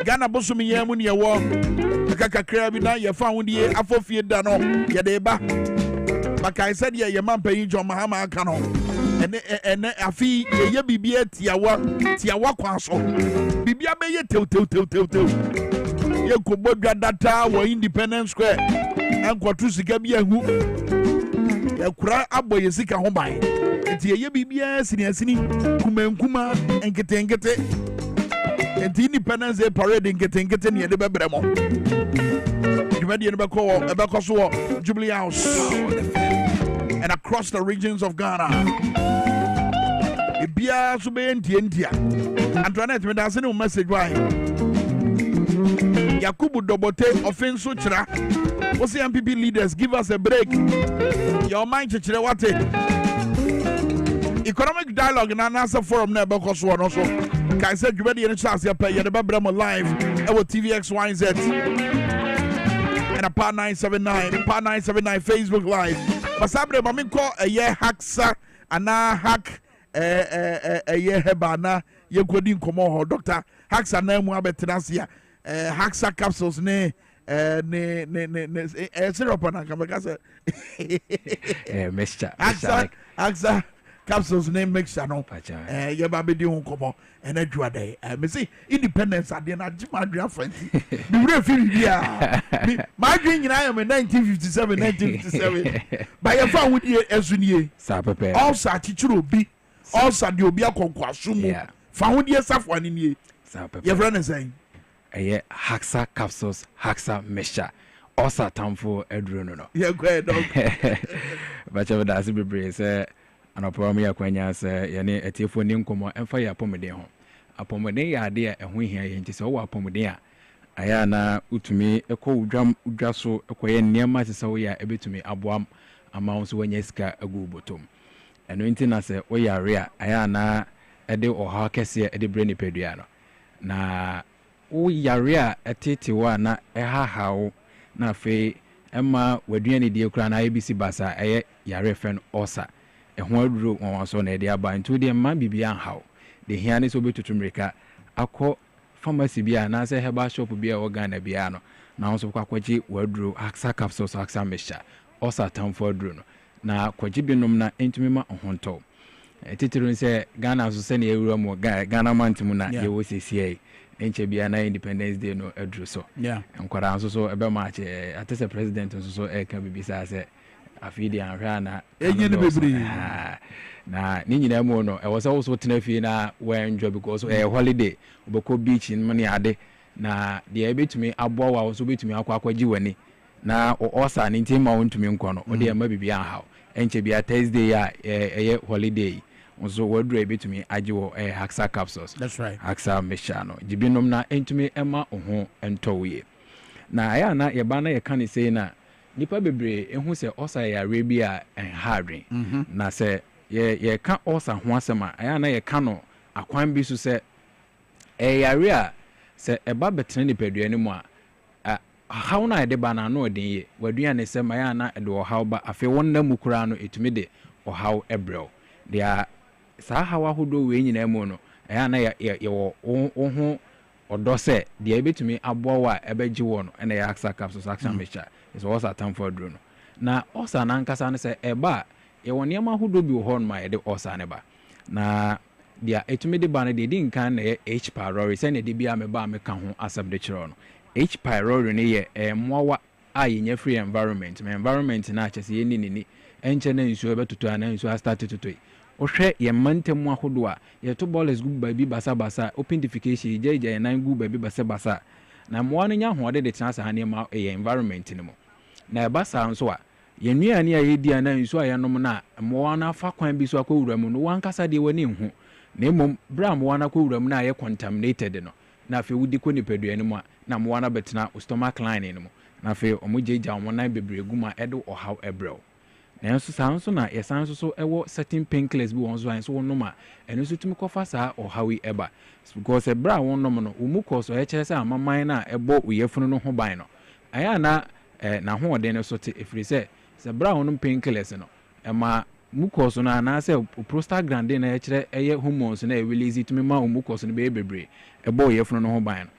Ghana bosumi yemu ni yewo kakakra bi na ye fa wodie afofie da no ye de ba maka said ye man payin jo mahama aka no ene afi ye bibia tiawa kwa so bibia be ye tew ye ko bodwa data wo Independence Square enkotu sika bi ahu ye kura aboye sika ho ban enti ye bibia sini kumankuma enkete and Independence Day parade getting near the Bebremo. You ready in Ebeko Jubilee House and across the regions of Ghana. Ibia Sube India. Antoinette, me that's a new message why. Yakubu Dobote offense Sutra. What's the MPP leaders? Give us a break. Your mind Chichirewate. Economic dialogue in an answer forum never cost one also. I said you ready in the chance you pay the Bebremo live our TVXYZ and a par 979 Facebook live. But Sabre Maminko a year hacksa and na hack a year hebana ye godin komo Dr. Hacksa na mu abetenasia hacksa capsules ne syrup na kameka mixture hacksa capsules name mixture no ye ba be di honkomo and adwade me say Independence ade na jima adwa fanti me wure feel bia my dream nyina am 1957 but ye fa wudi esunie sa pepe all sa chichiro bi ulcer de obi akonkwaso mu fa ho de safo ani nie your friend is saying Haxa capsules Haxa mixture ulcer tamfo eduro no go ahead dog but you da se bebre say anopo me yakwanya say ye ne etiefo ni nkomo emfa ya pomeden ho apomeden ya ade a ho hia ye nti se wo apomeden a aya na utumi ekọ udwa so ekoye niema se wo ya ebetumi aboam ama so wanya sika agu botom eno nti na se wo yare a aya na ede oha kese ede bre ni pedua no na wo yare a etete wa na ehahawo na fe ema waduane die kura na IBC basa eye yare fen osa ehho aduro won so na ede aba ntu de ma bibia hawo de hia ne so betutumreka akọ pharmacy bia na say herbal shop bia wo Ghana bia no na so kwakwaji waduro Haxa capsules Haxa mixture osa tamfo aduro no na kwaji binom na entumi ma ohonto etitiru say Ghana so se na ewura mo Ghana mantimu na ye wo sesie enche bia na Independence Day no aduro so enkwara so ebe ma che atese president so eka bibisa say afidi anhwa na enye ne bebri na ni nyina mu no e was also tenafi na we enjoy because holiday obeko beach in money ade na de ebetumi aboa wa so betumi akwaji wani na osa ni ntima wontumi nkọ no ode ma bibia hawo enche bia Thursday ya eye holiday so wadru ebetumi ajiwo Haxa capsules that's right Haxa mixture no jibinom na entumi ema oho entowe na aya na ye ba na ye kan say na nipa bebre ehu se osa ya arabia enhadwen na se ye ka osa ho asema aya na ye ka no akwan bi so se yare a se eba betene ni pedua ni mu a how na de ba na no odin ye wadua ne se aya na de ohaw ba afi wonna mu kura no etumi de ohaw ebrel dia sa hawa hodo we nyina mu no aya na ye wo ho odo se de ebetumi aboa wa ebeji wo no na ye Haxa capsules Haxa mixture is osa tamfo aduro no na osa na nkasa ne se eba ye won niam ahodo bi wo hon ma ye de osa ne ba na dia etumi de ba ne de din kan na H pylori se ne de bia me ba me ka ho asab de chiro no H pylori ne ye mowa a ye free environment me environment na achese ye ni enche na nsu ebetoto ana nsu start to ohwe ye mantem ahodo a ye to bolless group ba bi basa opidification jeje nan group ba bi basa na mowa no nya ho de chance ha ne ma ye environment ne mo na basa nso a ye nuane a ye di ana nsu a ye nom na mowa na fa kwan bi so akowura mu no wankasa de wani hu na emom bra mowa na akowura mu na ye contaminated no na fe wudi ko ni pedua ne mu a na mowa na betena stomach line ne mu na fe omojeja omonan bebregu ma edo ohaw ebrel na enso sanso na ye sanso so ewo certain painkillers bi won so an so wonnom a eno so tumi kofa saa ohawi eba because ebra wonnom no umuko so ye kire se amaman na ebo uyefunu no ho ban no aya na na ho ode ne so te efiri se bra wonnom painkillers no ema muko so na na se prostaglandin na ye kire eye hormones na e release tumi ma umuko so no be bebre ebo uyefunu no ho ban no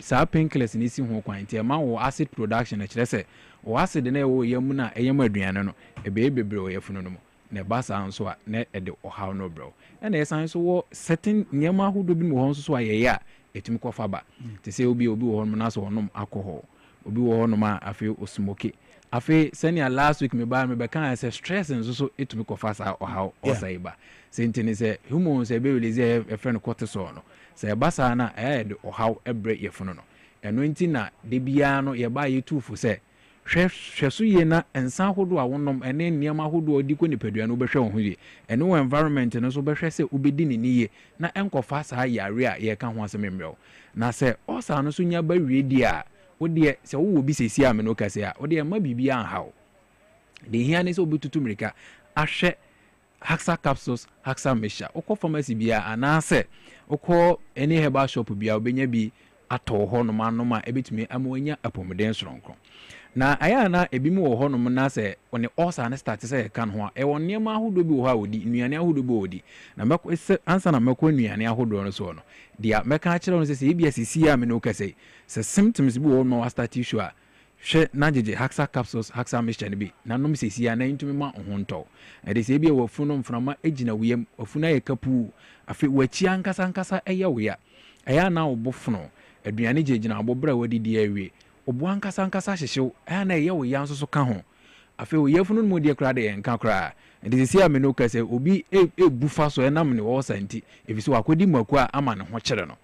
saa painkillers ni si ho kwan ti ema wo acid production na kire se o acid na wo yam na eyam aduane no ebe bebre o yefunu no na ba sa nso a na ede ohaw no bro na esan so wo certain nyama hodo bi mo ho nso so ayeye a etimi kofa ba te se obi wo ho no na so honom alcohol obi wo ho no ma afi o smoke afi senior last week me be kan say stress nso so etimi kofa sa ohaw osai ba sentini se hormones ebe release e friend cortisol no se ba sa na ede ohaw ebre yefunu no eno nti na de bia no ye ba ye tufu se hweso ye na ensan hodo a wonom ene niam ahodo odi ko nipadua no behwe wo ho ye ene wo environment no so behwe se ubedi ni niye na enkofa sa yare a ye ka ho asem mmerɛw na se osa no so nya ba wie di a wode se wo bi sesi a me no kase a wode ma bibia anhaw de hia ne se obetutu mrika ahwe Haxa capsules Haxa mixture okọ pharmacy bia anase okọ ene herbal shop bia obenya bi atọ ho no manoma ebetumi amanya apomden soronko na aya na ebimu wo ho no na se one osa na start se kan ho e won niam ahodo bi wo ha odi nuane ahodo bi odi na meko ansa na meko nuane ahodo no so no dia meka a kire no se ebia sisi a me no kase se symptoms bi wo no start issue a hwe na jeje Haxa capsules Haxa mixture ne bi na nom sisi a na ntumi ma ohonto e de se ebia wo funu mframa egina wiyam ofuna ye kapu afi wachi ankasa eya woya aya na obofuno aduane jejina abobra wadidi awie obo ankasa hyehyew na eye wo yanso so ka ho afi o yefunu mu de kra de enka kra nti sisi ameno ka se obi bufa so enam ne wo santi efisi wakodi maku a ama ne ho kyere no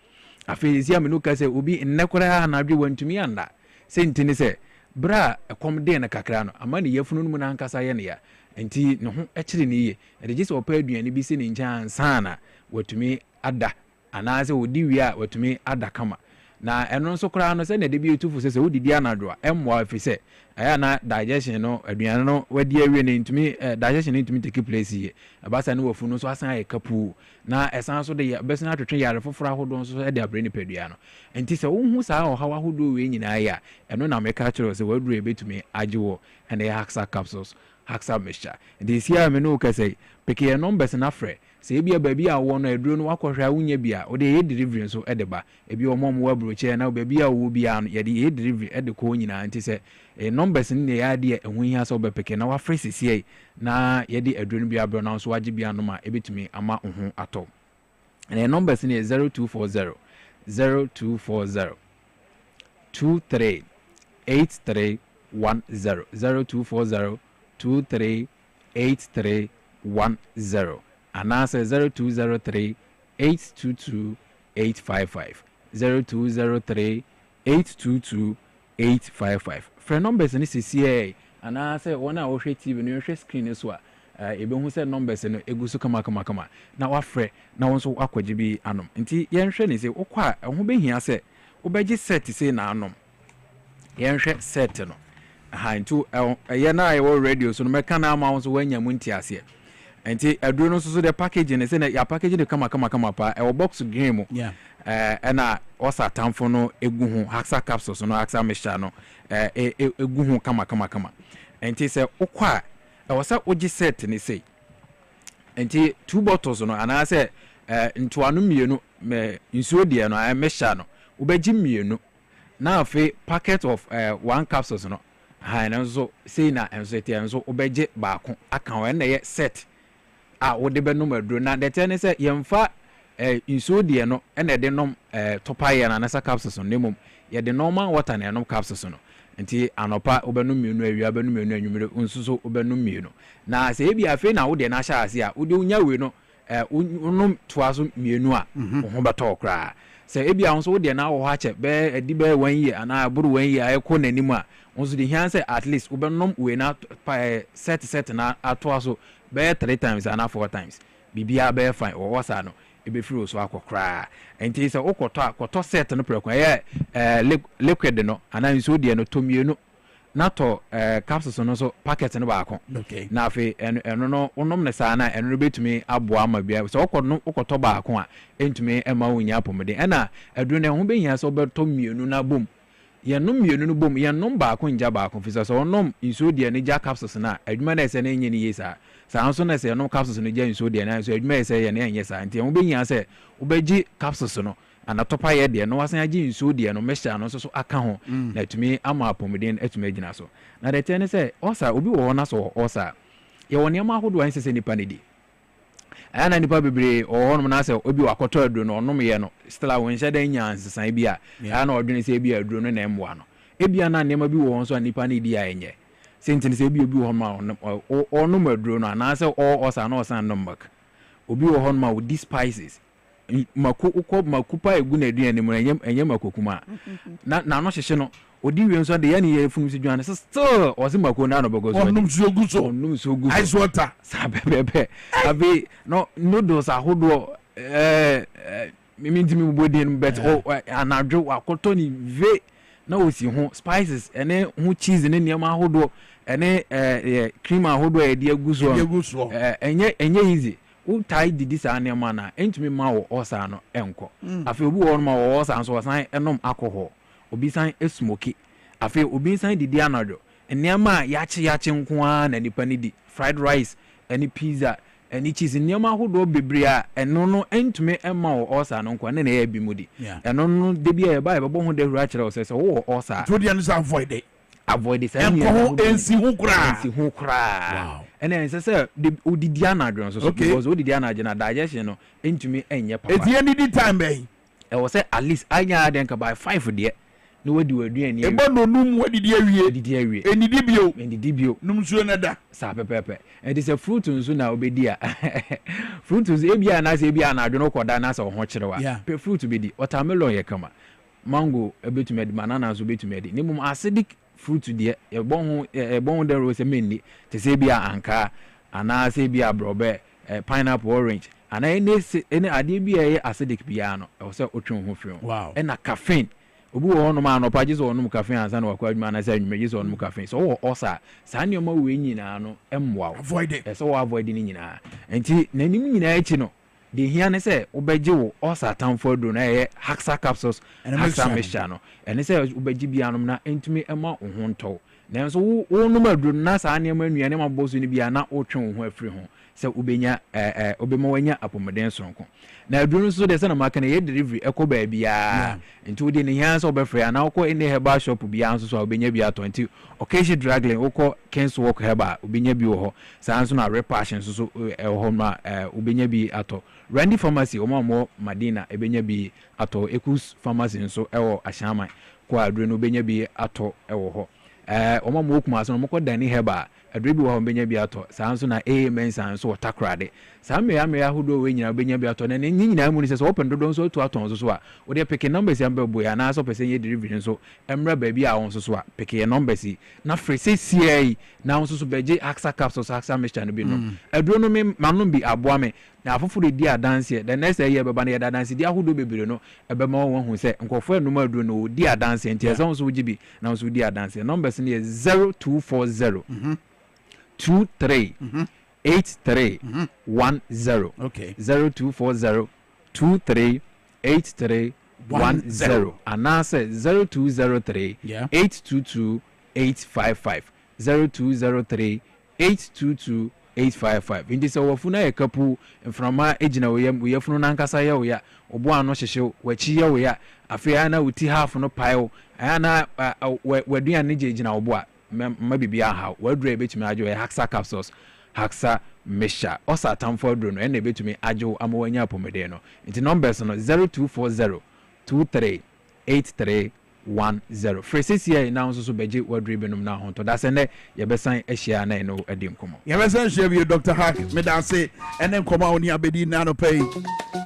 afi sisi ameno ka se obi nnekra na adwe wantumi anda senti ne se bra ekom de na kakra no ama ne yefunu mu na ankasa ye ne ya nti ne ho kyere ne ye de gise opa aduane bi se ne ncha sana watumi ada anaase odi wi a watumi ada kama na eno nso kra no se na de bi etufu se wodidi anadro emwa afise aya na digestion no aduane no wadi awie ne ntumi digestion ntumi take place ye abasa ne wafu no so asan aye kapu na esan so de besin atwetwe yare foforo ahodo nso de abre ne padua no enti se wo hu saa ohawa ahodo we nyina ya eno na meka kire se waduru ebetumi ajewo ene Haxa capsules Haxa mixture de sia me no ka sei peke numbers na frɛ se ebia baabi a wo no aduro no wakɔhwɛ awunya bia o de ye delivery nso edeba ebi o mom wa broche na baabi a wo bia no ye de ye delivery ede ko nyina nti se numbers ne ya de ehun hia so bepeke na wa frɛ sisiei na ye de aduro no bia bro na so wagye bia no ma ebetumi ama ohun atɔ and numbers ne 0240 0240 23 8310 0240 23 8310 anasa 0203 822 855 0203 822 855 friend numbers ni CCA anasa wona wo hwe TV no hwe screen so a ebe hu se numbers no egusu kama na wa frɛ na won so akwaje bi anom nti yen hwe ni se wokwa ho behia se wobɛgye set se na anom yen hwe set no ntu ye na ayo radio so no meka na ama won so wanya mu nti ase enti aduro no so the package ne se na ya package de kama pa e box green mu na osa tamfo no egu hu Haxa capsules no Haxa mixture no egu hu kama enti se ukwa e wosa ogi set ne sei enti 2 bottles no ana se ntoano mienu me nsuo de no a mixture no ubegi mienu na afi packet of 1 capsules no na nso sei na enso eti enso ubegi baako aka ho na ye set wode be no maduro na de tene se yemfa inso de no na de nom topaye na nasa capsules no nemom ye de normal water na nom capsules no nti anopa obenu mienu awia benu mienu anwumire nsuso obenu mienu na se ebi afi na wode na sha ase a wode unya we no unom toaso mienu a ho beto kra se ebi a nso wode na wo ha che be adi be 1 year ana aburu 1 year ayeko nanim a nso de hian se at least obenom we na set na atoaso be 3 times and 4 times bibia be fine o wasa no ebe free so akokra enti se okoto set no prekwa ye liquid no ana nso de no tomienu na to capsules no so packet no baako na afi eno no onom ne saa na eno no betumi aboa ma bia so okoto baako a entumi ema wonya apomede na aduro ne ho behia so beto mienu na bom ye nom mienu no bom ye nom baako nja baako fi so onom nso de ne ja capsules na adwuma na ese na enye ni yesa sanso na se no capsules no ja nso de na so adwuma ese ye na enye sa nti ho behia se obegi capsules no anatopa ye de no wasan agi nso de no mesha no so aka ho na tumi ama apomeden atumi agina so na de tene se osa obi wo na so osa ye woni ama hodo an sese nipa ne di ana nipa bebre o hono na se obi wakoto aduro no onom ye no stella won hye dan nya ansesan bi a ana odwene se bi aduro no na emwa no ebia na nema bi wo so nipa ne di a enye sentene se obi ho ma onom aduro no ana se osa na osa no mbak obi wo hono ma wo di spices makupa egu na aduane mu enye makokuma na no hyehye no odi wi nso de ya ne ye funu si dwane still o se mako na no bogo so onum so gu ice water sabebe abi no noodles ahodo mimi bodi no bet anadwo akoto ni ve na osi ho spices ene ho cheese ne niam ahodo ene cream ahodo e de aguso enye easy utai didi sa ne ma na entumi ma wo osa no enko afi obi wo no ma wo osa so san enom alcohol obi san esmoke afi obi san didi anado enema yache nko a na nipa ni di fried rice any pizza any cheese enema hodo bebre a eno no entumi ema wo osa no nko na ya bi mudi eno no de bia e ba e bo ho de hura kire wo se wo osa to dia no say avoid this ensi hu kra wow and then say the odidi anadron so because odidi anadron na digestion no entumi enye papa eti any time be e wo say at least anya den ka by 5 de na wadi waduane ebo no num wadidi awie enidi bio num suo na da sa pepepe and is a fruit nso na obedi a fruit nso ebia na se ebia na adwono koda na se ho kyerewa pe fruit bedi watermelon ye kama mango ebetumedi banana nso betumedi nimum acidic fruit de ebon de rose menni te se ebia anka ana se ebia brobe pineapple orange ana ene ade bia ye acidic bia no e se otwe ho fion e na caffeine obi wo hono ma no pa gizo onum caffeine ansa na wakwa adwuma na sa nwuma gizo onum caffeine so wo osa sa ne ma we nyina no emwa avoid it so wo avoid ni nyina enti nanim nyina echi no de hia ne se obeje wo osa tamfo do na ye haxa capsules haxa mixture no ene se obeje bia no na entumi ema ho nto nanso wo num aduro na sa ne ma nuane ma boso ni bia na otwe ho afiri ho se ubenya obema wanya apomeden sonko na aduro so de se na maka na ye delivery ekoba bia nti odi ne hia so obefre na okọ ene herbal shop bia nso so obenya bia 20 occasion dragling okọ Kens Walk herbal obenya bi wo ho sa nso na repassion so ho ma obenya bi ato Randy Pharmacy omamo Madina ebenya bi ato Ekus Pharmacy nso ewo Ashama kwa aduro no obenya bi ato ewo ho omamo okuma so no mokọ Dani herbal adrebi wa benya bi ato saa nso na amen saa nso watakrade saa me ahodo we nyina benya bi ato na nyina mu ni se so open dodo nso to aton so a wo de pick numbers ya mbebo ya na so person ye delivery nso emra ba bi a won so a pick your numbers na frese CA na won so beje axa capsules axa mixture no bi no adro no me manom bi aboa me na afoforo di adanse the next year beba na ya adanse di ahodo bebere no ebema won hu se nkofo enum adro no di adanse enti ese won so gibi na won so di adanse numbers ni 0240 23 83 10 okay 0240 23 83 10 anase 0203 822 855 0203 822 855 indi se wofuna ye kapu mframa ejina we yefunu nankasa ye we ya obo ano hyehye wachi ye we ya afia na uti half no pile ana waduan ne ejina obo a mabibi aha wadure betumi ajo e haxa capsules haxa mixture osa tamfo dro no ene betumi ajo amawanya apomede no nti numbers no 0240 23 83 10 fresesia na nso so beje wadure benum na honto da sene ye besan ehia na no adim komo ye besan hia bi Dr. Hack me da say ene koma oni abedi na no pay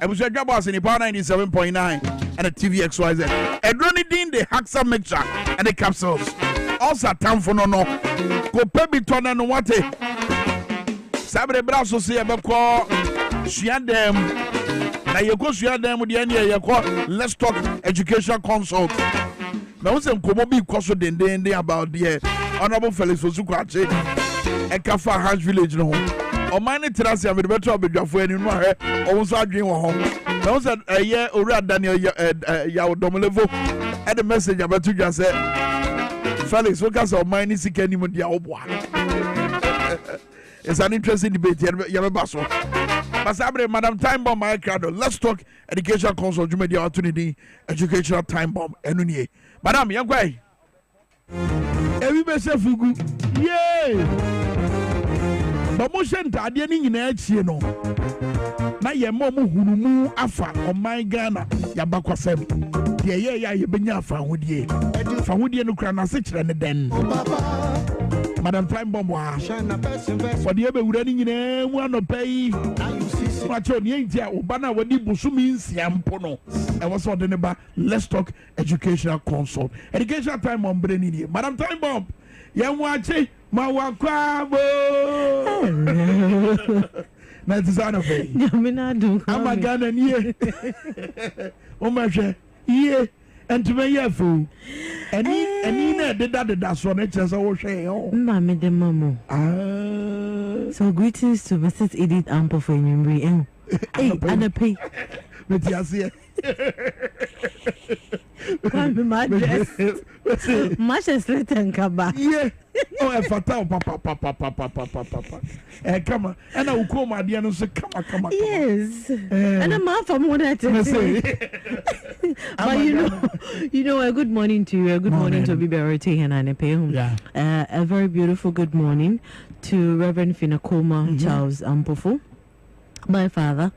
ebuso Dwabo Ase ni power 97.9 and a TVXYZ edroni din the haxa mixture and the capsules also tamfo no ko pebi tona no wate sabre braso se ebekọ suadem na yeko suadem de ene yeko let's talk education consult na won se nkomo bi koso dendende about the honorable Felix Osukwache ekafa Hajj village no o man ni terase am de beto obedwafo ani no ahwe o won so adwen wo ho na won se eye owura Daniel ya odomlevo e the message abetu dwa se Felix, what kind of money is he getting with the Oboa? It's an interesting debate. But Madam Time Bomb, my crowd. Let's talk education consult. You made the opportunity, educational time bomb. Enunye, Madam, young guy. Everybody say fugu. Yay! But motion to the ending in edge, you know. Na ye momu hunumu afa on my Ghana yabakwasem. Yeah, you been ya fa hudie. Fa hudie no kra na se kire ne den. Madam Time Bomb wa. For the ebe wura ni nyina mu anopai. Wacho ni entia obana wadi busumi nsiampo no. E was so de ne ba let's talk educational consult. Educational time bomb bre ni. Madam Time Bomb. Yan wache ma wakwabo. Na tisana fe. Nyamina do. Amagana niye. O ma hwe. Iye entime yefu eni na deda so na chese wo hwe yo na me de mamo so greetings to Mrs. Edith Ample for Nyumri hey anape metiase Kwame much is written kaba yeah oh e fata papa come on and I will come at the end and say come yes and I'm out for more than but you know a good morning to you, a good morning to Biberity and Anepe. A very beautiful good morning to Reverend Finakoma Charles Ampofo. my father,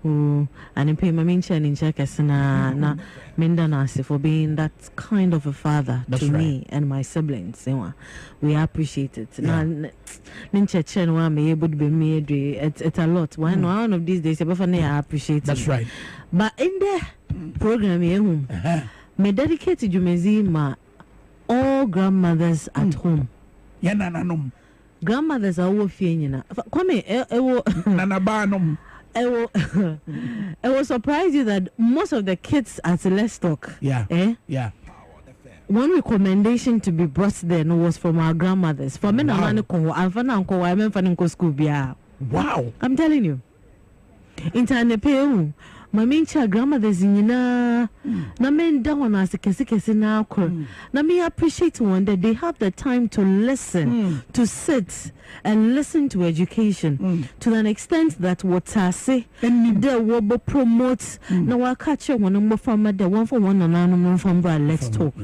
who and pay my mention in Czechoslovakia, na Mindanasi for being that kind of a father to me and my siblings. We appreciate it. It's a lot. One of these days, I appreciate it. That's right. But in the program, me dedicated you all grandmothers at home. Grandmothers are all feeling. Kwame, I will surprise you that most of the kids at Let's Talk, one recommendation to be brought there was from our grandmothers. For me, wow, I'm telling you. In my main child grandmothers in na men down as a kesi na na me appreciate one that they have the time to listen, to sit and listen to education to an extent that what I say they will promote now I catch one more from the one for one and from Let's Talk.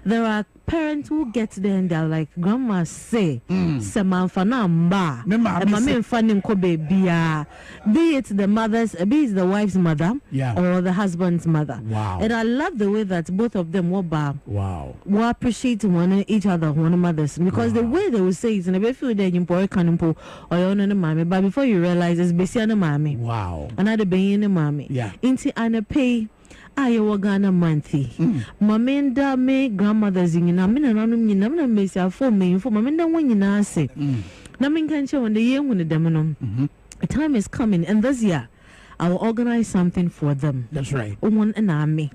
There are parents who get there and they're like, grandma say, Semanfana mba, and my main funding kobe be it the mother's, be it the wife's mother, or the husband's mother. Wow. And I love the way that both of them were will appreciate each other, one mother's, because the way they will say it, and if you then you canimpo or your own mommy, but before you realize it's Bessiana mommy. Wow. Another baby mommy. Yeah. Inti ana pay. I Ghana monthly. Mamenda me grandmothers in Namina Messia for me for Mamenda when you say. Namin can show when the year when the demonum. A time is coming, and this year I will organize something for them. That's right. One and army.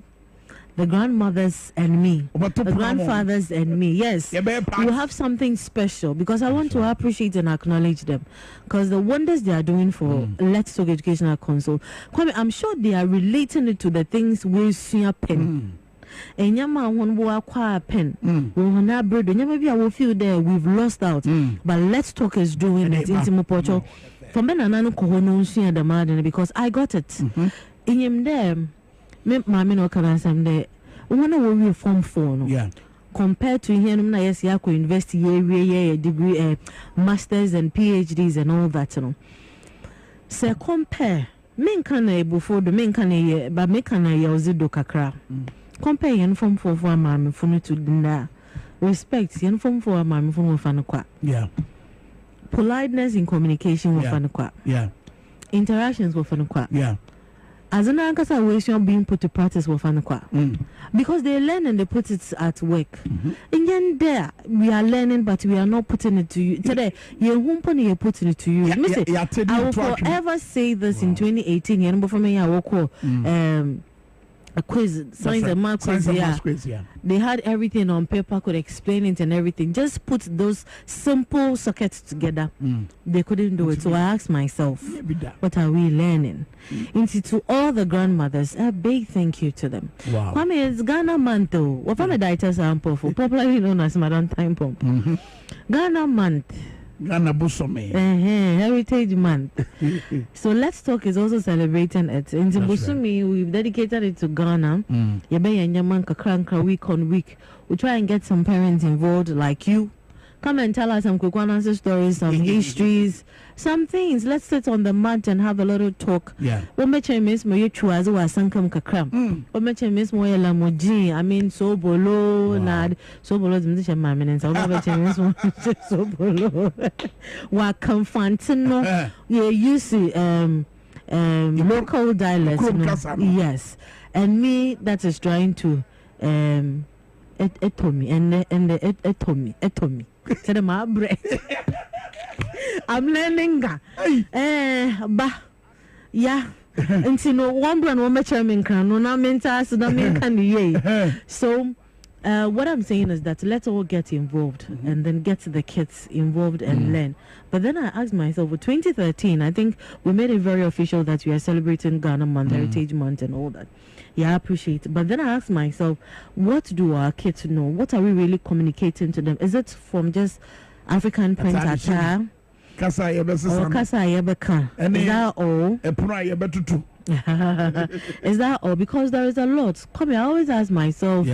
The grandmothers and me, the grandfathers and me. Yes, we have something special because I want to appreciate and acknowledge them because the wonders they are doing for Let's Talk Educational Council. Kwame, I'm sure they are relating it to the things we see happen. And yama one will acquire a pen. We will not bread. Maybe I will feel there we've lost out. But Let's Talk is doing it in Timopocho. For men and Nano Kohono see the madden because I got it. In him there. Mammy no can say one will form for compared to him na yes ya ko invest year degree masters and PhDs and all that say compare men can before the men can but me can do kakra compare yen form for mammy for to dinner respect yen form for mammy for fan kwa politeness in communication with fan kwa interactions with fan kwa as an ankasa way being put to practice with Fanakwa. Because they learn and they put it at work. And then there we are learning, but we are not putting it to you. Today, you're putting it to you. I will forever say this in 2018. You know, for me, I will call a quiz, science and math quiz. They had everything on paper, could explain it and everything. Just put those simple sockets together. They couldn't do it. So I asked myself, what are we learning? To all the grandmothers, a big thank you to them. Wow. Kwame, it's Ghana month, though. What from a dietary sample for popularly known as Madam Time Pump. Ghana month. Ghana Busome. Heritage Month. So Let's Talk is also celebrating it. In Busumi, we've dedicated it to Ghana. Week on week. We try and get some parents involved like you. Come and tell us some Kukwanansi stories, some histories, some things. Let's sit on the mat and have a little talk. What much I miss my chuazu asankam kakram. What much I miss my lamoji. I mean, so bolo, nad, so bolo, zimdisha maminens. What much I miss so bolo. Wakam fantino. Yeah, you see, local dialects. Yes. And me, that is trying to, etomi, etomi. I'm learning that. And you know, one brand one chairman can no na mental so that men can ye. So what I'm saying is that let's all get involved and then get the kids involved and learn. But then I asked myself, for 2013, I think we made it very official that we are celebrating Ghana Month, Heritage Month and all that. Yeah, I appreciate it. But then I asked myself, what do our kids know? What are we really communicating to them? Is it from just African print attire? Kasa Yebeka. Is that all? Is that all? Because there is a lot. Come here, I always ask myself,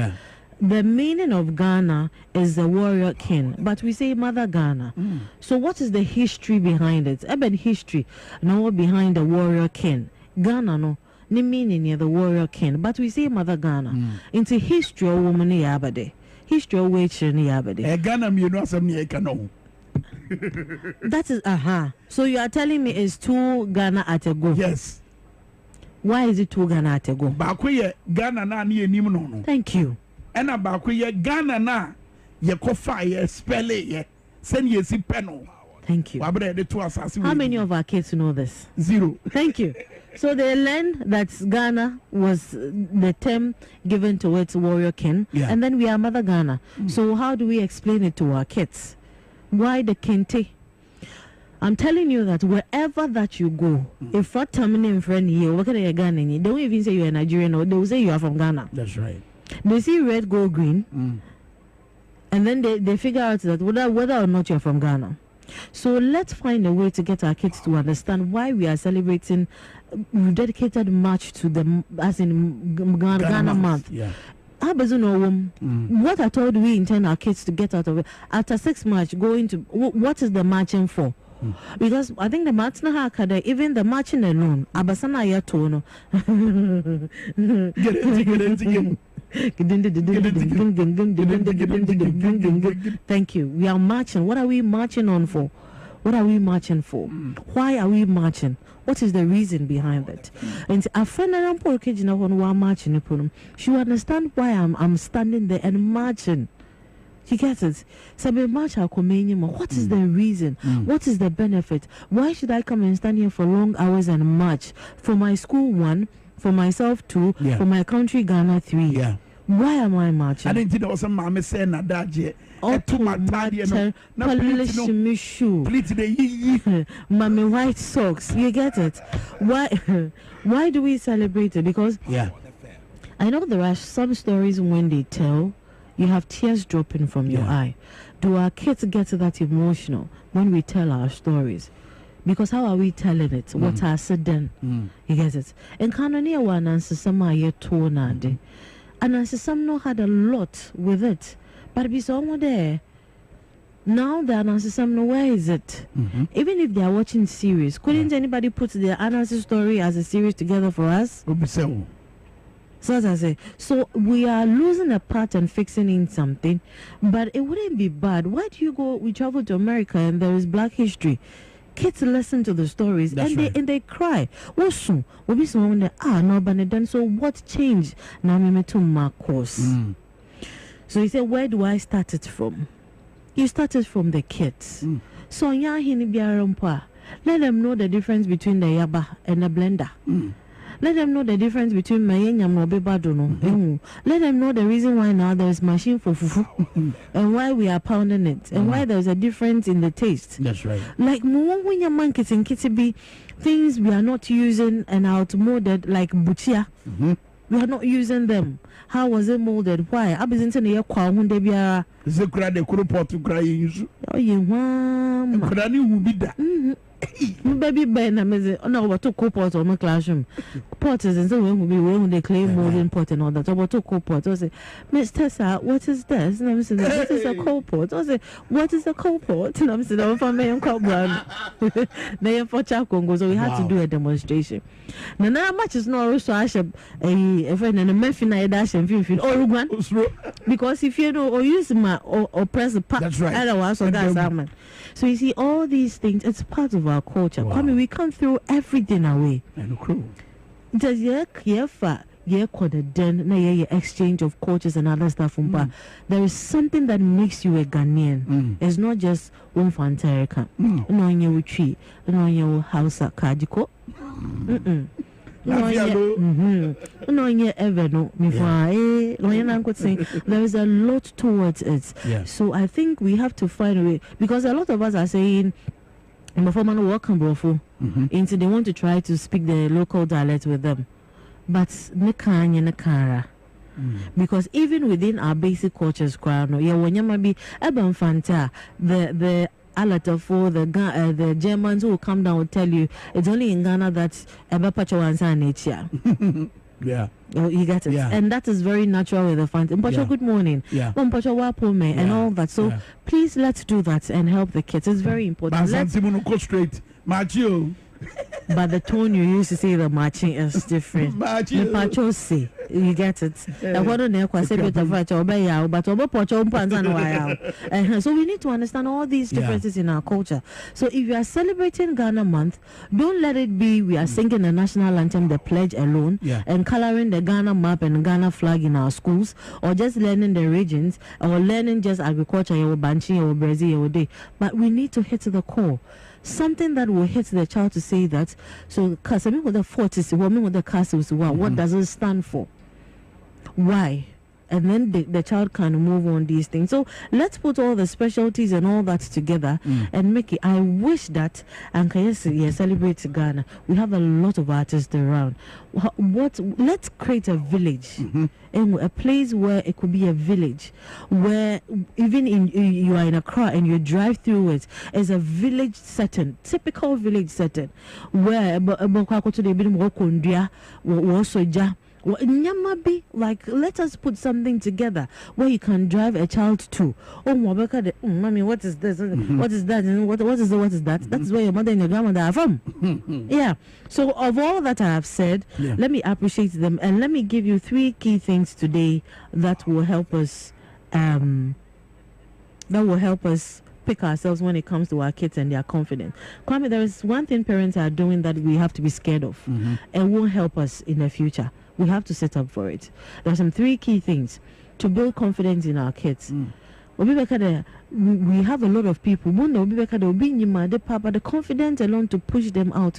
the meaning of Ghana is the warrior king, but we say Mother Ghana. So what is the history behind it? Eben history, no, behind the warrior king. Ghana no, ni meaning near the warrior king, but we say Mother Ghana. Into history, woman yabade. History, which ni yabade. Ghana, you know some near canoe. That is So you are telling me it's 2 Ghana at a go? Yes. Why is it 2 Ghana at a go? Bakuye Ghana na ni enim no. Thank you. And bakuye Ghana na ye kofa ye spell ye send ye si peno. Thank you. How many of our kids know this? 0. Thank you. So they learned that Ghana was the term given to its warrior king, and then we are Mother Ghana. So how do we explain it to our kids? Why the kente? I'm telling you that wherever that you go, if a terminal friend here, what can a Ghanaian? They won't even say you're a Nigerian, or they will say you are from Ghana. That's right. They see red, gold, green, and then they figure out that whether or not you're from Ghana. So let's find a way to get our kids to understand why we are celebrating dedicated march to the as in Ghana month. Yeah. What at all do we intend our kids to get out of it after 6 March? Going to what is the marching for? Because I think the marching even the marching alone, Abasana Yatono. Thank you. We are marching. What are we marching on for? What are we marching for? Why are we marching? What is the reason behind it? And a friend and I'm marching. She will understand why I'm standing there and marching. You get it? So what is the reason? What is the benefit? Why should I come and stand here for long hours and march? For my school 1, for myself 2, for my country Ghana 3. Yeah. Why am I marching? I didn't think there was some mama saying that daje. Mommy white socks. You get it? Why do we celebrate it? Because I know there are some stories when they tell, you have tears dropping from your eye. Do our kids get that emotional when we tell our stories? Because how are we telling it? What are said then? You get it? And Canonier one and Sasama yet tonade. And Ansesam had a lot with it. But be someone there. Now the Ansesam, where is it? Even if they are watching series, couldn't anybody put the Anansi story as a series together for us? So as I say, so we are losing a part and fixing in something, but it wouldn't be bad. Why do you go? We travel to America and there is Black History. Kids listen to the stories. That's and they cry. Also, we'll be someone that no, but then so what changed? Now me to my course. So you say, where do I start it from? You started from the kids. So let them know the difference between the yaba and the blender. Let them know the difference between Mayenyam and Obebadono. Let them know the reason why now there is machine for fufu and why we are pounding it and why there is a difference in the taste. That's right. Like Mwanya Mankits and Kitibi, things we are not using and outmoded, like Buchia. We are not using them. How was it molded? Why? I was into the year Kwahunde Biara. Zekra de Kuroport to cry. Oh, you want will be that. Baby Ben, I'm about to co-pot on my classroom. Pot is in the way we will they claim molding pot and all that. About to co-pot. I say, Miss Tessa, what is this? And I'm saying, what is a co-pot? I say, what is a co-pot? And I'm saying, I'm from my own co-brand. They are for Chakongo, so we had to do a demonstration. Now, how much is not also I should a friend and a muffin I dash and feel all one. Because if you know or use my or press the part, that's right. Otherwise, so that's salmon. So you see, all these things, it's part of our culture. Wow. We can't throw everything away. Does exchange of cultures and other stuff. There is something that makes you a Ghanaian. It's not just one fanterica. No, you tree. No, you house at Kajiko. There is a lot towards it. So I think we have to find a way, because a lot of us are saying into they want to try to speak the local dialect with them, but because even within our basic cultures, the alert for the Germans who will come down will tell you it's only in Ghana that Ebapacho and nature. Yeah. Oh, you get it. Yeah. And that is very natural with the fund. Mpacho, good morning. Yeah. Mpacho, wapome, and all that. So please let's do that and help the kids. It's very important. Let's go straight. Machio. But the tone you used to say the marching is different. Mpacho say. You get it. So we need to understand all these differences in our culture. So if you are celebrating Ghana month, don't let it be we are singing the national anthem, the pledge alone, and coloring the Ghana map and Ghana flag in our schools, or just learning the regions, or learning just agriculture, or Banchi, or Brazil, or day. But we need to hit the core. Something that will hit the child to say that. So, Kasami with the 40s, woman with the castles, what does it stand for? Why? And then the child can move on these things. So let's put all the specialties and all that together and make it. I wish that and celebrate Ghana. We have a lot of artists around. Let's create a village, and a place where it could be a village where even you are in a car and you drive through it as a village setting, typical village setting where like let us put something together where you can drive a child to. Oh, mommy, what is this? What is that? And what is that? That is where your mother and your grandmother are from. Yeah. So of all that I have said, let me appreciate them and let me give you 3 key things today that will help us. Pick ourselves when it comes to our kids and their confidence. Kwame, there is one thing parents are doing that we have to be scared of and won't help us in the future. We have to set up for it. There are some 3 key things to build confidence in our kids. We have a lot of people, but the confidence alone to push them out,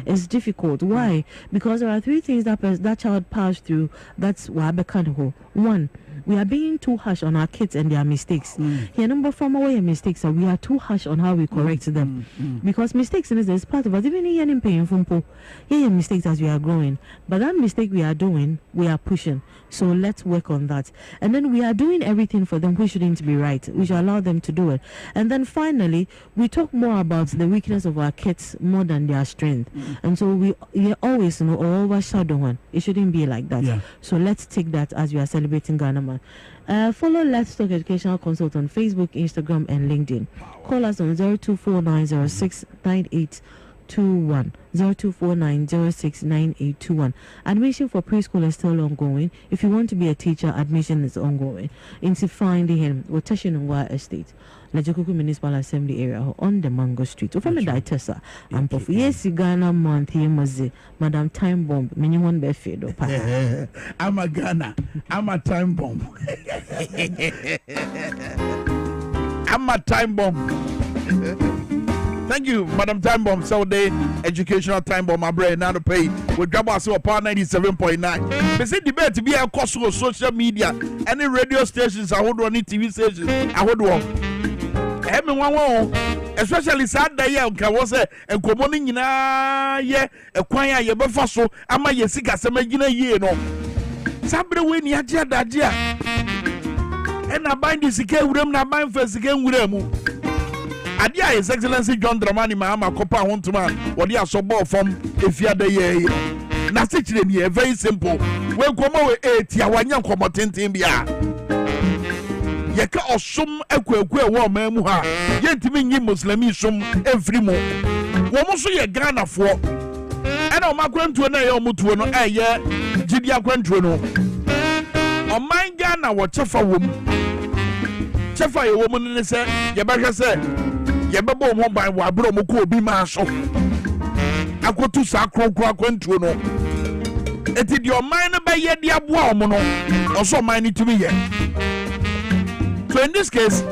is difficult. Why? Because there are 3 things that child passed through. That's why 1, we are being too harsh on our kids and their mistakes. Number 4, mistakes, we are too harsh on how we correct them. Because mistakes is part of us. Even in painful, mistakes as we are growing. But that mistake we are doing, we are pushing. So let's work on that. And then we are doing everything for them. We shouldn't be right. We should allow them to do it. And then finally, we talk more about the weakness of our kids more than their strength. And so we always overshadow one. It shouldn't be like that. So let's take that as we are celebrating Ghana Month. Follow Let's Talk Educational Consult on Facebook, Instagram, and LinkedIn. Call us on 0249069821. 0249069821. Admission for preschool is still ongoing. If you want to be a teacher, admission is ongoing. Into finding him, we're touching on Wa Estate, Lajokuku Municipal Assembly area on the Mango Street. From the Ditessa, and for yes, Ghana month here, Madam Time Bomb, Minion Befido. I'm a Ghana, I'm a time bomb. I'm a time bomb. Thank you, Madam Time Bomb. So the educational time bomb, my brain now to pay with Dwabo Ase upon 97.9. They say debate to be a cost of social media, any radio stations, I would want TV stations, I would want. Everyone, especially Saturday, okay, was a commoning in a choir, your buffalo, am I a sick as a magina year? No, somebody win Yaja Dadia, and I bind this again with them, not bind first again with them. Adia His Excellency John Dramani Mahama Kopa Hontuma, what you are so ball from if you are the year. Nasichin here, very simple. We come away 8 Yawanya Komotintimbia. Yaka or some equa woman muha, yet to me Muslimism every mo. Woman so ye Ghana for. And I'm going to an Ayomutuano, a year, Jibia Quentuano. On my Ghana, what Cheffa woman. Cheffa, a woman in the set, Yabaka said. Yababo won by Wabro Moko be maso. I go to Sacro Quentuno. It is your mind by yet the Abuamono, also mine to me yet. So in this case,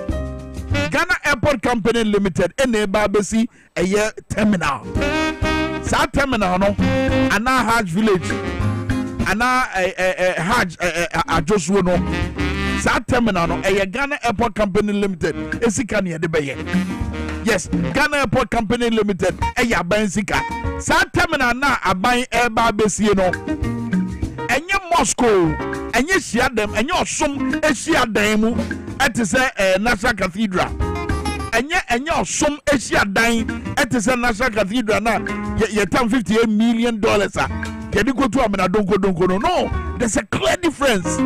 Ghana Airport Company Limited, Babasi, a year terminal. South terminal, no, and now Hajj village, and now Hajj, just no. South terminal, no, a Ghana Airport Company Limited, Esikania de Baye. Yes, Ghana Airport Company Limited, a Yabansika. South terminal now, a buying air Babasi, and your Moscow, and you share them, and your some Asia Demu at the National Cathedral. And your some Asia dying at the National Cathedral now, you $58 million. yɛde kotu amena donko no there's a clear difference.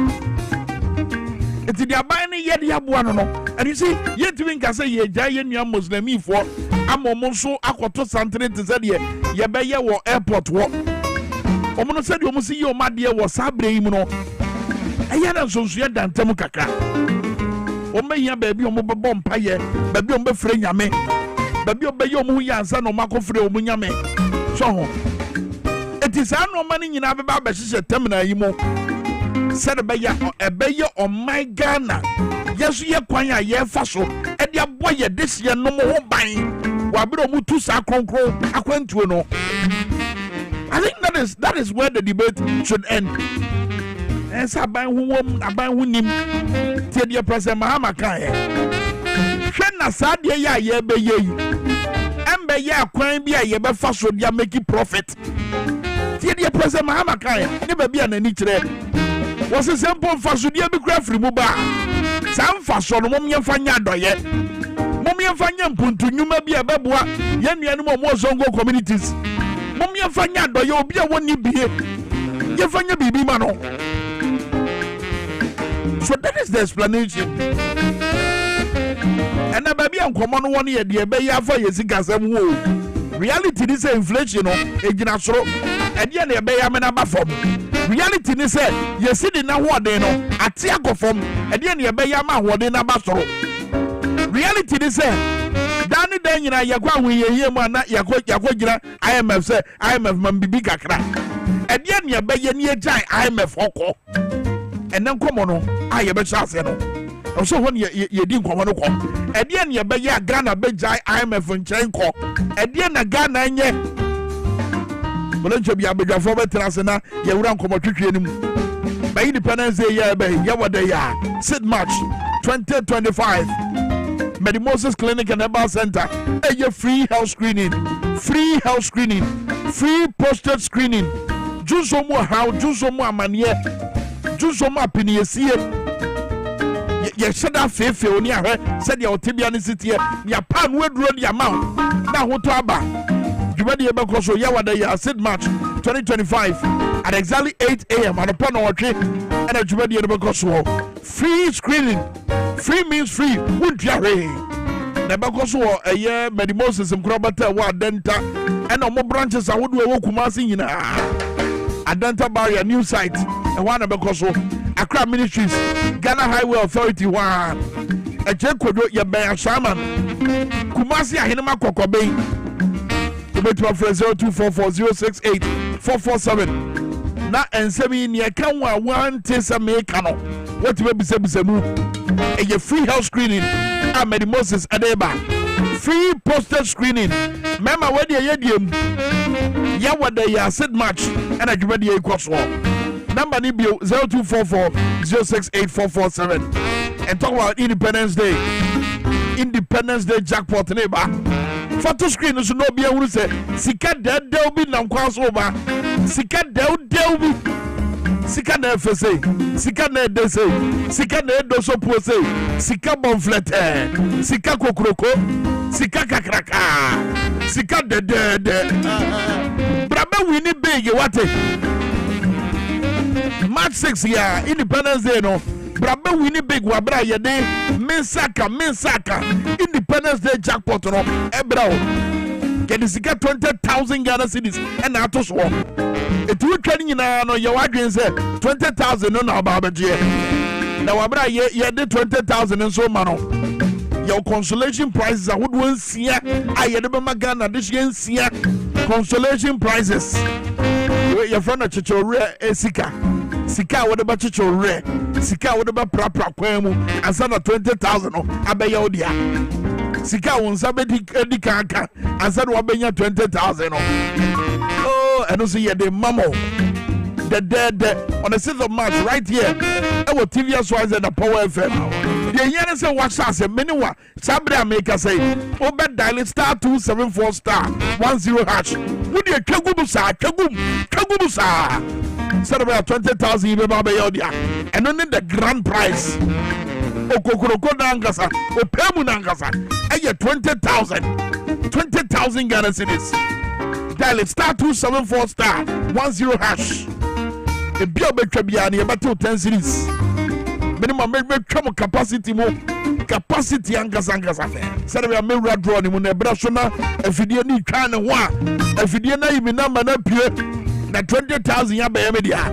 It's the abiding yet yabuano, and you see, yet we can say ye giant young Muslim for Amomonso Akoto Santre to Zadia, Yabaya or airport walk. Omono said you must see your madia was Sabre Imuno. Ayana so sweet than Temukaka. Omeya baby on mobile bomb paye, baby on Befreyame, baby obey your Muya and son of Marco Freo Munyame. So it is no money in Ababa, she said, Temina Imo. Said a bayer on my Ghana. Yes, ye kwanya ye faso. And ya boy this year no more buying. Wabro mutu sakronko akwentu no. I think that is where the debate should end. And saban who nim tie the president Mahama kan e. Hwe na sadie ya ye be ye. Embe ye akwan bi a ye be faso dia make profit. Tie the president Mahama kan e. Ne ba bia na ni kire. Was a simple fasodia be craft remover. Some fason, Mommy Fanya doye. Mommy Fanya Puntu, you may be a babua, yen animal more zongo communities. Mommy Fanya doye, be a one you be here. You find your baby mano. So that is the explanation. And a baby and common 1 year, dear Bayer for your Zikasam wool. Reality is inflation, a ginasro, and yen a Bayer Menabafom. Reality ni say you see the na what they know atiago from and then you be yama what they na basoro. Reality ni say dani den nyina yakwa we ye mu na yakwa gira IMF say IMF man bibi kakra and then you be ye ni agyan IMF hoko and then come on no aye be chance no so when ye di nkomo no kom and then you be ye Ghana be jai IMF nchen ko and then na Ghana nye Bolencho bi abedwa for betrasena ye wura nkomo twetwe nim by Independence Day ya be ye wode ya Sid March 2025 Medimosis Clinic and Herbal Center a free health screening free prostate screening juso mo how juso mo amanie juso mo apiniyesie ye sheda fefe oni ahwe said ya otibia ne sitie ya pan weduro dia ma na hoto aba Jubadi Ebekoso Yawada Sid March 2025 at exactly 8 a.m. on upon our trip and a Jubadi Ebekoso free screening. Free means free. Would you Nebekoso a year Medimosis and Krobata wa Denta and no more branches I would do a Kumasi in a Denta Barrier new site and one Ebekoso Accra Ministries Ghana Highway Authority 1 a Jekodo Yabaya Shaman Kumasi Ahinema Kokobe. 0244068447 na ensemi ni akanwa one tesa make no what we be say mu a free health screening Ahmed Moses Adeba free prostate screening mema we dey yediem ya wada ya Sid March and adwumadi ekwoso number ni bio 0244068447 and talk about Independence Day jackpot neighbor photo screen so no be able say sika del bi na nkwaso ba sika del bi sika na fese sika na dese sika na doso pose sika bonflete sika kokroko sika kakraka sika de brabe wini big what March 6 ya Independence Day no brabe wini big wabra yede mensaka Independence Day jackpot no ebra get the sika 20,000 Ghana cedis and ato so it we training na no your wadwen say 20,000 no na babaje na wabra ye de 20,000 nso ma no your consolation prizes are would one sia ayede be Ghana this yen sia consolation prizes your friend a chichore esika sika wo de ba chichore sika wo de ba prapra kwan mu ansa na 20,000 no abeya odia sika won sa be di kanka ansa na wabenya 20,000 no oh and so ye de mamo the on the 6th of March right here our TV Swaz and the Power FM the yen say watch us many wa sabra make say obe dial *274*10# would you kagum sa celebrate 20,000 you be yodia and only the grand prize okokoroko nangasa opemu nangasa 20,000 Ghana cedis Dial it star 274 star 10 hash. A beer betrabiani about 10 series. Minimum capacity more capacity angasa. Said we are mirror drawing when a brashona, if you need kind of one, if you didn't even number na 20,000 yabe media.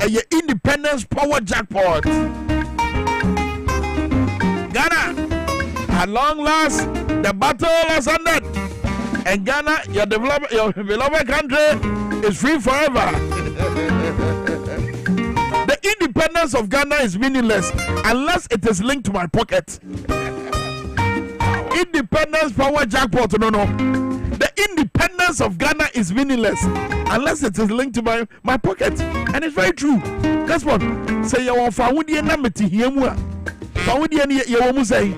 A independence power jackpot. Ghana, at long last, the battle has ended. And Ghana, your beloved country, is free forever. The independence of Ghana is meaningless unless it is linked to my pocket. Independence power jackpot, no. The independence of Ghana is meaningless unless it is linked to my pocket. And it's very true. Guess what? Say you want Fawudi and Nameti here. Fawudi and you say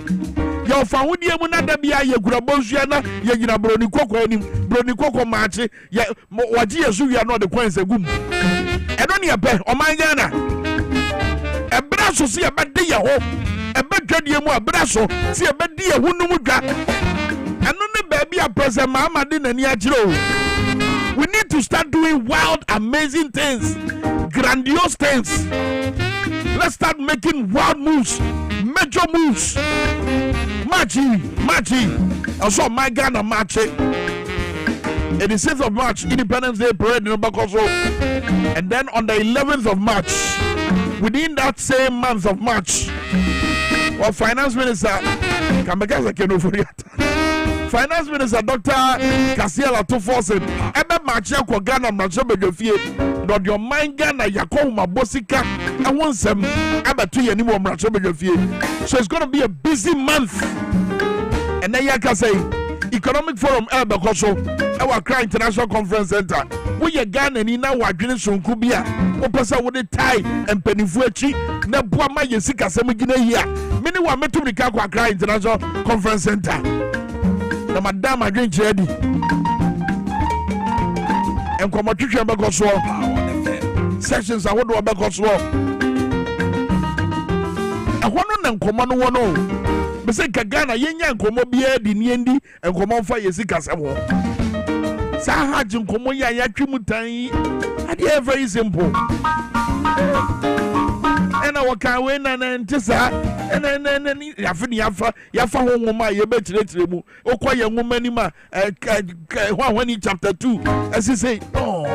your Fawudi and Nadabia, your Grabosiana, your Brony Coco, Brony Coco Marchi, Wajia Zuya, not the Queen's a goom. And only a bet on my Ghana. A brasso see a bad day at home. A bad day more brasso, see a bad day who no got. And on the baby, a present Mama didn't yajro. We need to start doing wild, amazing things, grandiose things. Let's start making wild moves, major moves. Machi. Also, my Ghana Machi. It is 6th of March, Independence Day parade in Obakoso. And then on the 11th of March, within that same month of March, our Finance Minister, Finance Minister Dr. Kasiela Tufosin, Ebe Marchia kwa Ghana Mrachobe Jofie, not your mind Ghana Yakoma Bosika, and once them Ebe 2 years anymore Mrachobe Jofie. So it's going to be a busy month. And then Yaka say, Economic Forum Ebe Koso, our Accra International Conference Center. We are Ghana and now we're doing some Kubia, Opasa with the tie and Penifuechi, Nabuama Yesika Semigina here. Many were met to the Accra International Conference Center. The Madame I drink ready. And come on, teacher back also. Sessions I would do back also. I want to come on one. But say Ghana, Yenya, come on, be a Niendi, and come on for Yesika Samo. Hajj and Komoya Yakimutai. I did very simple. And our Kawen and Tessa, and then Yafa home, my Yabet, Okoya woman, when he chapter 2, as he say, oh.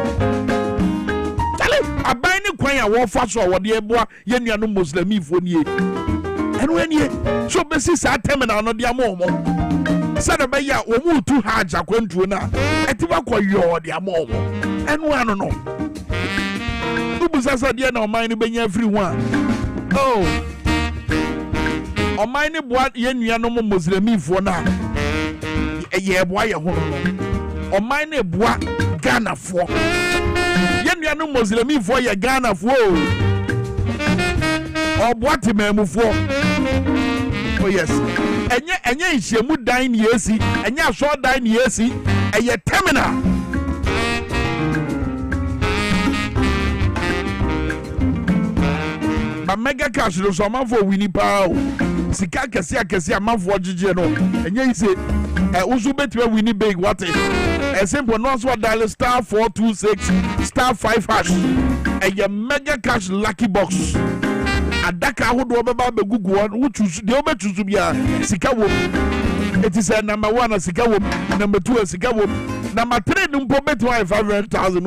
I buy no quay, war fast or what the boy, Yeniano Muslim for ye. And when ye, so Bessis are terminal on the Amomo. Sadabaya, or move too hard, I went to now. I think I call you the Amomo. And one no. Ubusasa dear no mind being everyone. Oh, on mine what Yeniano Muslim for now. A year boy, on mine what Ghana for. Yeniano Muslim for your Ghana for. Or what a memo for. Oh, yes. And yet, she would dine yesi, and ya saw dine yesi, and yet terminal. But mega cash was a man for Winnie Pow. Sika Cassia, man for Gigeno. And ye say, also better Winnie Big what a simple nonce what dial star 426 star 5 hash. And your mega cash lucky box. Adaka who do about the good one, which the over to be a Sikawo. It is a number 1 a Sikawo, number 2 a Sikawo, number 3 Numpo 500,000.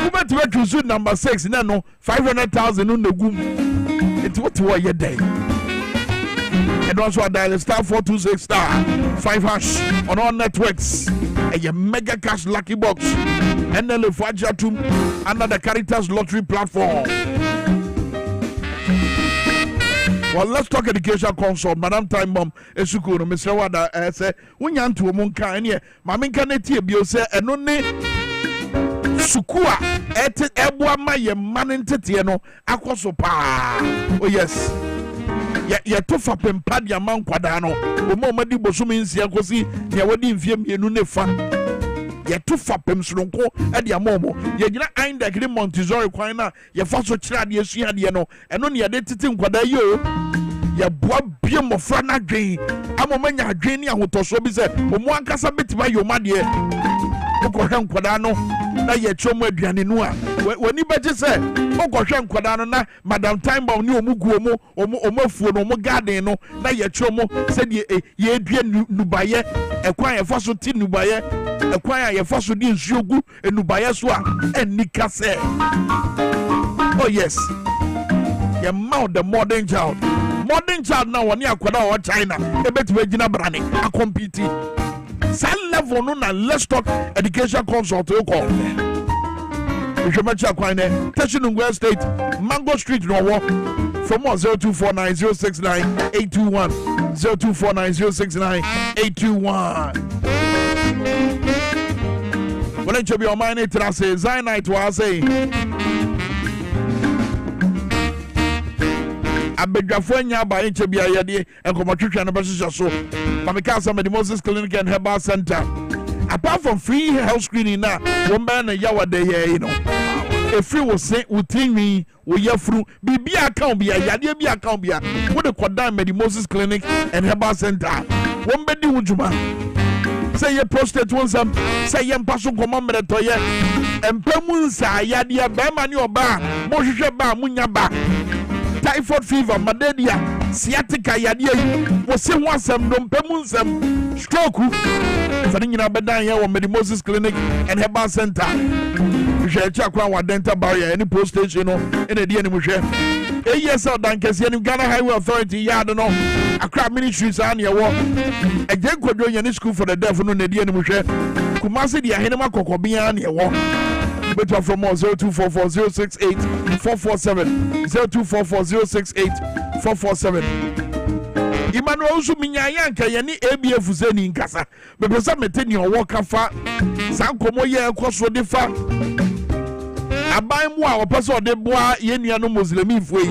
Who bet to suit number 6 no 500,000 on the goom. It's what you are your day. And also a dial star 426 star 5 hash on all networks. And your mega cash lucky box. And then the Fajatum under the Caritas lottery platform. Well, let's talk education consult. Madam Time Mom, Esuku, Mr. Wada, say, when you to a monka, and ye, Maminka Neti, Biose, and only Sukua, Ebwa, my man in Tetiano, Aquasopa. Oh, yes. Ye tofa pempad ya man kwadano. Omo madi bosumi nsi akosi, ye wadi mfiem ye nunefa. Ye tofa pem sronko edi amomo. Ye gina ainda kiri Montessori kwa na ye faso chira de esu ya de no. Eno ne ye de titi nkwada yo. ya boa bia mofra na dwen amomanya adwen ni ahotoso bi se omo ankasa betima yoma de okohwe nkoda no na ye chomo aduane no a wani beje se okohwe nkoda no na madam time bomb ni omugu omo afuo no omo garden no na ye chomo se de ye adua nubaye ekwan ye faso ti nubaye ekwan ye faso di nsuogu nubaye so a enika se oh yes your mouth the modern child now woni akwada o China ebetu agina brane a compete san level no na let's talk education consult o call we match akwane Teshinungwe State Mango Street no wo from 0249069821 0249069821 when it should be on my name to say Zainite was saying abedwafo nya ba enche bia yede enkomotwetwe na beshisha so mamika some the Moses Clinic and Herbal Center apart from free health screening na womba na yawa de ye you know free wo say utinwi wo yafru bibia account bia yade bia account bia wo de kodan the Moses Clinic and Herbal Center womba di wujuma say ye prostate wonsam say ye mpaso komamre toye empamu nsa yade ba ma ni oba mo hwehwe ba munya ba typhoid fever, malaria, sciatica, yadi, was say one some pemunsam, stroke. For the Bedan here, the Moses Clinic and Herbal Center. We shall check our dental barrier, any post station, in a DNA Mushe. A years out, Dankers, and Ghana Highway Authority, yard, no, a crab ministries on your walk. A gen could join any school for the deaf on the DNA Mushe. Kumasi, the Ahinama Kokobia on your walk. Better from 0244068447 0244068447 Emmanuel Zuminyanka yani ABF zeni nkasa bepesa meteni owo kafa sankomo ye ekoso de fa aban mu a opeso de boa ye nuano muslimi fo yi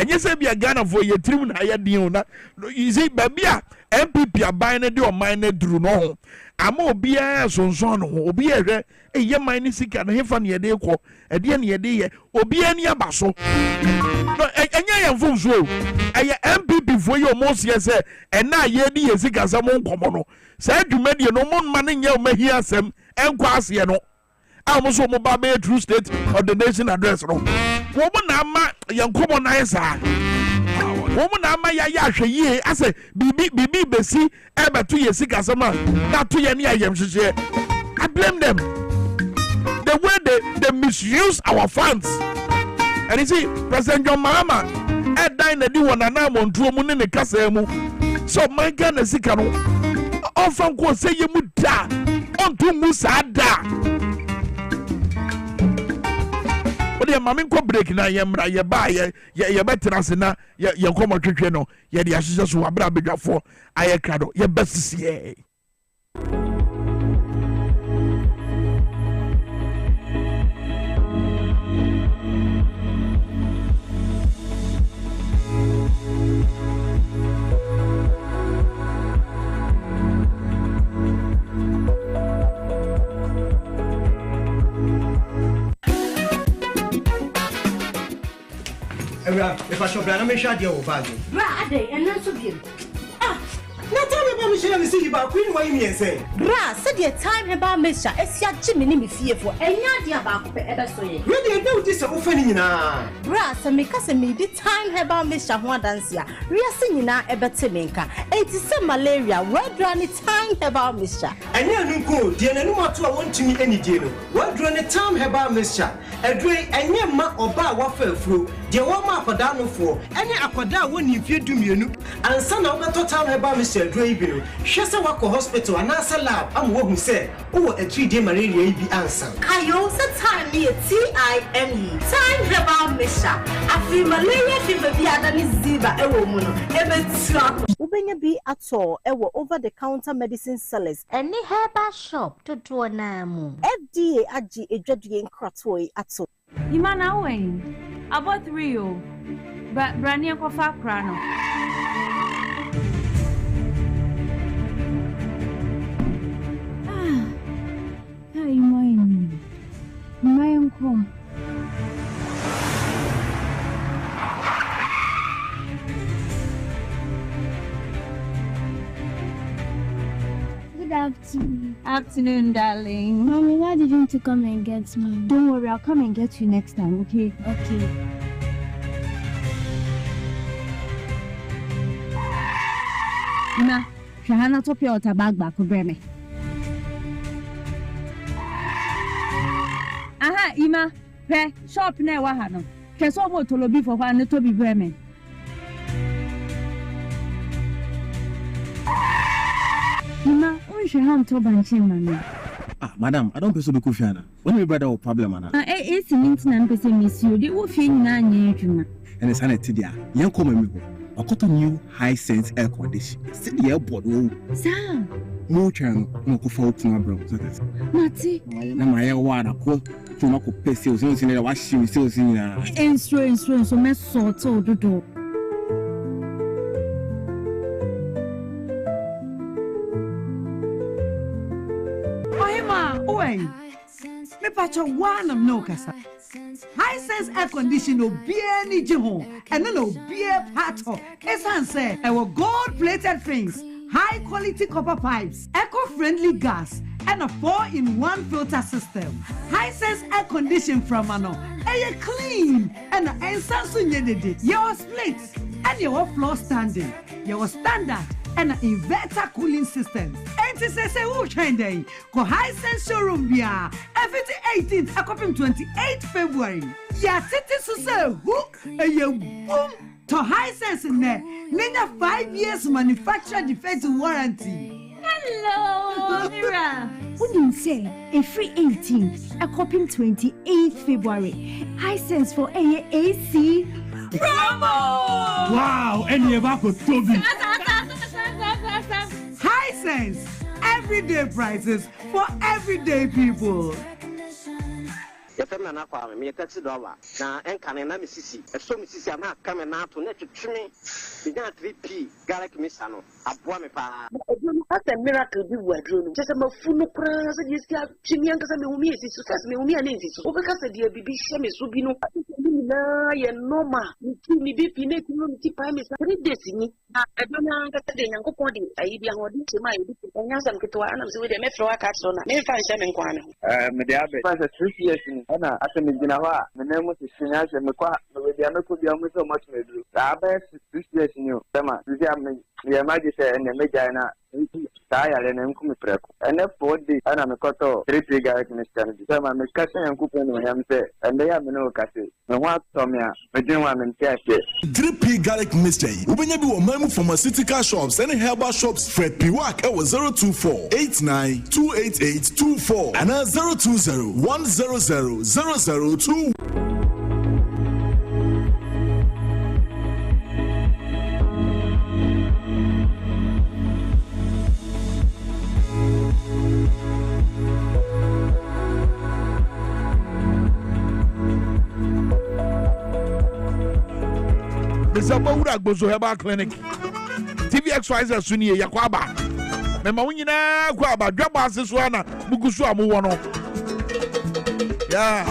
enye se bia Ghana fo ye trim na ya din na izi babia MPP aban ne de o man ne duru no ama obia sonson no obia hwe eye man ni sika na hefa ne yede ko ede ne yede ye obia ni abaso no enya ye mfumso eye MPP fo ye omosie se ena ye di ye sika sam nkomo no sa adwumade no mon ma ne nya o mahi asem enko ase no amoso mo ba be true state ordination address no wo mo na ama ye nkomo na yesa woman na ma ya hwe yi ase bibi besi ebeto ye sika sama na to ye ne ayem hwehwe. I blame them the way they misuse our funds. And you see President John Mahama dan na di wona na montuo mu ne kasa mu so my Ghana sika no ofan ko se ye mu da onto mu sa da ode ma men ko break na ye mra ye ba ye betra se na ye komo twetwe no ye de ahyehyɛ so abra bedwafo aye krado ye besisi If I shop, I'm sure you'll bag it. Brade, and not so good. Ah, not tell me about Michelle and see about Queen. What you mean, say? Bra, said your time about Mister. It's your Jimmy fearful, and you're about ever so. Really, I know this offending now. Bra, so make us a the time about Mister Juan Dancia. We are singing now about Timinka. It is some malaria. What run time about Mister? And you go, dear, and what I want to me any deal. What run time about Mister? A drink and your ma or bar waffle through. The woman for down for any aquada when you feel to me, and son of the total about Mr. Draven. She's a walk hospital and answer lab. I'm what who said, oh, a 3-day malaria be answer. I also time me a TIME. Time about Misha. I feel malaria fever be than is Ziba, a woman. Ever trap. Ubenya be at all, ever over the counter medicine sellers. Any herbal shop to do a name. FDA Aji a dreading cratway at all. Imana Wayne. About 3 but Brania Kofa Krano. Hi, my uncle. afternoon. Afternoon, darling. Mommy, why didn't you come and get me? Don't worry, I'll come and get you next time, okay? Okay. Ima, Shahana top your tabag back for me. Aha, Ima, shop ne wahano. Keso mo tolobi for one to be bremen. Ima, Shahan to banchim mami. Madam, I don't pay so be kufiana. When my brother will problem ana. It's means nan pese miss you. The wofi na nye juma. And it's an etidia. Yan come me go. I got a new high sense air condition. See the airport. Sam. No channel, no go for to my bro. Mati. Na my one ko to no ko pay sales no sin wa shim sales ni na. Insurance so me sort to do. Oi, me pacha one of no kasa. High sense air condition no beer ni jiho, and no beer pato. Esan say, our gold plated things, high quality copper pipes, eco-friendly gas, and a 4-in-1 filter system. High sense air condition from ano, air clean, and an ensansu nyedede. Your split, and your floor standing, your standard, and an inverter cooling system. NTSS who trending? Ko High Sense showroom bia. Every 18th, akopim 28th February. Ya titi so say hook e ye boom to High Sense ne. Nenya 5 years manufacturer defect warranty. Hello, Mira. What you say? A free 18th, akopim 28th February. High Sense for AC. Bravo! Wow, any of us Toby. High Sense, everyday prices for everyday people. Your family na Kwame, me taxi driver. Na enkane na misisi. So misisi ama kame na to net twimi. Bi na 3p garlic misano. Aboa me pa. That's a miracle bi wadro. Just ma funu kra se di sia twimi anka me humi esi so se me humi ani esi so. Obeka se di bibi hye me so bi no. Na ye normal. Mi bi pi na tinu mi ti pa me sa 3 days ni. Na edo na anka se de nyankopon di ayi bi ahodi se ma yi bi. Enya sam ketwa ana se we de me fro aka so na. Me fa hye me nkwa na. Me de abe. Fa 3 years ni. Ana ase me gina ho a me na mo se shinya se me kwa me dia me ko bia mo se mo tme duru. Abe 6 years ni o. Tema bia me ye ma di se ene me ja na ta ya le na nku me preko. Ene 4 days ana me koto 3 garlic mixture ni. Tema me kase yanku pe no yam se ende ya me no kase. Me ho atom ya me din wa me ntia se. 3p garlic mixture. Ubenya bi wo mamu pharmaceutical shops and herbal shops. Fred Piwak e was 024-89-288-24 and 020-100-002. Mr. Bawura Gbozo Herbal Clinic. TVXYZ Suni Yakwaba. Mema wunyina kwaba Dwabo Ase so na mugusu amuwo no. Yeah.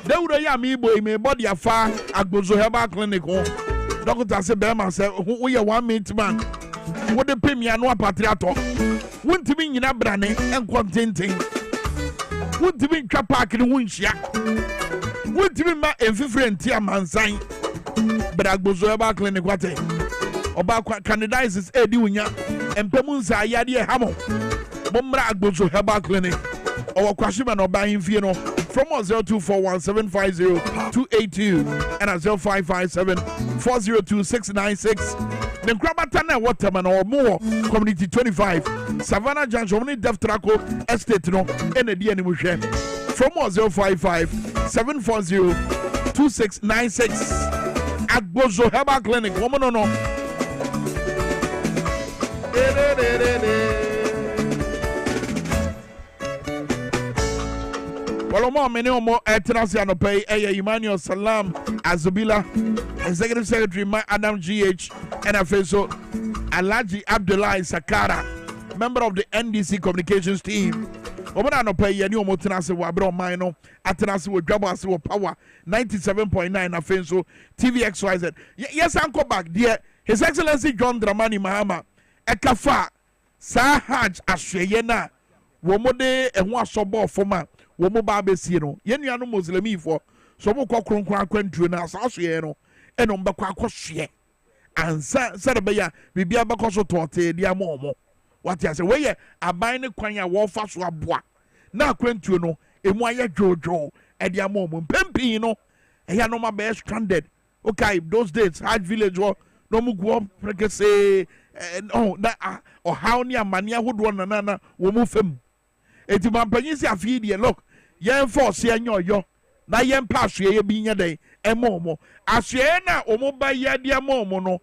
Dawura ya mi boy me body afa Agbozo Herbal Clinic ho. Doctor say be man say wo ye 1 minute man. Wo de pemia no apatriato. Wontimi nyina brane enkontenten. Wontimi ntwa park ni wonhia. Wontimi ma enfifre ntia mansan. Agbozo Herbal Clinic wate oba candidiasis edi unya empemu nsa ayade e hamo bomra Agbozo Herbal Clinic owo kwashima no ba himfie no from 0241750282 and 0557402696 the krabata na waterman or more community 25 Savannah Junction ni Deftraco estate no enedi ani muhwe from 0557402696 Agbozo Herbal Clinic, woman or no. Well, more many more Tenasiano Pay, Emmanuel Salam, Azubila, Executive Secretary Adam GH, and Afeso Alaji Abdullah Sakara, member of the NDC Communications team. Obana no pay any omo tenase wa bro mine atenase wo Dwabo Ase wo power 97.9 afenso TVXYZ. Yes, uncle back there. His Excellency John Dramani Mahama Ekafa sa Hajj ahweye na wo mo de ehun asobo foma wo mo ba besie no ye nua no muslimi fo so mo kɔ kronkron akwantuo na sa ahweye no eno mbekɔ akɔhwe ansa sɛde ya bibia bɛkɔ so tɔte dia mo mo wate ase we ye aban ne kwan a wo fa so aboa na akwantuo no emu ayɛ dwoodwoo dia mo mo pempi no eya no ma be stranded. Okay, those days Hajj village no mu go preke say no na o how ni amane ahodo na wo mu fam enti mampanyi si afi de look yen force enyo yo na yen pa ahwe ye bi nya den emomo ahwe na o mu ba ye de emomo no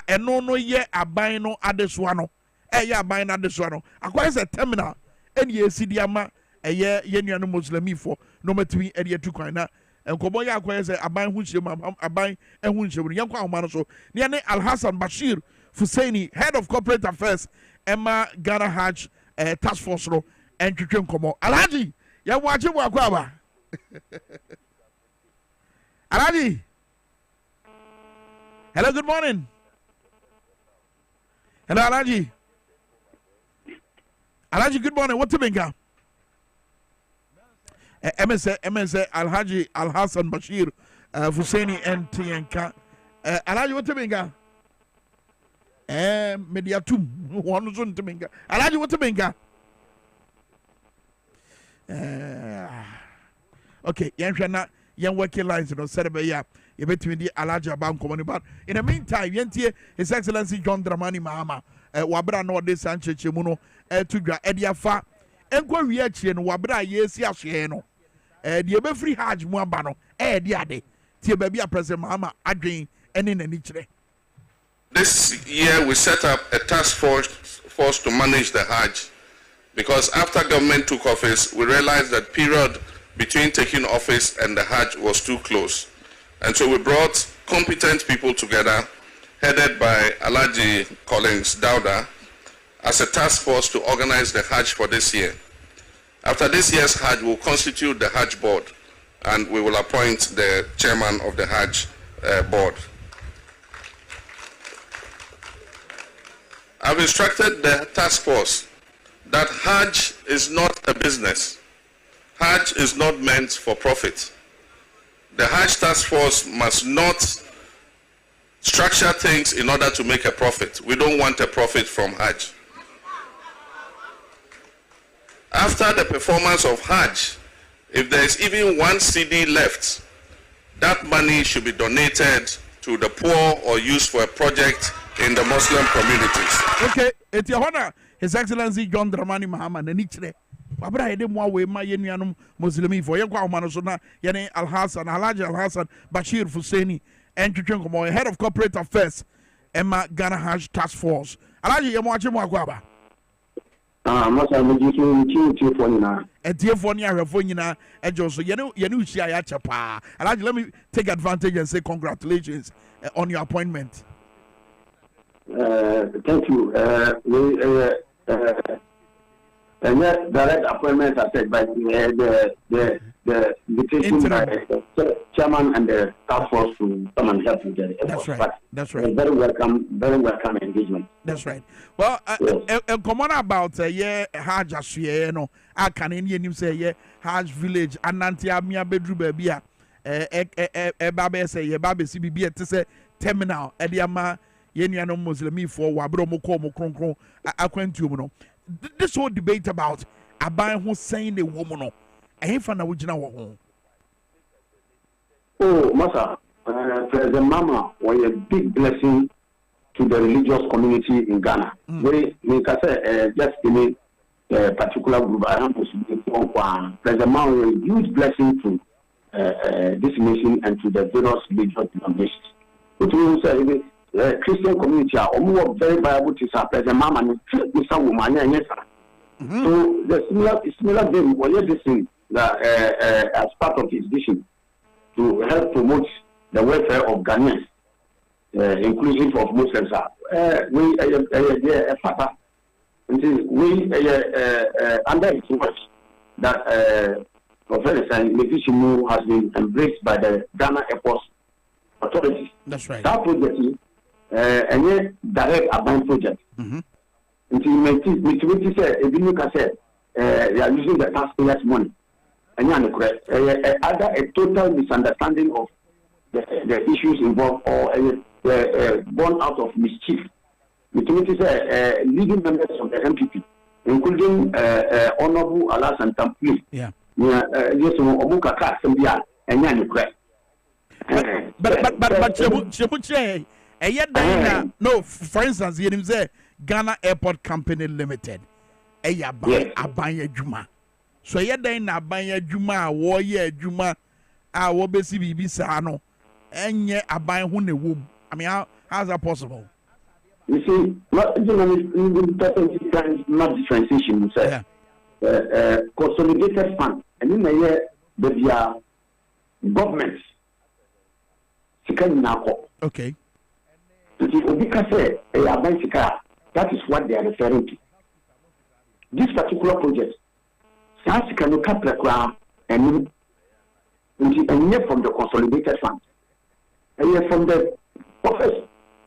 eno no ye aban no adesoa no ye aban na adesoa no akwa se terminal eni esi de ama ye nua no muslimi fo no matimi e de tukwan na enkobo ya akwa se aban hu hyem aban ehu hyem yen kwa homa no so ne ne Al Hassan Bashir Fusaini, head of corporate affairs, Emma Ghana Hajj task force no and twetwe nkomo. Alhaji, ya wache wo akwa ba. Alhaji. Hello, good morning. Hello, Alhaji. Alhaji, good morning. What to Minkah? MSA Alhaji Al Hassan Bashir Fusaini and Tienka. Alhaji, what to Minkah? Mediatum one zone to Minkah. Alhaji, what to Minkah? Okay, yan working lines, you know, said about ya. You bet me the Alhaji about coming about. In the meantime, Yentie, His Excellency John Dramani Mahama, Wabra no de Sanchez Chimuno, to Gra Ediafa, Enquiry and Wabra, yes, Yasiano. The free Hajj Muabano, Diade, Tia Baby President Mahama, Adrian, and in each day. This year we set up a task force to manage the Hajj because after government took office, we realized that period between taking office and the Hajj was too close. And so we brought competent people together, headed by Alhaji Collins Dauda, as a task force to organize the Hajj for this year. After this year's Hajj, we'll constitute the Hajj board and we will appoint the chairman of the Hajj board. I've instructed the task force that Hajj is not a business. Hajj is not meant for profit. The Hajj task force must not structure things in order to make a profit. We don't want a profit from Hajj. After the performance of Hajj, if there is even 1 CD left, that money should be donated to the poor or used for a project in the Muslim communities. Okay, it's your honor, His Excellency John Dramani Mahama, and each day. Wabra ede mwa we ma yenuanum muslimi fo ye kwa omano so na ye ne Al Hassan Alhaji Al Hassan Bashir Fusaini and twetwe nkomo head of corporate affairs Emma Ghana Hajj task force. Alhaji ye mo ache mo akwa ba. Masa mo ji so fo nyina. Etiefo ni ahwefo nyina ejo so ye ne uhia ya chepa. Alhaji, let me take advantage and say congratulations on your appointment. Thank you. And that direct appointments are set by the invitation by the chairman and the task force to come and help with the effort. That's right. But that's right. Very welcome engagement. That's right. Well, come on about Hajj Asye, no, I can Indian say Hajj village, Anantia Mia Bedru Babia, Babe say, Babe CBB, to say terminal, Ediama, Yeniano Muslimi for Wabro Moko Mokron, Aquentium. This whole debate about Aban who's saying the woman, I ain't found out home. Oh, Masa, the Mama was a big blessing to the religious community in Ghana. We can say just in a particular group, I am President Mama was a huge blessing to this nation and to the various religious denominations. But we say Christian community are almost very viable to support the mama and some woman and yes. So the similar thing was this thing that as part of his vision to help promote the welfare of Ghanaians, inclusive of Muslims. We father under his words that Professor Levision has been embraced by the Ghana Airport authorities. That's right. That project any direct Aban project. Mitsubishi said, if you say they are using the taxpayers' money. And either a total misunderstanding of the issues involved or born out of mischief. Mitsubishi said leading members of the MPP, including Honorable Alas and Tampli. Yeah. Yes, Omuka Kat Sambia, and Yanucre. But no, for instance, you say Ghana Airport Company Limited. Abanya Juma. So yet na Abanya Juma, warrior Juma, our basic Bisano, and yet Abanya Hune womb. I mean, how's that possible? You see, not differentiation, sir. Consolidated fund, and in the year, there are governments. Okay. That is what they are referring to. This particular project, and from the consolidated fund, and from the office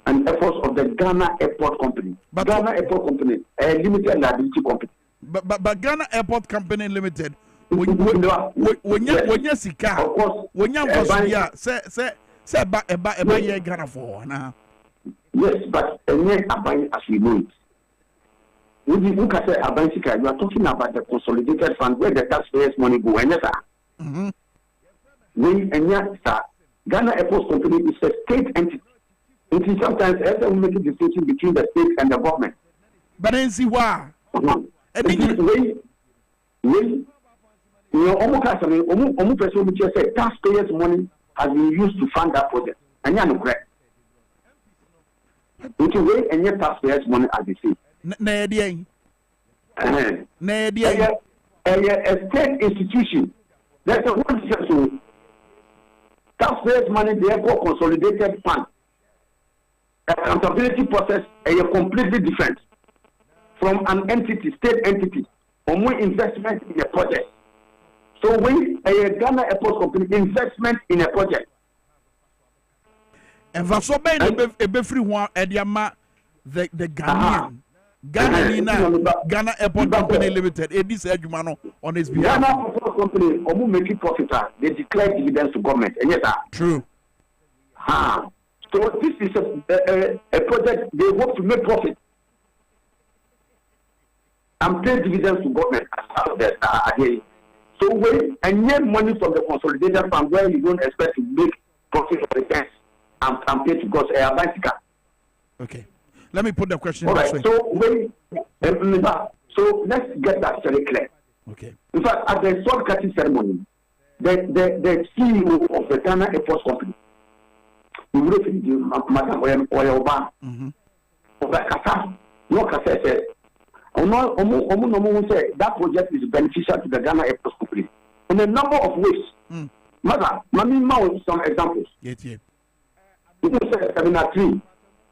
and efforts of the Ghana Airport Company. But Ghana Airport Company, a limited liability company. But Ghana Airport Company Limited, when you sika, when you say Ghana for now. Yes, but as we know it. You are talking about the consolidated fund where the taxpayers' money go. And Ghana Airport Company is a state entity. It is sometimes we make a distinction between the state and the government. But then see why? Taxpayers' money has been used to fund that project. And you are not correct. It's a way and yet taxpayers' money as they say. A state institution. That's a one difference. Taxpayers' money, therefore, consolidated fund. Accountability process is completely different from an entity, state entity, or more investment in a project. So when a Ghana Airport Company investment in a project. And for so many, a free one at Yama, the Ghanaian. Ghana Airport Company Limited, this Edumano on his behalf. Ghana Airport Company, or making profit, they declare dividends to government. And yes, true. So this is a project they hope to make profit and pay dividends to government as part of the So when and get money from the consolidated fund where you don't expect to make profit or returns and pay to because bicycle. Okay. Let me put the question. All right. So let's get that very clear. Okay. In fact, at the sword cutting ceremony, the CEO of the Ghana Airport Company, Madam Oyoba, that project is beneficial to the Ghana Airport Company in a number of ways. Mother, some examples. Terminal 3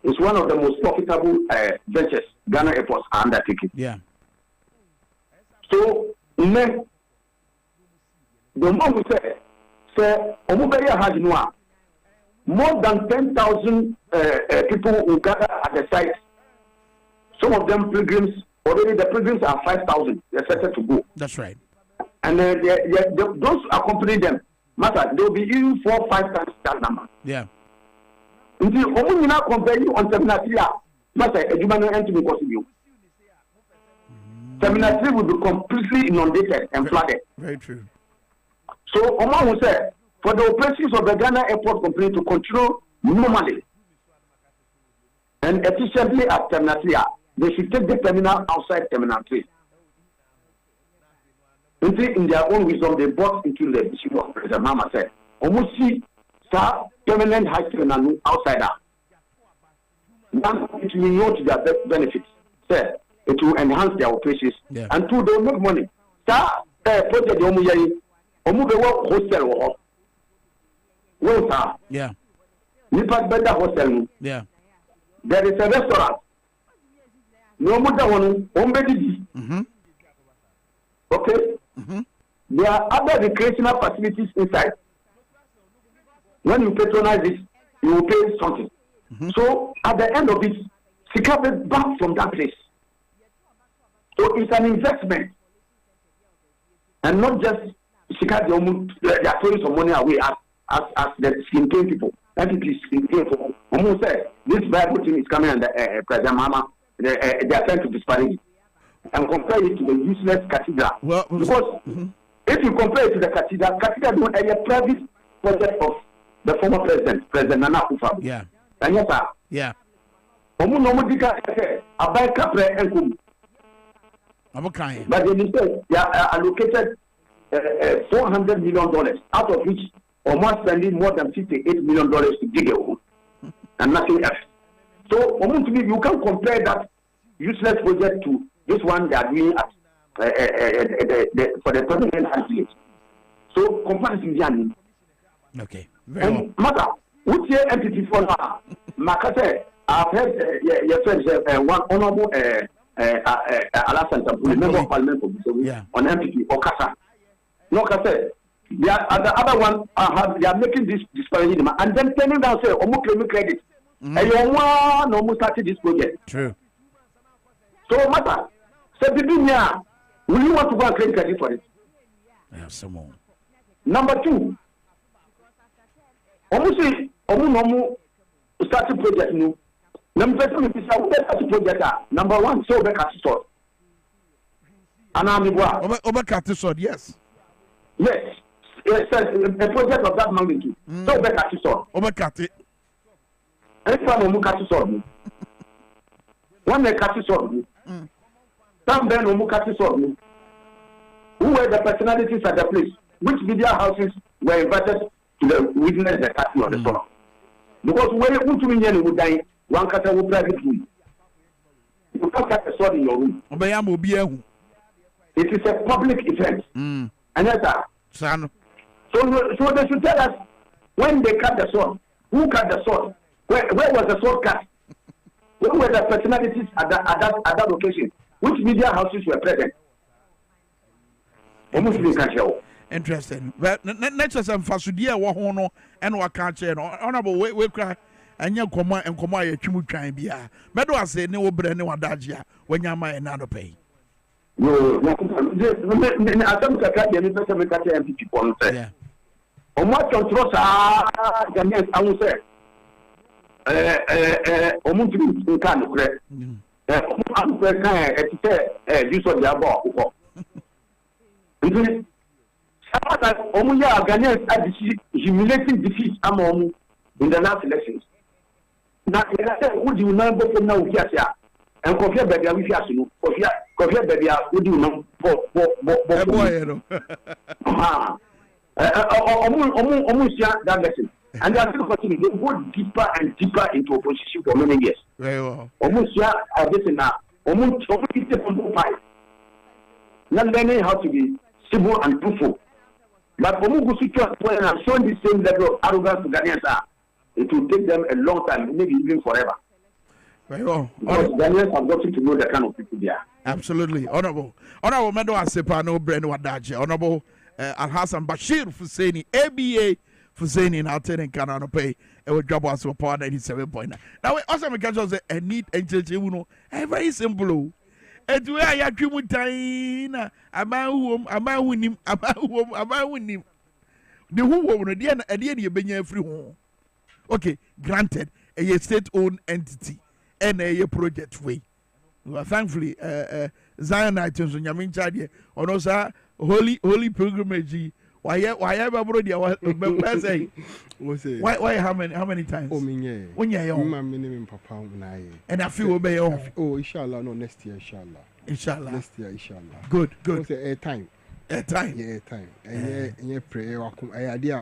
is one of the most profitable ventures Ghana airports are undertaking. Yeah. So, the more we say, Hajj, more than 10,000 people will gather at the site. Some of them pilgrims, already the pilgrims are 5,000. They're set to go. That's right. And those accompany them, matter, they'll be even 4 or 5 times that number. Yeah. Until you now compare you on Terminal 3, matter, a human entity possible. Terminal 3 will be completely inundated and flooded. Very true. So, Omar will say, for the operations of the Ghana Airport Company to continue normally and efficiently at Terminal 3, they should take the terminal outside Terminal 3. In their own wisdom, they brought into the issue of President Mama said, almost see permanent high terminal outside that. One, it will not to their benefits. Sir, it will enhance their operations. Yeah. And two, they will make money. Project hostel. Yeah. Better hostel. Yeah. There is a restaurant. No matter one, okay. There are other recreational facilities inside. When you patronize it, you will pay something. So at the end of it, secure back from that place. So it's an investment, and not just they are throwing some money away as the skin people. That it is skin people. Almost said this Bible thing is coming under President Mama. They are trying to disparage it and compare it to the useless cathedral. Well, because if you compare it to the cathedral is a private project of the former President Nana Akufo-Addo. Yeah. And yes, sir. Yeah. But they say they are allocated $400 million, out of which almost spending more than $58 million to dig a hole and nothing else. So, you can compare that useless project to this one they are doing at for the president. So, comparison. Okay. Very well. Matter, which entity for now? Makase, I've heard your friends, one honorable Alassane Tampouli, member of parliament on entity or Kasa. No, Kasa. The other one, they are making this disparity and then turning down say, "Omo claim credit." And you want no started this project. True. So matter. So will you want to go and claim credit for it? I have some more. Number two. Omo started project new. Number one, so back at store. And I'm yes. Yes. It's a project of that magnitude. So back at store. One they catch sword. Some then who catch sword. Who were the personalities at the place? Which media houses were invited to witness the catching of the sword? Because when you put me in would die, one catcher will private room. You can't catch a sword in your room. It is a public event. And that's so they should tell us when they cut the sword, who cut the sword? Where was the sword cut? Where were the personalities at that location? Which media houses were present? Interesting. Well, next is Fasudia Wahono and Wakache and Honorable we cry and your command and command a chimu trying be a Medo Ase no brand no adagia when you might not pay. No, I don't people say. On what controls are Ghanaians, I will say. Omuntu nkan nukre nukre kan use of the above. Nti sabata omu ya Ghanaians had humiliating defeat among in the last elections. Na yɛrɛ wodi unan bɔ fɛn na wufi ase a nkɔfia baabi a wufi ase no kɔfia baabi a wodi unan bɔ yɛ no. Omu sia that lesson. And they are still continuing. They go deeper and deeper into opposition for many years. Very well. Almost here, this now. Almost from five. Not learning how to be civil and truthful. But when I'm showing the same level of arrogance to Ghanaians, it will take them a long time, maybe even forever. Very well. Because Ghanaians have got to know the kind of people they are. Absolutely. Honorable Medo Ase no Brand Wadaje. Honorable Al-Hassan Bashir Fuseni, ABA. Fuseni and Alten Canano pay a Dwabo Ase power 97.9. Now we also make us a neat and very simple. And where I agree with Tina, a man who him. The who woman at the end you been free home. Okay, granted, a state-owned entity and a project way. Well, thankfully, Zion items on Yamin Chadia, or also holy pilgrimage. Why ever brody say why how many times? Oh when you're young. Minimum papa and I feel obey on. Oh inshallah no next year inshallah. Next year inshallah. Good. Say time. Yeah, time. And prayer idea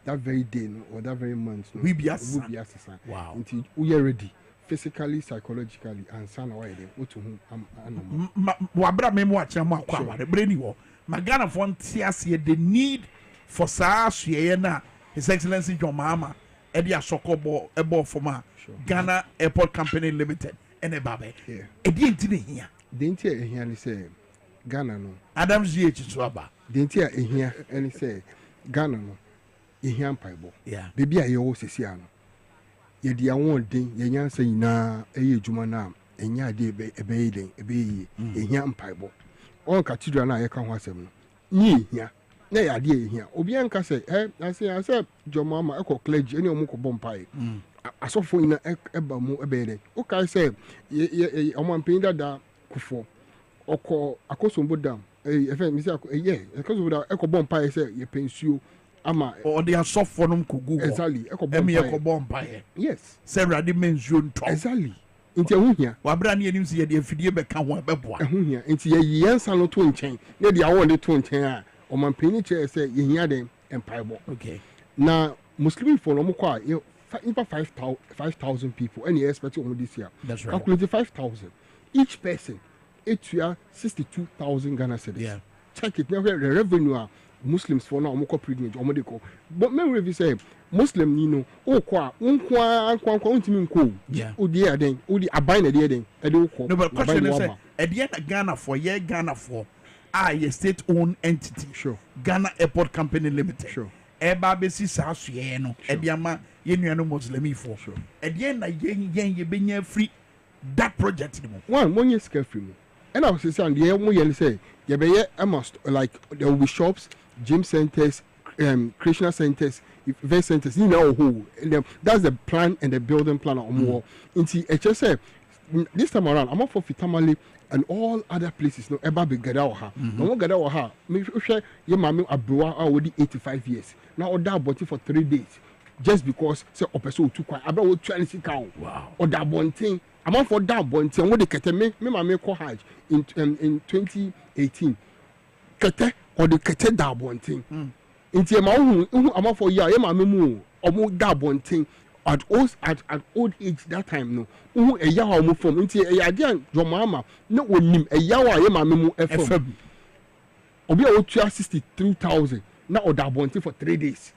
that very day or that very month. We be as wow. Until we are ready. Physically, psychologically, and son away. What to whom I'm Wabra memoir the brainy war. Magana Fontiasia the need for Sa His Excellency John Mahama, Edia Sokobo, a ball for Ghana Airport Company Limited, and a babe. A didn't here. Didn't hear he say Ghana no. Adam's GH Swaba. Didn't hear here and he say Ghana no. Ihan Pibo. Yeah. Baby, I always see. Ye dear one thing, ye answer na a Jumana, enya de ebe den ebe yi ehia mpaibo on cathedral na ye ka ho asem no ni ehia na ya de ehia obi anka say ase jomo ama ekọ clergy eni omo ko bompai asofo ina eba mu ebe den o kai say ye omo mpin dada kufo ọkọ akosombo dam efe mi say akosombo dam ekọ bompai say ye pensuo ama or they are soft for them kugu exactly ekọ bompai yes several dimension top exactly nti ehuhia wabra ne enim se ye de afidie be ka ho beboa ehuhia nti ye yensa no to nchen ne de awon de to nchen a omanpeni che say ye hia den empaibo okay na muslim for no kwa over 5,000 people and you expect on this year that's right calculate 5,000 each person etua 62,000 Ghana cedis yeah check it now the revenue Muslims for now omoko pilgrimage omodeko but me we say Muslim you know o kwa untimi nko odi aden odi aban na de den e de uko no but question is at the end Ghana for a state owned entity sure Ghana Airport Company Limited sure eba besi sa asue no e de ama ye nuano Muslim for sure at the end na ye benya free that project no one money scare free mo and I was saying the mo ye say ye be must like there will be shops gym centers recreational centers event centers you know who that's the plan and the building plan on more into HSA this time around I'm up for Fitamale and all other places no ever be gada ha no gada ha me hwe ye mama abroa already 85 years now order body for 3 days just because say opeso too quiet abroa wo 20 count wow order bonting I'm up for that bonting wo de kete me mama ko Hajj in 2018 kete or the kete da bonting inti ma hu I'm up for ya ye mama mu omo da bonting at old age that time no eya ha mo from nti eya dia jomama na onim eya wa ye mame mu fm obi a otua 63,000 na odabonti for 3 days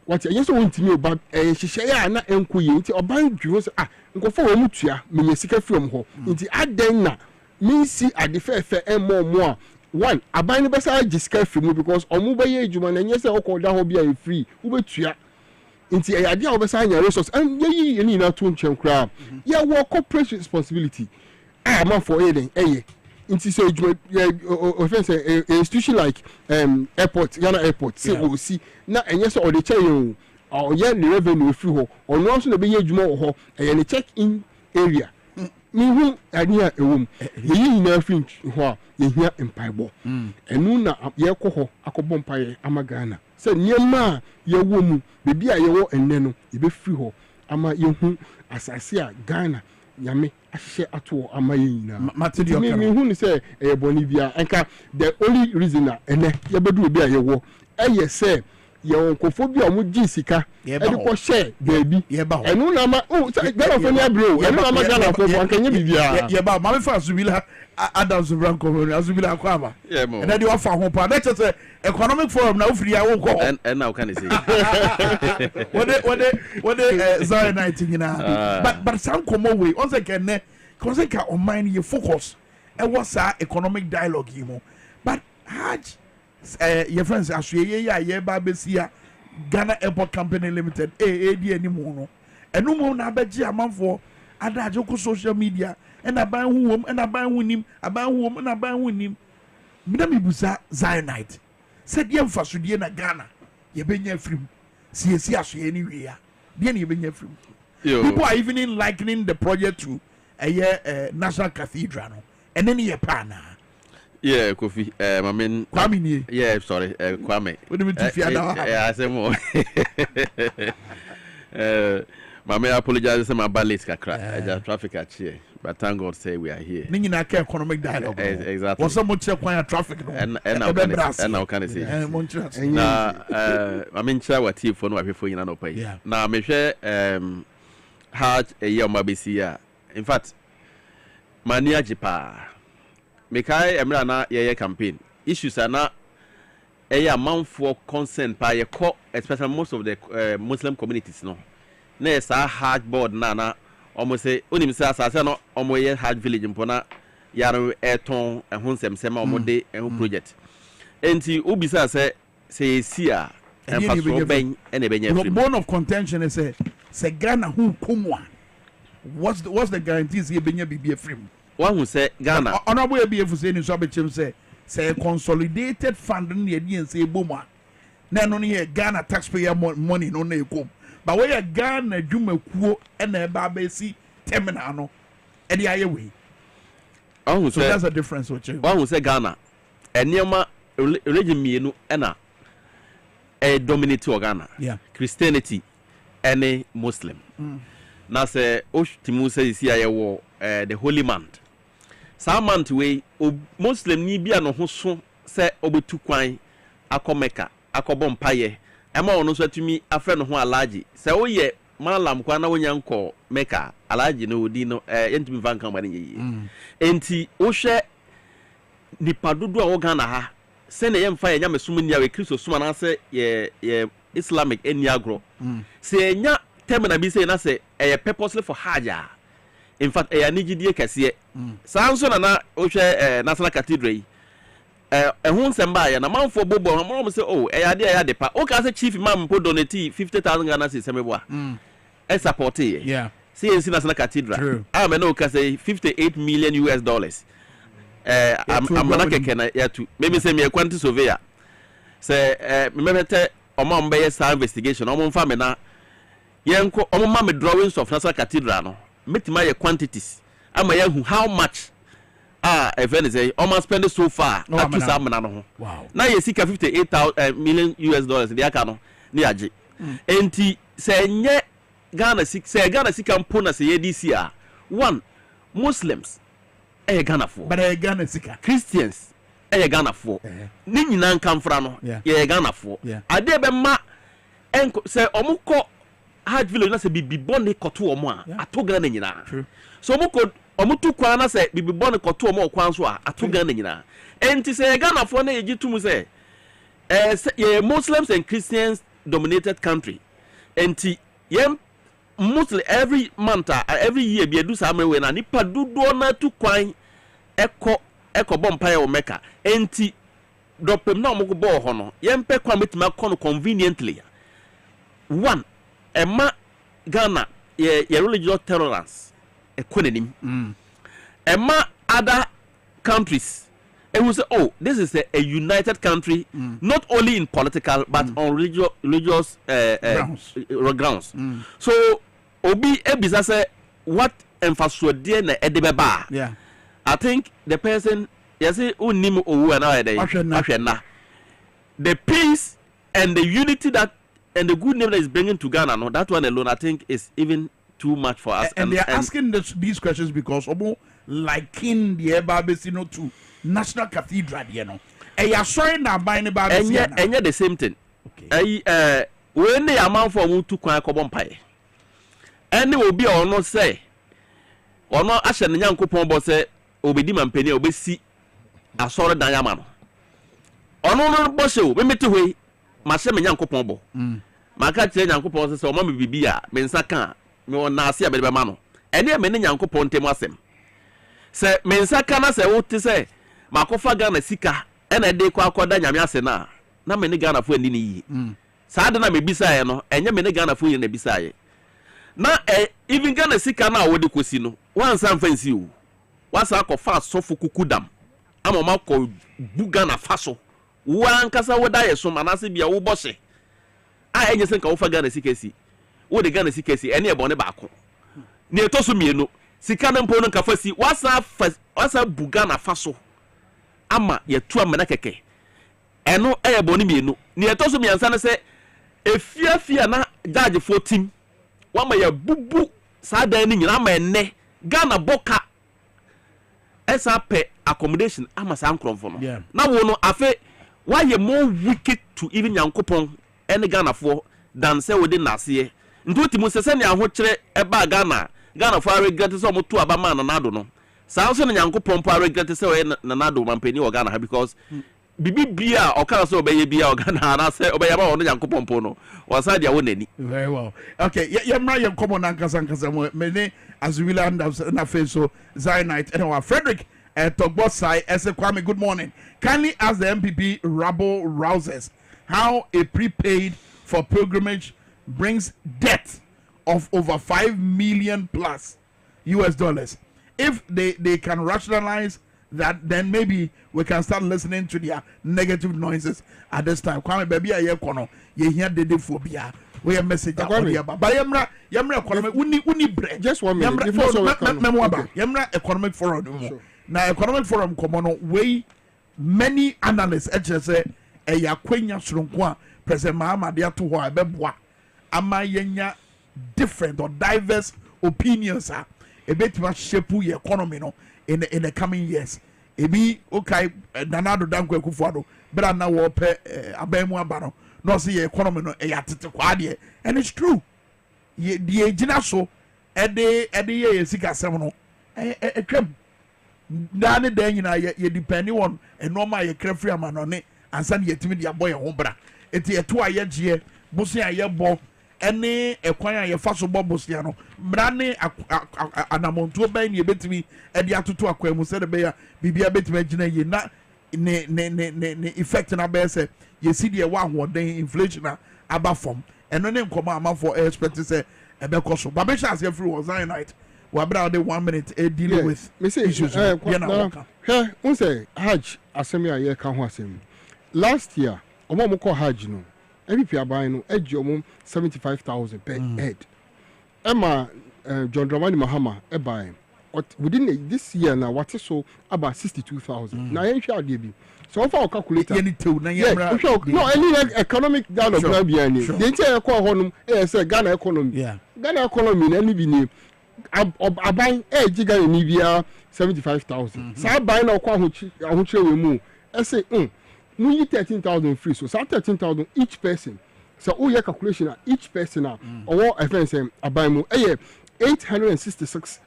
what yes so ntimi oba hihye ya na enkoye nti oban dwuro so nkofo wo mutua menye sika from ho nti aden na minsi adefefe emo a one aban ne besa gisika from because omu ba ye adwuma na nyese okoda ho bia free wo betua inti ayade a obesa anya resource and ye ni na to nchem kra ya wo corporate responsibility man for eden inti so offense institution like airport Ghana airport say o si na enye so o de chain o ye the revenue free ho ono so na be ye adwuma ho ne check in area mi hu ania ewom ye na free ho a ye hia empaibo enu na ye kɔ ho akɔbɔ mpaye amagana sɛ niema ye wo mu bebi a ye wo enne no ye be free ho ama ye hu asase a Ghana nyame ahye ato ama ye nyina mi hu ni sɛ e boni bia enka the only reason na enne ye bedu obi a ye wo eye sɛ ye onkofo bi a mo gi sika e de ko share baby enu na ma Ghana fo ni abro enu na ma Ghana fo ankenye bibia ye ba ma me fa subila Adam Zubran Komori azubila kwaba and then you offer ho pa that is economic forum na ofiri ya wo ko and now can say what the Zion night nyina but some komo way on say can ka on mind you focus e was economic dialogue mo but Hajj your friends asue ye ba besia Ghana Airport Company Limited di animu no enu mo na abeji amanfo adaje ko social media and aban huom and aban hunim aban huom and aban hunim mina mibusa Zionite said ye mfasudie na Ghana ye benya frim siesi asoye ni we ya de na ye benya frim people are even likening the project to a national cathedral no and then ye pana yeah Kofi Kwame ni yeah sorry Kwame what do you mean yeah say more Mama apologize for my ballet kakra traffic at here but thank God say we are here ninyi na ka economic dialogue exactly was some check when traffic and now can say na I mean try what if for no afefo nyina no pay na me hwe Hajj year ma besia in fact mani ajipa me kai emra na ye campaign issues are na manfo consent pa ye call especially most of the Muslim communities no na sa Hajj board na almost say onim say asase no omoye Hajj village mpona yaro eton ehun semsema omode ehun project enti obisa say sia emfaso ben ene benya free bone of contention is say Ghana hu komwa what's the guarantees here being be free? One who say Ghana. Honorable be for saying so say consolidated fund in the and say boom. Then only a Ghana taxpayer money no ne come. But where Ghana Juma Kuo and a Babesi terminal and the other way. So that's a difference with you. One who say Ghana and Yama religion me no ena a dominate to Ghana. Yeah. Christianity any Muslim. Now say Timu says here war the holy month. Some month way Muslim ni bia no ho so say obetu kwan akomeka akobom paye ema ono so atumi afre no ho alaji say oye malam kwa na wonya nko meka alaji no odi no yentumi vanka mane yi enti wo hwe nipa dodo a wo Ghana ha se ne yemfa yenya mesum nia we Kristo suma na se ye Islamic eniagro se enya terminal bi se na se purposely for Hajj. In fact nigidie kese sanso na wo hwe National Cathedral ehun semba ya na manfo bobo mo say oh ade de pa o ka say chief imam po donate 50,000 Ghana cedis semeboa support yeah CNC National Cathedral me no ka say $58 million amana keke na ya tu maybe say me quantity surveyor say me mete omo mbe sa investigation omo mfa me na yenko omo ma me drawings of National Cathedral no metima ye quantities ama ya hu how much event is almost spend so far up to some no. Wow. Now you see $58 million the aka ni age. Enti say nye Ghana sika mpona say this year. One, Muslims Ghana for. But Ghana sika. Christians Ghana for. Ni nyina nkamfra no ye Ghana for. Ade be ma enko say omuko Hajj village na say bibi bone koto omo a ato Ghana nyina. So omuko omutu kwa na se bibi bone koto omo kwa nso a ato Ghana nyina. Enti say Ghana for na yegitum say Muslims and Christians dominated country. Enti Muslim every month every year be do some way na nipa dodo na tu kwan eko bompa ya Mecca. Enti dopem na omugo bo ho no yempe kwa metima kono conveniently. One Emma Ghana ye religious tolerance equanim. Emma other countries and we say oh this is a united country not only in political but on religious grounds. So obi ebisa say what emphasis there na edebeba. Yeah. I think the person you say unim owu na ahwe the peace and the unity that and the good name that is bringing to Ghana, no, that one alone, I think, is even too much for us. And they are asking these questions because liking the Babesino to National Cathedral, you know. And you're showing that by the Babesino. And yet the same thing. Okay. When the amount for who to quite a pie, and they will be or not say, or not Ashan and young coupon boss say, Obedim and Penny Obesi, a solid diamond. Or no, boss, we met away. Mashem nyanko pombo maka tire nyanko pon se o ma me bibia me nsaka me wona ase abede ma no ene me ne nyanko pon tem asem se me nsaka na se wo te se makofa Ghana sika ene de kwa akoda nyame ase na me ne Ghana fo ani ni yi sa de na me bisaye no enye me ne Ghana fo yi na bisaye na even Ghana sika na wo de kosi no wansa mfansi o wasa akofa asofo kukudam ama ma ko bu Ghana faso wan kasa woda yeso manase bia wo bose a enye sen ka wo fa Ghana sikesi wo de Ghana sikesi ene e bone baako ne etoso mienu sika na mpo no nka fasi wasa bu Ghana faso ama yetu amana keke eno e bone mienu ne etoso miansa na se efiafia na judge 14 wama ya bubu sa dan ni nyina ma enne Ghana boka esa pe accommodation ama sa nkronfo no na wo no afa why you more wicked to even Yankopon any Ghana for than say within Nasie? Ntuti Museseni and Hotre eba Ghana for regret some to Abama and Nado no. Samson and Yankopon for regret say Nanado Mampeni or Ghana because Bibi Bia or Caso Obey Bia or Ghana and I say Obey about Yankopon Pono or Side ya any. Very well. Okay, Yamra common Ankasan many as we land of so Zionite and our Frederick. Dwabo Ase Ese Kwame, good morning. Kindly ask the MPP rabble rousers how a prepaid for pilgrimage brings debt of over 5 million plus US dollars. If they can rationalize that, then maybe we can start listening to their negative noises at this time. Kwame baby a yekono ye hear the phobia. We have message but yamra economic uni bre. Just 1 minute before yamra economic forum. Now economic forum komono way many analysts say e yakwenya sronkwa President Mahama dia to ho abeboa ama yenya different or diverse opinions a betima shape your economy no in the coming years. Ebi okay Nanado Dankwa Kufuado but now we pay abemu abano no see economy no e yatete kwade and it's true. Ye the ejina so ede ye sika sem no e twam dane dan nyina ye depend on e normal ye crefree amanone ansa ye timi dia boy ho bra eti eto aye gye bosia aye bo ene ekwan aye fa so bo bosia no bra ne anamontuo ban ne betimi e dia toto akwan mu se de be ya bibia betimi agina ye na ne effect na be se ye see de wa hoden inflation aba from eno ne nkoma amafo expect say e be koso ba be chance every was night we about 1 minute dealing with issues here we say Hajj asemi aye ka ho asem last year omo ko Hajj no MVP aban no ejomo 75,000 per head Emma John Dramani Mahama eban within this year now what is so about 62,000 na yen hwa de bi so far calculator no any economic down of Gambia ni the entire ko honum say Ghana economy na ni bi ni aban giga ni bia 75,000 sa ban na ko ahochire we mu say we need 13,000 free so 13,000 each person so all your calculation each person or offense aban mu $866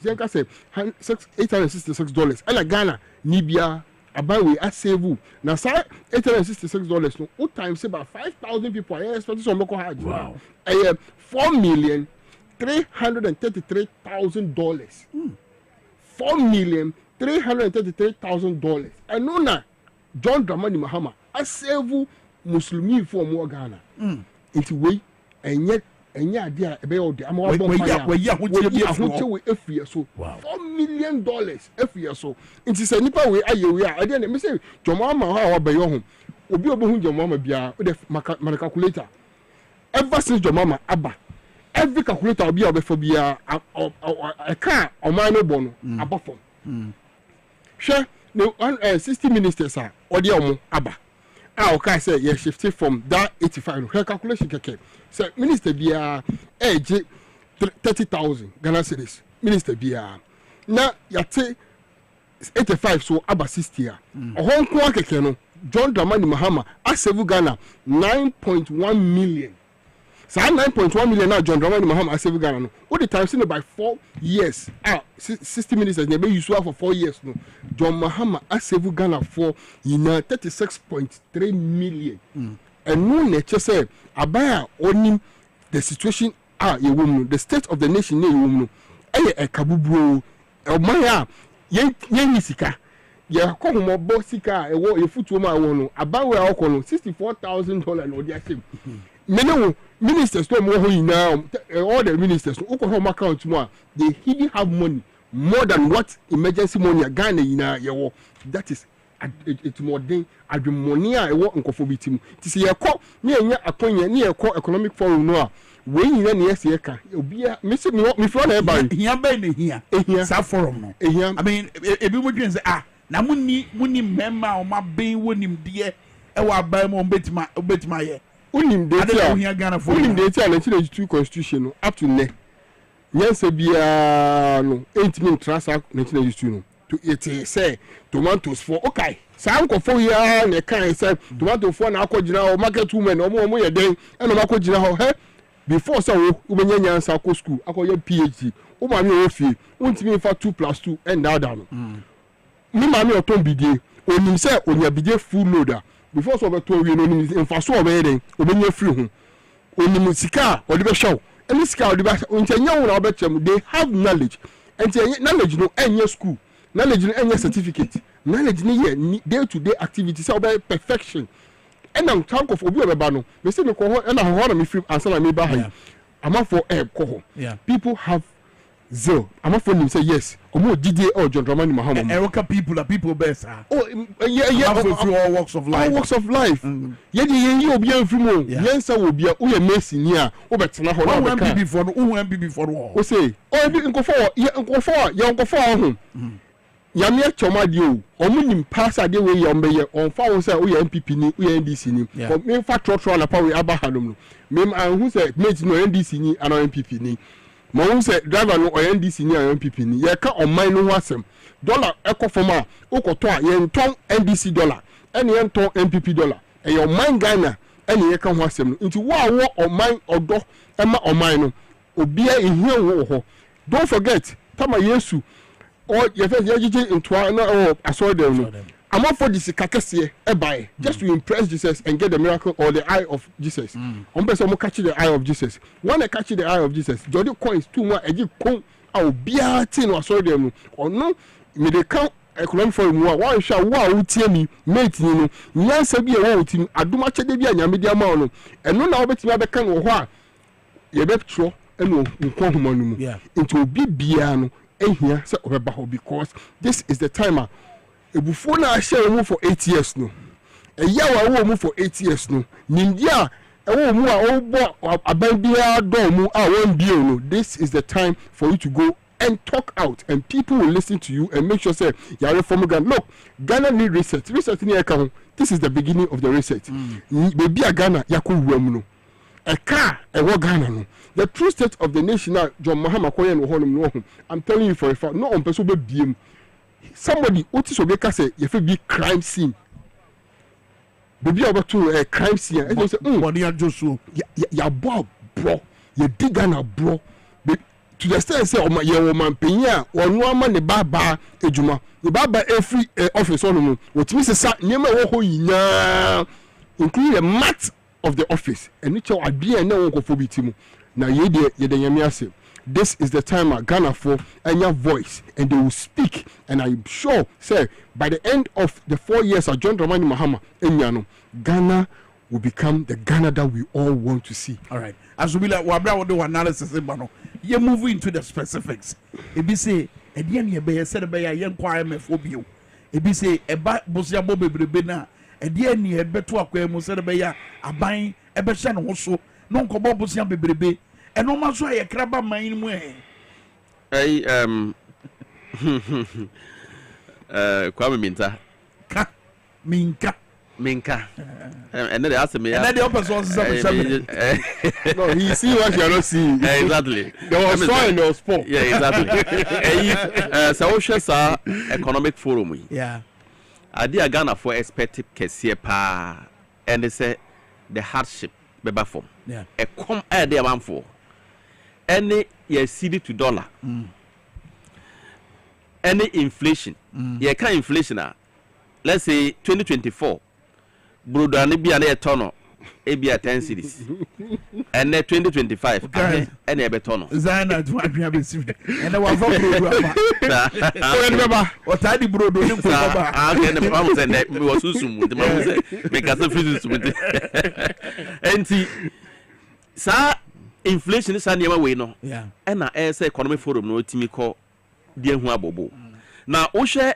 zenka say $866 ala Ghana ni bia aban we save na sa $866 no all time say about 5,000 people are expecting some local Hajj wow $4,333,000 $4,333,000 and no na John Dramani Mahama a save Muslimi for more Ghana into way and yet idea about the amount of so $4 million every year so it is a nipa way we are then me say Jomama how be your home obi obo Jomama bia the calculator ever since Jomama abba every calculator will be able for bia a car or minor bono above from sure no 60 ministers are or the abba okay say you shifted from that 85 her calculation keke so minister bia age 30,000 Ghana cedis minister bia na yate 85 so aba 60 a hon ko keke no John Dramani Mahama asevu Ghana 9.1 million so 9.1 million now John Dramani Mahama asevu Ghana no all the time seen by 4 years 60 ministers they be useful for 4 years no John Mahama asevu Ghana for 36.3 million and no nature say abaya onim the situation ye woman the state of the nation ye woman e kabubro o maya ye nisika ye ko mo bo sika e wo ye futu ma wo no abawe akọ no $64,000 no dia sem mene ministers to mo ho ina all the ministers no ko home account mo they hidden have money more than what emergency money Ghana ina ye wo that is it more than money a wo nkofo bitim ti se ye ko ne enya akonya ne ye ko economic forum no a we nyina ne yesi eka obi me se me fro na e ba hia ba ne hia sa forum no I mean ebi mo dwen say na munni memma o ma ben wonim de e wa ba mo betima ye unim de ti a na chile 2 constitution no up to ne nyense bia no 8 min transact na chile 2 no to it say tomatoes for okay some ko for ya na kan say tomato for na akogina o market women o ye den e no makogina ho he before say wo benya nyansa ko school akoye PhD o ma mi o fie untimi fa 2+2 and that no mi ma mi o ton bidie onim say onya bidie full loader before so be to wi no nim infaso o be den o benya free ho onim sika o de be show any sika o de be ntanya wo na o be chem they have knowledge and knowledge no enya school knowledge no enya certificate knowledge ni ye day to day activities say about perfection and am tank of obi obeba no me say me ko ho and ho na me free answer na me ba ha ama for ko ho people have zero. I'm not for say yes. Omo GDA or John Dramani Mahama. Eroka people are people best. Oh yeah. Through all walks of life. All walks of life. Yeah, you be a free yes, I will be a Messi near. Oh, but now who MP before who say, oh, you go for you go for home. Yamia choma dio omunim pass ade we yombe on fa wo say we MPP ni we NDC ni for me fa trotro na pa we abahanum no me who say mate no NDC ni and MPP ni mo who say driver no NDC ni and MPP ni ye ka oman no ho asem dollar ekofoma ukoto a ye nton NDC dollar ene ye nton MPP dollar e ye oman Ghana ene ye ka ho asem no nti wo a wo oman odo ema oman no obia ehia wo ho. Don't forget tama Yesu or your first year into I saw them. I'm not for this kakese buy just to impress Jesus and get the miracle or the eye of Jesus. I'm catch the eye of Jesus. When I catch the eye of Jesus, Jody coins too much. I give con I'll be a tin or saw them or no. Me they count a column for more. Why shall wow tell me mate you know? Yes, I be a wow team. I do much a debut and media mono and no now bet me a can or what you bet true and no yeah into be piano. Here say because this is the timer. Before now I share move for 8 years no. A year I will move for 8 years no. Nindia I will move a babia do I won't be no. This is the time for you to go and talk out and people will listen to you and make sure say you are from Ghana. Look, Ghana need reset. Reset in account. This is the beginning of the reset. Baby a Ghana yaku no. A car a Ghana no. The true state of the nation now, John Mahama Koyan no. I'm telling you for a fact, no on person be somebody Otis Obeka say if it be crime scene. Baby about to a crime scene. And you say, ya bob bro, you dig Ghana bro. To the extent say your man penya or no man the baba ejuma. The baba every office on no. What means say nyema wo ho including the mat of the office. And it's your idea na won ko fo bitimu. Now this is the time Ghana for any voice and they will speak and I'm sure say by the end of the 4 years of John Dramani Mahama Enyano, Ghana will become the Ghana that we all want to see. All right. As we like we do analysis you move into the specifics. It be say e dey na be said be ya kwai mefobio. It be say e ba bosia bo bebrebe na e dey na e beto akwa mu said be ya aban e be hye no ho so. No kobo bosia bebrebe e no ma so ye kraba man mu Kwame Minkah and then they asked me and then the person no he see what you are not seeing exactly there was fire and there was sport yeah exactly so share economic forum yeah idea Ghana for expected kese pa and they say the hardship beba form yeah e come air there man for any year cedi to dollar any inflation ye can inflation let's say 2024 brodo ani bia na e tono e bia 10 cedis and 2025 and e be tono zana to adwa be sif and wa for brodo ama o ta di brodo ni ko ba and the mama say me was susum the mama say me ka so fizu sum enti sa inflation is an we no yeah and na say economic forum no timi ko die hu abobo na wo hwe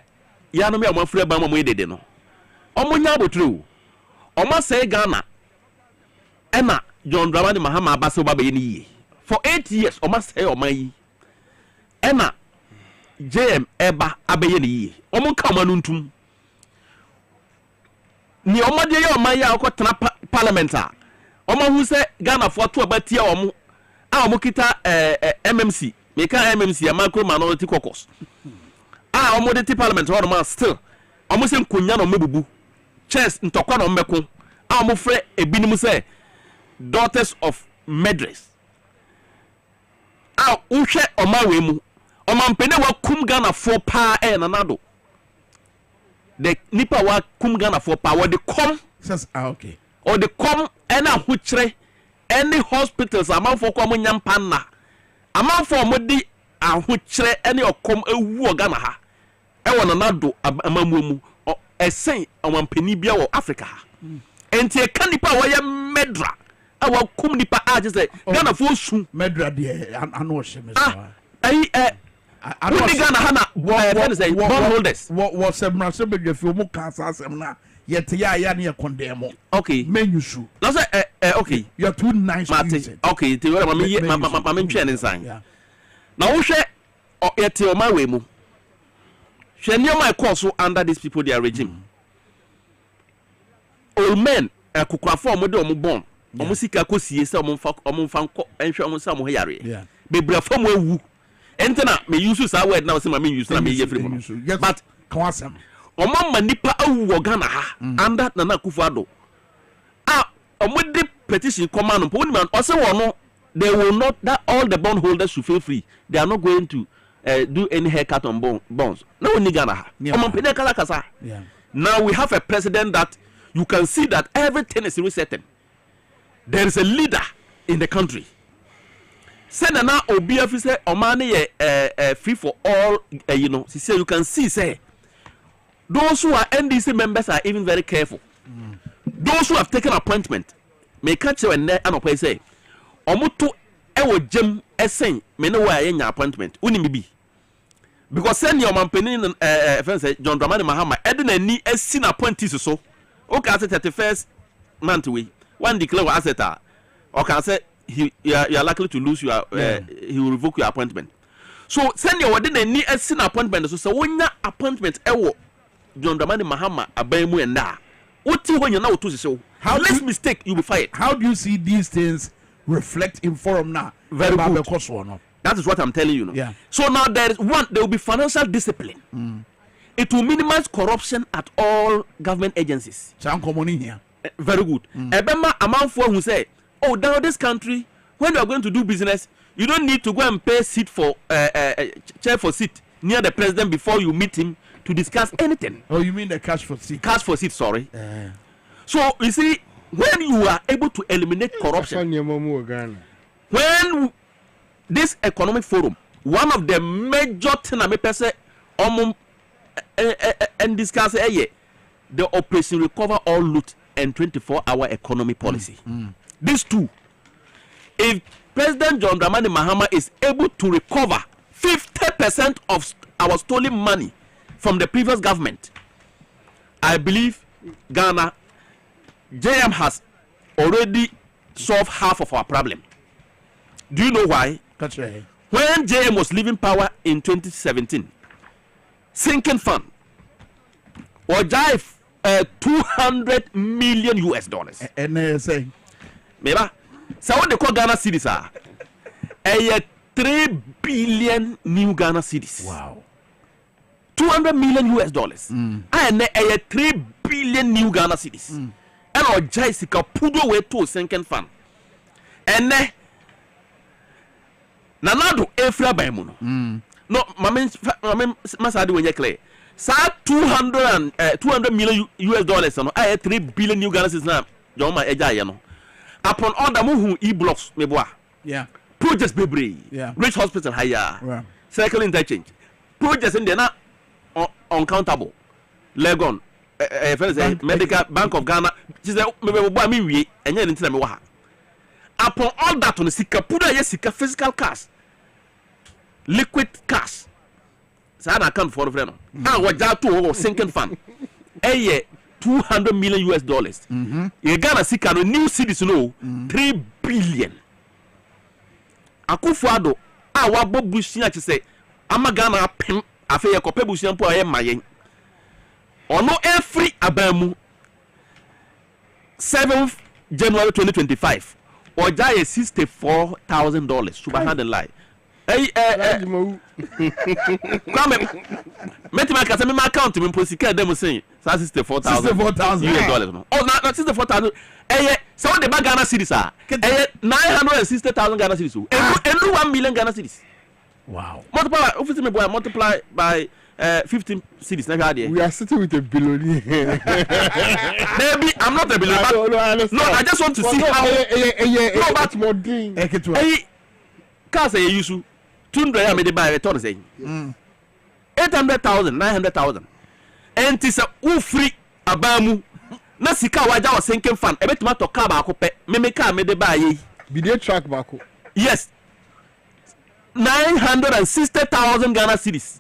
ya no me amafura ba mo edede no omunya abotru omo say Ghana ena John Dramani Mahama abaso baba ye ni for 8 years omo say omo yi ena JM eba abaye ni omo ka manu ntum ni omo de ye omo ya akotena parliament a omo hu say Ghana fo to abatia omo a omo kita MMC me ka MMC Macro Minority Caucus omo de parliament or ma still omo se nkonya no mebubu chess ntokwa no mmeko omo frɛ ebinim say daughters of murderers uhwe omawe mu omampene wa kum Ghana for pa nanado the nipa wa kum Ghana for pa wa de come says okay or the come ena huchre any hospitals amanfo kwa mo nyampa na amanfo mo di ahuchre any okom ewu Ghana ha e nanado amamu mu esen omampeni bia wo Africa enti e kan nipa wa ya medra awa kum nipa just say Ghana for su medra de ano hye me so Ghana hana bondholders. What some Russian if you move cancer semna yet ya near condemn. Okay, menu shoe. Okay, you're too nice. Okay, to what I'm training sign. Now, share yet your my way. Share near my course under these people, their regime. Old men, a cook form with them born. Omusika ko sie se omfa enhwe omsa mo yare bebra fam awu entena me use sa word now say me use na me ye free mo but kwasem omama nipa awu wo Ghana ha under Nana Akufo-Addo omode petition command no pon man ose wo no they will not that all the bondholders should feel free. They are not going to do any haircut on bonds. No one Ghana ha now we have a president that you can see that everything is resetting. There is a leader in the country. Senana Obi officer Omani free for all, so you can see, say, those who are NDC members are even very careful. Those who have taken appointment may catch you and say, Omutu ewo jem esen me no wa yenya appointment. Uni be because send your man penin John Dramani Mahama edna ni esin appointees so. Okay, at 31st month we. One declare asset or can say you are likely to lose your he will revoke your appointment. So send your word in a sin appointment so when your appointment John Dramani Mahama abemu and na what when you now to so how less mistake you will fight. How do you see these things reflect in forum now? Very good. That is what I'm telling you. Yeah. So now there will be financial discipline. It will minimize corruption at all government agencies. Here. Very good. Ebema among for who say, oh, down this country, when you are going to do business, you don't need to go and pay seat for chair for seat near the president before you meet him to discuss anything. Oh, you mean the cash for seat? Cash for seat, sorry. So you see, when you are able to eliminate corruption, when this economic forum, one of the major things I may say, and discuss the Operation Recover All Loot and 24-hour economy policy. These two, if President John Dramani Mahama is able to recover 50% of our stolen money from the previous government, I believe Ghana, JM has already solved half of our problem. Do you know why? When JM was leaving power in 2017, sinking fund or jive $200 million US. And say, maybe so what they call Ghana cities are 3 billion new Ghana cities. Wow. $200 million US. And 3 billion new Ghana cities. And our Jessica Pudo way to sinking fund. And Nanado Efra Baimuno. No, Masadi when you clear. Sa 200 million US. No, I 3 billion new Ghana cities now. Joma Eja no. Upon all the move e-blocks meboa. Yeah. Projects bebre. Yeah. Rich hospital higher. Yeah. Circle interchange. Projects in there na uncountable. Legon. Medical Bank of Ghana. She said meboa mi wie enye ntina me wa ha. Upon all that on sika puda ye sika physical cash. Liquid cash. Sa na account for friend. Ah waja to sinking fund. $200 million US. You Ghana sika no new cities no 3 billion. Akufo-Addo wabo busia che say ama Ghana pem afa ye kope busia mpo aye mayen. Ono every abamu 7th January 2025 oja ye $64,000 subhanallah. Kwame Minkah kasa me my account me posika dem say $64,000 no. Oh na $64,000 so the Ghana cities are 960,000 Ghana cities. And 1 million Ghana cities. Wow. Multiply by 15 cities. We are sitting with a billionaire. Maybe I'm not a billionaire. No, I just want to see how. No, but more thing. Cars are used. 200 I made by a ton saying 800,000, 900,000. And it's a free abamu. Na sika waja was sinking fund. Ebe tuma to car ba ko pe. Me car me de buy. Be dey track ba ko. Yes. 960,000 Ghana cedis.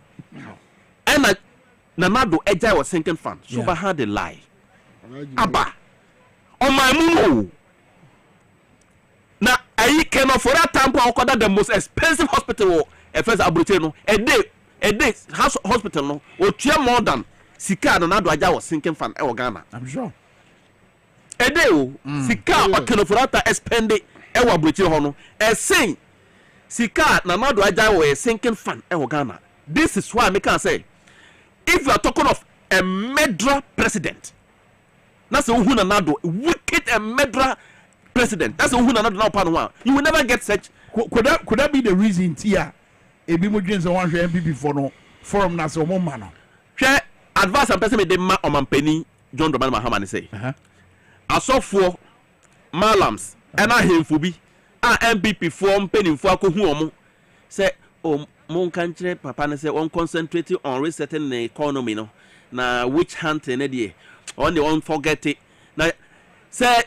And Nanado Eja was sinking fund. So I had a lie. Abba. On my moon. Now I cannot for that time to the most expensive hospital first Abruteno. A day house hospital no or cheer more than Sika Nanado Eja was sinking fund Ghana. I'm sure. A day Sika or Kenoforata expended Ewa Brutino. A saying Sika Nanado Eja was sinking fund Ghana. This is why I can say. If you are talking of a murderer president, that's a Nanado, wicked and murderer president. That's a Nanado now part. You will never get such. Could that be the reason here? A Bimujins one MPP for no forum na so man. Share advice and person de ma omanpeni John Dramani Mahama say. I saw for malams and I him fubi. MPP form penny for ko say oh. Mon country papa ne say on concentrate on resetting the economy no na witch hunting na dey on the one forget it na say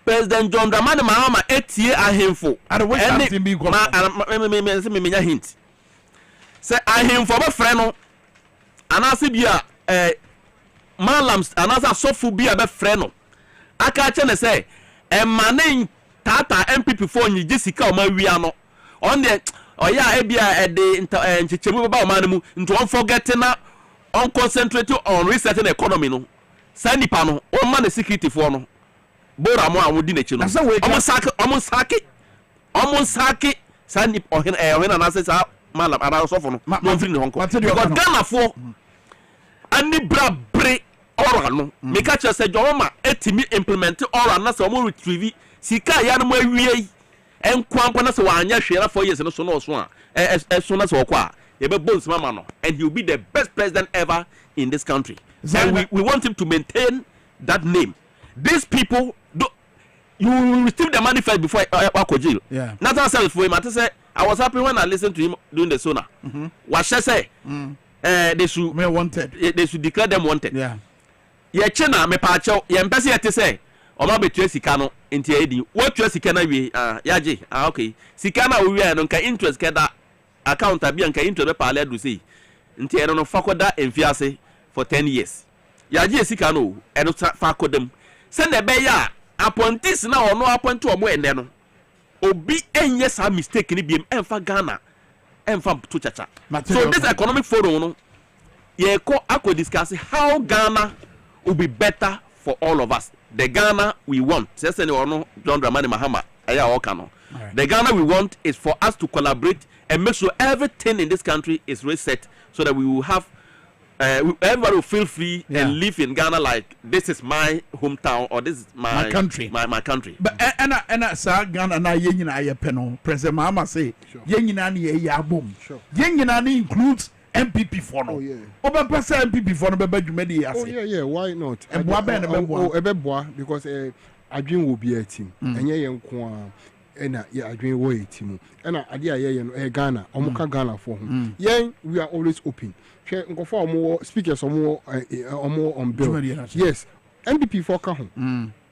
President John Dramani Mahama etie ahemfo and witch hunting be go me hint say ahemfo be frɛ no anase bia malams anase asofu bia be frɛ no aka che ne say emane tata MPP for nyi Jessica o ma wia no on the oh yeah, ebia the nchechemu ba man mu nto on forget na on concentrate on resetting the economy no sani pa no on man security for no bora mo awodi na chi no omo sake sani ohena na say malam ara so for no no free no honko because Ghana for ani brabre ora no me ka che say joma etimi implement ora na say mo retrieve sika ya no mo awie en kwampa na se wanya hwera 4 years no so no so a so na se okwa e be bones mama no and he will be the best president ever in this country. And we want him to maintain that name. These people you will receive the money first before I jail. Yeah. Nothing else for him. I was happy when I listened to him doing the sona. What she say? They should declare them wanted. Yeah. Ye chena me pa cho ye mpese ye te say Oma betua sika no enti edi wotua sika na wie yaje okay sika na wo wie no nka interest keda account abia nka interest be paale adu sei enti eno no fakoda enfiase for 10 years yaje sika no eno fakodam se na be ya appointees na ono appointu omo ene no obi enye sa mistake ni biem emfa Ghana emfa to chacha. So this economic forum no ye ko ako discuss how Ghana will be better for all of us. The Ghana we want, John Dramani Mahama, the Ghana we want is for us to collaborate and make sure everything in this country is reset so that we will have, everybody will feel free and live in Ghana like this is my hometown or this is my country. My country. But and sir Ghana na yenyina ayepeno. President Mahama say yenyina ni yabom. Yenyina ni includes MPP for no. Oba pesa MPP for no beba dwumedi ase. Oh yeah, why not? Ebeboa because adwin will be a team. Enye ye nko a na ye adwin wo a team. Na ade a ye no Ghana, omuka Ghana for him. Yen we are always open. Hwe nkofo omo speakers omo on bill. Yes. MPP for ka ho.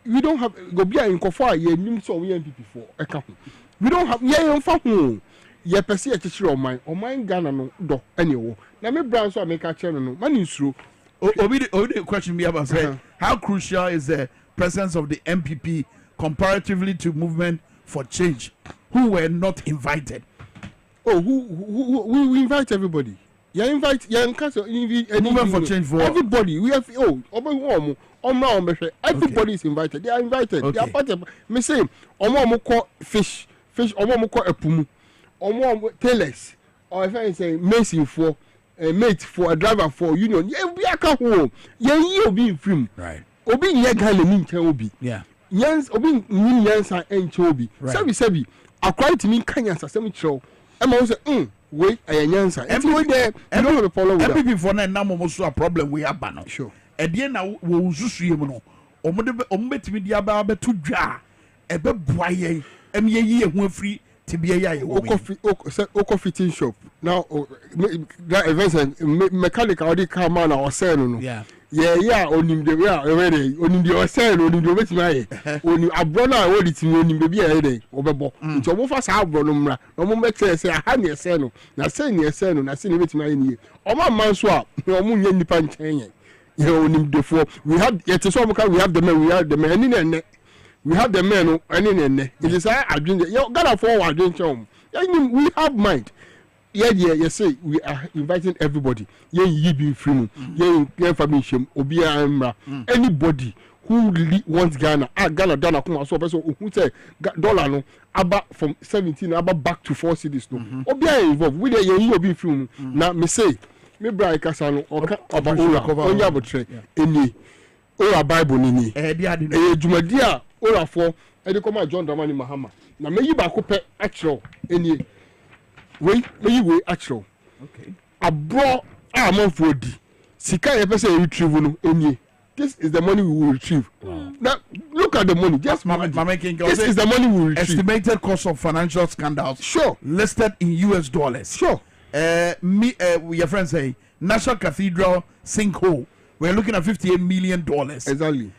We don't have go bia nkofo a ye nim so MPP for e ka ho. We don't have ye mfa ho. Ye pese ye chichire oman Ghana no do ene na me brand so America channel no man insuro obi the question me about say how crucial is the presence of the MPP comparatively to movement for change who were not invited? We invite everybody. You invite movement for change for everybody. We have everybody is invited. They are invited. Okay. They are part of me say omo call fish omo call epumu omo tailors or if I say mason for a mate for a driver for union we aka ho ye obi film right obi ye Ghana ni nche obi yeah yens obi ni yensa enche obi sebi akwa to me kanya asem chiro e ma say we ayanyansa and we there you don't have a problem with MPP for na mo so a problem we have no sure e dey na wo ususu mu no omo betimi dia ba beto dwa e be boaye em ye yi ehun afri tibia oko fitting shop now that events and mechanical or the car man or sell no yeah onim de ya already onim de o sell onim de obetimi aye onim abro na o dit mi onim de bia ede obebo nti omo fa sa abro no mra omo make say aha ne sell no na say ne sell no na say ne betimi aye ni omo man so a omo nya nipa nchen ye onim de fo we have yet so we have the men any ne we have the men any ne it is adwin you gotta forward adwin chom we have mind you say we are inviting everybody ye be free ye family obi amra anybody who really wants Ghana Ghana dollar come so person who say dollar no about from 17 about back to 4 cities no obi involved we dey ye obi free na me say me bra kasa no oka about onya botre eni ora bible ni jumadi a ora fo e dey come John Dramani Mahama na me yi ba ko pe actual eni we actual okay abro amanfo di sika ye pese retrieve no eni this is the money we will retrieve. Now look at the money. Just this is the money we will retrieve. Estimated cost of financial scandals. Sure. Listed in US dollars. Sure. Your friends say National Cathedral sinkhole. We're looking at $58 million. Exactly.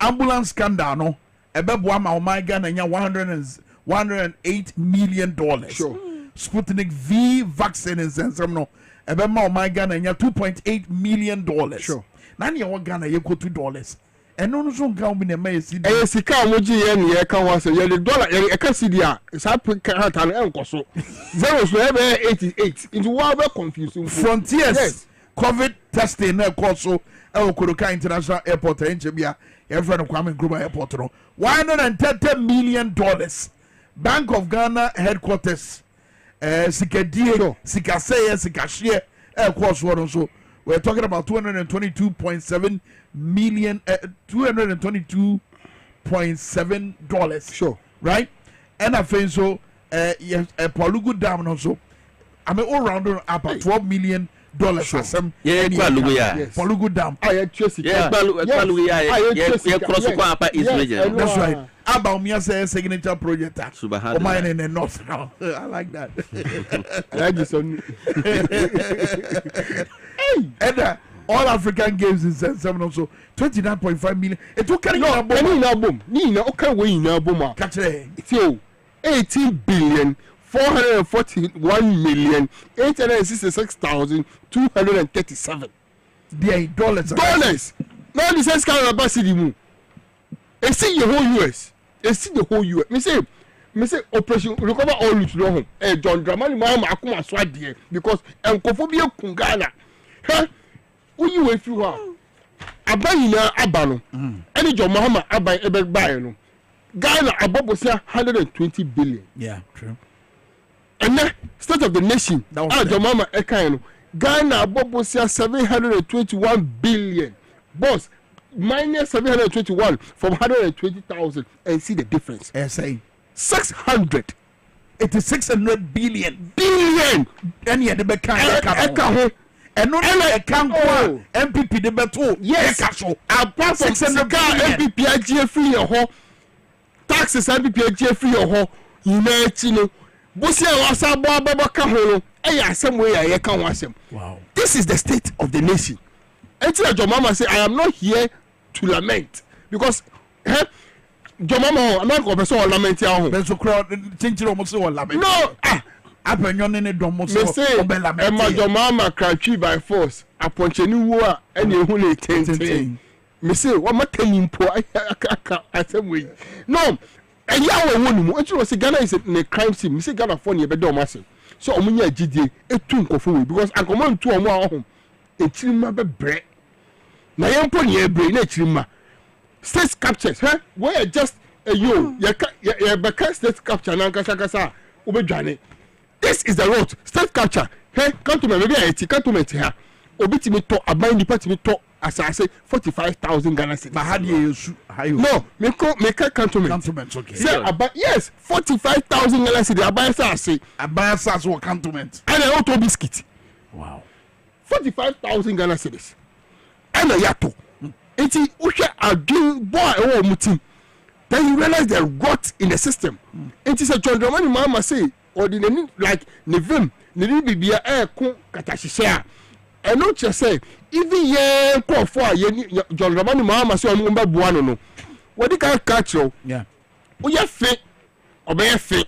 Ambulance scandal no. Oh my God, $108 million. Sure. Sputnik V vaccine and some no. Oh my God, $2.8 million. Sure. Nani wa Ghana ye go $2 and no so ga obi na me si e sika moji ye ne ye kan wa se ye dollar ye ka si dia sa kan ta no enkoso zero so e be 88 into wa be confusing frontiers yes. COVID testing na koso e Okoroka International Airport en Chebia e friend Kwame Minkah Airport no $130 million. Bank of Ghana headquarters sikadie sikaseye sikashie e koso so we're talking about $222.7 million, $222.7. Sure. Right? And I think so, yes, Palugu Dam also. I mean, all round up at $12 million. Sure. Yeah, Palugu Dam. That's right. About me as a signature project. Oh, mine in the north now. I like that. And all African games in San also 29.5 million. It took carry no boom. Nina okay we na boom. Catch it. It's 18,441,866,237. The dollars. Now the sense can about city mu. And see the whole US. And see the whole US. Me say operation recover all loot no home. John Dramani Mahama akuma so adie because enkophobia kungana. When you went through her, Abayina Abano, any John Mahama Abay Ebe Bayano, Ghana Abobosia 120 billion. Yeah, true. And then state of the nation, John Mahama Ekano, Ghana Abobosia 721 billion. Boss, minus 721 from 120,000 and see the difference. SA 600. It is 600 billion. And yet the Eka and no a can't MPP the beto. Yes, apart from 600 MPP AG free your home. Taxes MPP AG free your home. You know, Bosia was a Baba Kaholo. Hey, some way I can watch him. Wow. This is the state of the nation. Until your mama say, I am not here to lament because your mama, I'm not going to lament your home. There's a crowd, change almost all lament. No, Me say, your mama crouchy by force. Upon Chenua and you only 10. Me say, what my telling poor I some way. No, and you are a woman. What you was Ghana is in a crime scene. Me say Ghana phone you better massive. So Omunya GD, a tune of food because I come on to a more home. A chima be bread. Na young pony a brain, a chima. State captures, huh? Where just a you, ya state capture, Nankasa, Ube Johnny. This is the road. State capture. Hey, come to me. Maybe I come to me here. Obiti me talk. Abai nipa ti me talk. As I say, 45,000 Ghana cedis. But how do you? No, me come to me. Cantonment, okay. Say Abai, yes, 45,000 Ghana cedis. Abai say. Abai says what cantonment? And an auto biscuit. Wow. 45,000 Ghana cedis. And a yato. Eti ushe adin boy o mutim. Then you realize the rot in the system. It is a John Dramani Mahama say, or the like Nevim, Nevim be a air katashisha. And not just say, even ye call for John Dramani Mahama say on Mumba Buano. No. What they can catch you? Yeah. We are fit, obey fit.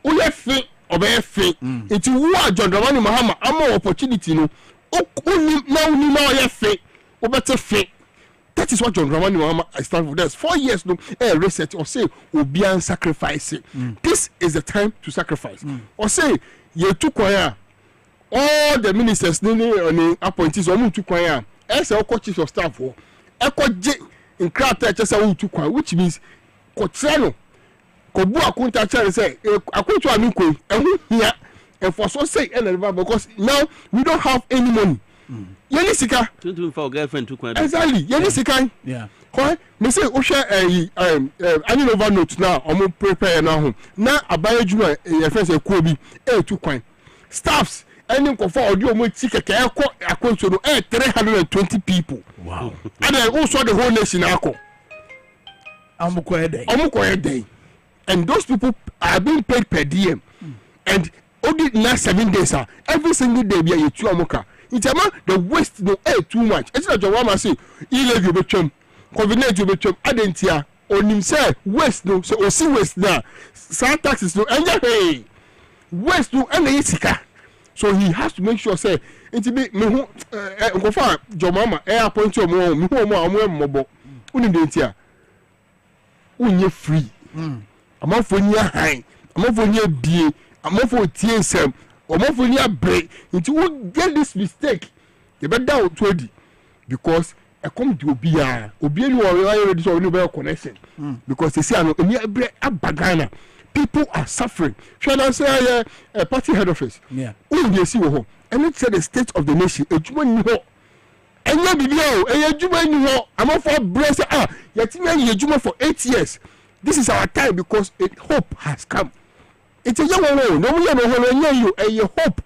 We are fit, obey fit. It's what John Dramani Mahama, I'm more opportunity. No. Now you fit, or better fit. That is what John Dramani Mahama I stand for. There's 4 years no research or say obian sacrifice. This is the time to sacrifice. Or say you took choir all the ministers ni appointees or to choir. As a chief of staff for in crowd just a to choir, which means kotrano kobu akunta chare say akuntu amikwe ehun here and for so say because now we don't have any money. Yeni sika. For girlfriend to quite exactly. Yeni sika. Yeah. Why? Me say o share any over note now. Omo prepare now home. Na abaye juma e friends e ku bi e tu kwan. Staffs any ko for audio mo ticket e ko akonso no 320 people. Wow. And then also the whole nation akọ. Omo ko day. And those people are being paid per diem. And only last 7 days every single day be a 2 amoka. It's the waste no too much. It's not your woman say, you be chum, convenient you be chum, adentia, on him say, waste no, so see waste now. Sand taxes no, and hey, waste no, and the so he has to make sure say, it's me, go far, your mama, appoint your mom, mobile, unidentia, unye free. I'm off for near high, I'm off for near B, I'm off for TSM. Omofonia break into won't get this mistake. You better down 20 because I come to Obia no already so no connection because they say I know Bagana people are suffering. Shall I say a party head office? Yeah. You see and it's the state of the nation. A Juma ho. And you be a Juma ho. I'm off for brace. You're Juma for 8 years. This is our time because hope has come. It's a young one. No, we know you a hope.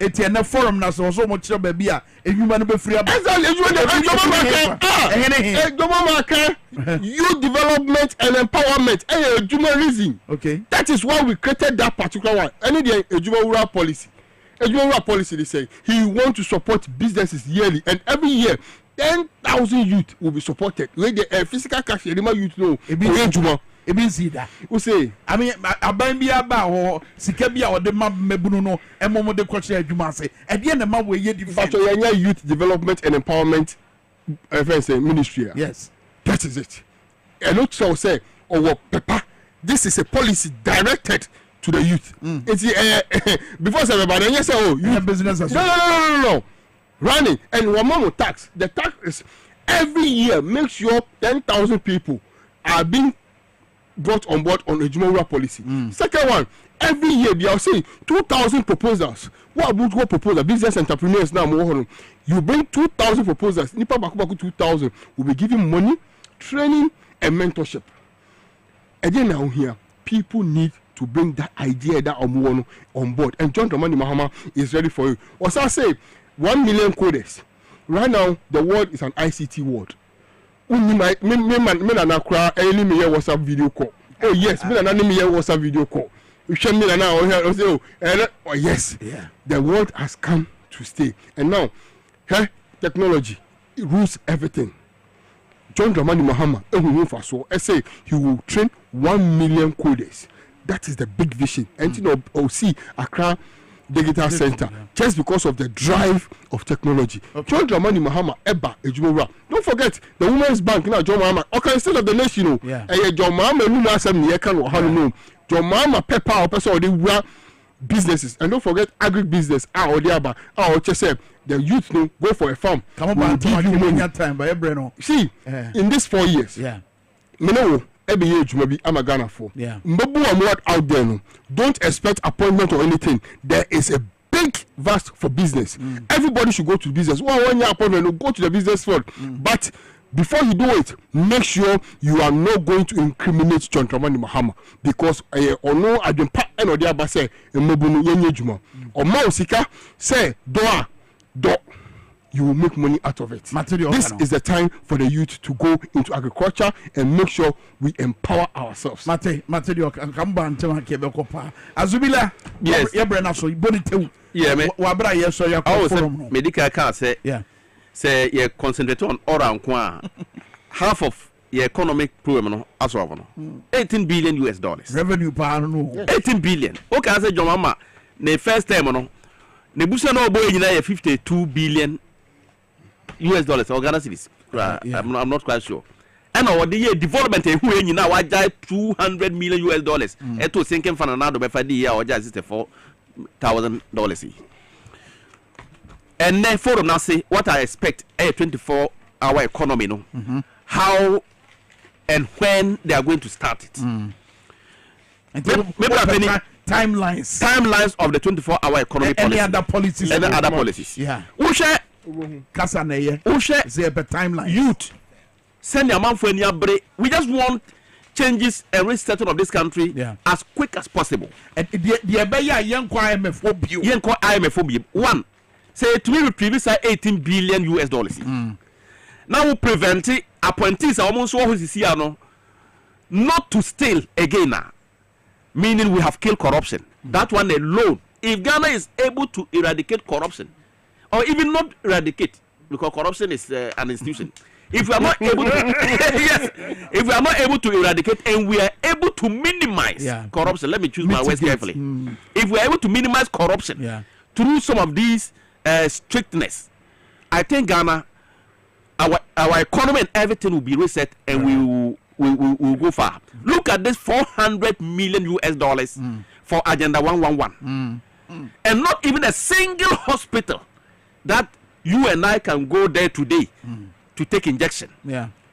It's a forum now, so much baby. A human be free. Youth development and empowerment. A journalism. Okay. That is why we created that particular one. Any day a rural policy. A rural policy. They say he want to support businesses yearly, and every year 10,000 youth will be supported. Where the physical cash, youth know. See that. We say, I mean, Abambia or Sikabia or the Mabuno, and Momo de Coche Jumase. At the end of my way, youth development and empowerment ministry. Yes, that is it. And also say, Pepper, this is a policy directed to the youth. It's before everybody, and you say, oh, you have business. No. Running and one more tax. The tax is every year make sure 10,000 people are being brought on board on a Jumora policy. Second one, every year they are saying 2,000 proposals. What about proposal? Business entrepreneurs now more. You bring 2,000 proposals. Nipa baku 2,000 will be giving money, training, and mentorship. Again now here, people need to bring that idea that on board. And John Dramani Mahama is ready for you. As I say, 1 million coders. Right now, the world is an ICT world. Me na kra any me WhatsApp video call. Oh yes, me na me WhatsApp video call. You show me now oh yes. Yeah. The world has come to stay. And now, technology rules everything. John Dramani Mahama, I say he will train 1 million coders. That is the big vision. And you know, see Accra Digital Center, just because of the drive of technology. John Dramani Mahama Eba Ejumora. Don't forget the Women's Bank now, John Mahama. Okay, instead of the nation, John Mahama Numa Sam Yekan or Hanu. John Mahama Pepper or person or the businesses. And don't forget agribusiness. Or the other. Just say the youth know go for a farm. Come on, time by Breno. See, in these 4 years, every year I'm a Ghana for. Out there, no. Don't expect appointment or anything. There is a big vast for business. Everybody should go to business. 1 year appointment, go to the business world. But before you do it, make sure you are not going to incriminate John Dramani Mahama because or no I don't part or the other say mobunu yenye juma or mausika say do you will make money out of it. This is the time for the youth to go into agriculture and make sure we empower ourselves. Azubila, yes. Yeah, me. Medical car say, you concentrate on oral half of your economic program as well. $18 billion. Revenue per annum. 18 billion. Okay, I say your mama. The first time the busa no boy in 52 billion US dollars or Ghana cedis. I'm not quite sure. And our the year development who you now I $200 million US dollars. It was sinking for another by the year or just $4,000. And then for now say what I expect a 24-hour economy how and when they are going to start it. Timelines of the 24-hour economy policy. Any other policies? Any other policies? Yeah. Ushe timeline. Youth, send your man for any break. We just want changes and resetting of this country as quick as possible. And the young IMF. One, say to me, we previous $18 billion US dollars. Now we prevent it. Appointees are almost what we see not to steal again now. Meaning we have killed corruption. That one alone. If Ghana is able to eradicate corruption, or even not eradicate, because corruption is an institution. If we are not able to, if we are not able to eradicate and we are able to minimize corruption, let me choose my words carefully. If we are able to minimize corruption through some of these strictness, I think Ghana, our economy and everything will be reset and we will go far. Look at this $400 million US dollars for Agenda 111. And not even a single hospital that you and I can go there today to take injection.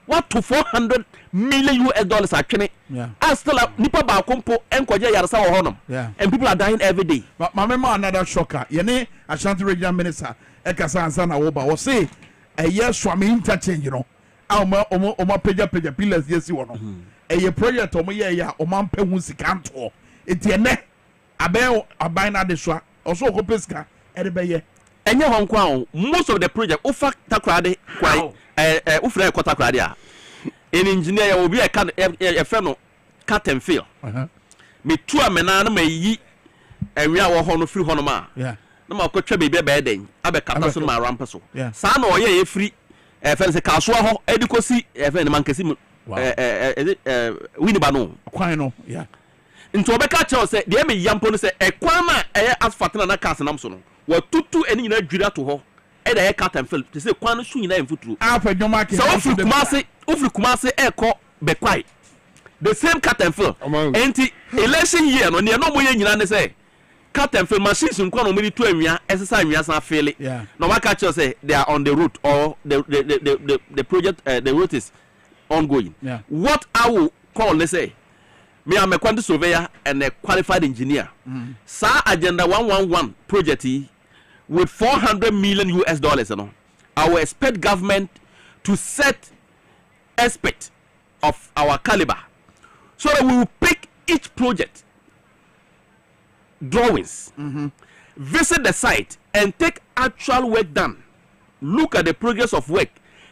What to $400 million US dollars actually? I still have Nipa Bakumpo and Kwaja Yarasa Honum. And people are dying every day. But my mama another shocker. Yene Ashanti Regional Minister Ekasa Ansana Oba was say a year swami interchange, you know. Oma peja pillars yes you know. A project omo ya oman pe hu sikanto. Etiene abe abina de swa also ko peska edebeye. Enye hon kwa most of the project ofa takrade kwai ufra ko takrade a. In engineer will be a can a friend cut and fill. Me two amena na mayi ewia wo ho no free hono ma. Na ma ko twa bebe be den abe kata so ma rampa so. Sa na oye free fɛnse kasoa hɔ edikosi fɛn man kesi wini ba no kwan no nti obeka kyerɛ sɛ deɛ me yampo no sɛ ɛkwan ma ɛyɛ asphalt na cars nam so no watutu eni nyina dwira to hɔ ɛda ɛyɛ cut and fill te sɛ kwan no so nyina mfuturu afa dwoma ke so ofri kumase ɛkɔ bekwai the same cut and fill enti election year no ne no mo yɛ nyina ne sɛ cut and fill machines in kwano many to anwia exercise anwia san fail it. No one catch say they are on the route or the project the route is ongoing. What I will call let's say me am a quantity surveyor and a qualified engineer. Sa Agenda 111 project with $400 million US dollars, you know. I will expect government to set expert of our caliber so that we will pick each project drawings, visit the site and take actual work done, look at the progress of work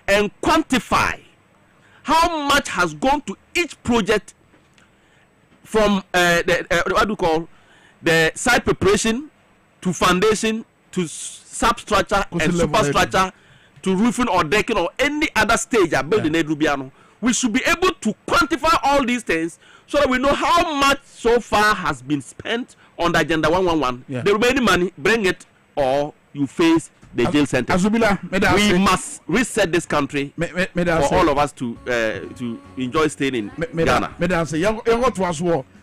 and quantify how much has gone to each project from what do you call the site preparation to foundation to substructure and superstructure to roofing or decking or any other stage of building Edrubiano. We should be able to quantify all these things so that we know how much so far has been spent on the Agenda 111. The remaining money, bring it or you face the jail sentence. We must reset this country for all of us to enjoy staying in Ghana.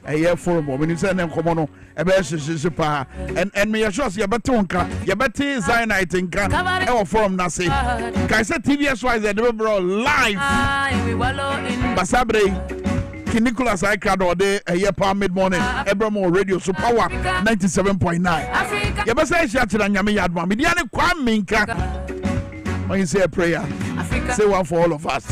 A year forum when you send them common a best and me assures you better Zionite in Ghana or forum Nasi. Kaisa TVS wise the Dwabo live Basabre Nicholas Icard or day a year power mid morning Ebramo radio so power 97.9. Yabasa Shatra Yami Yadma Midiani Kwame Minkah. When you say a prayer, say one for all of us.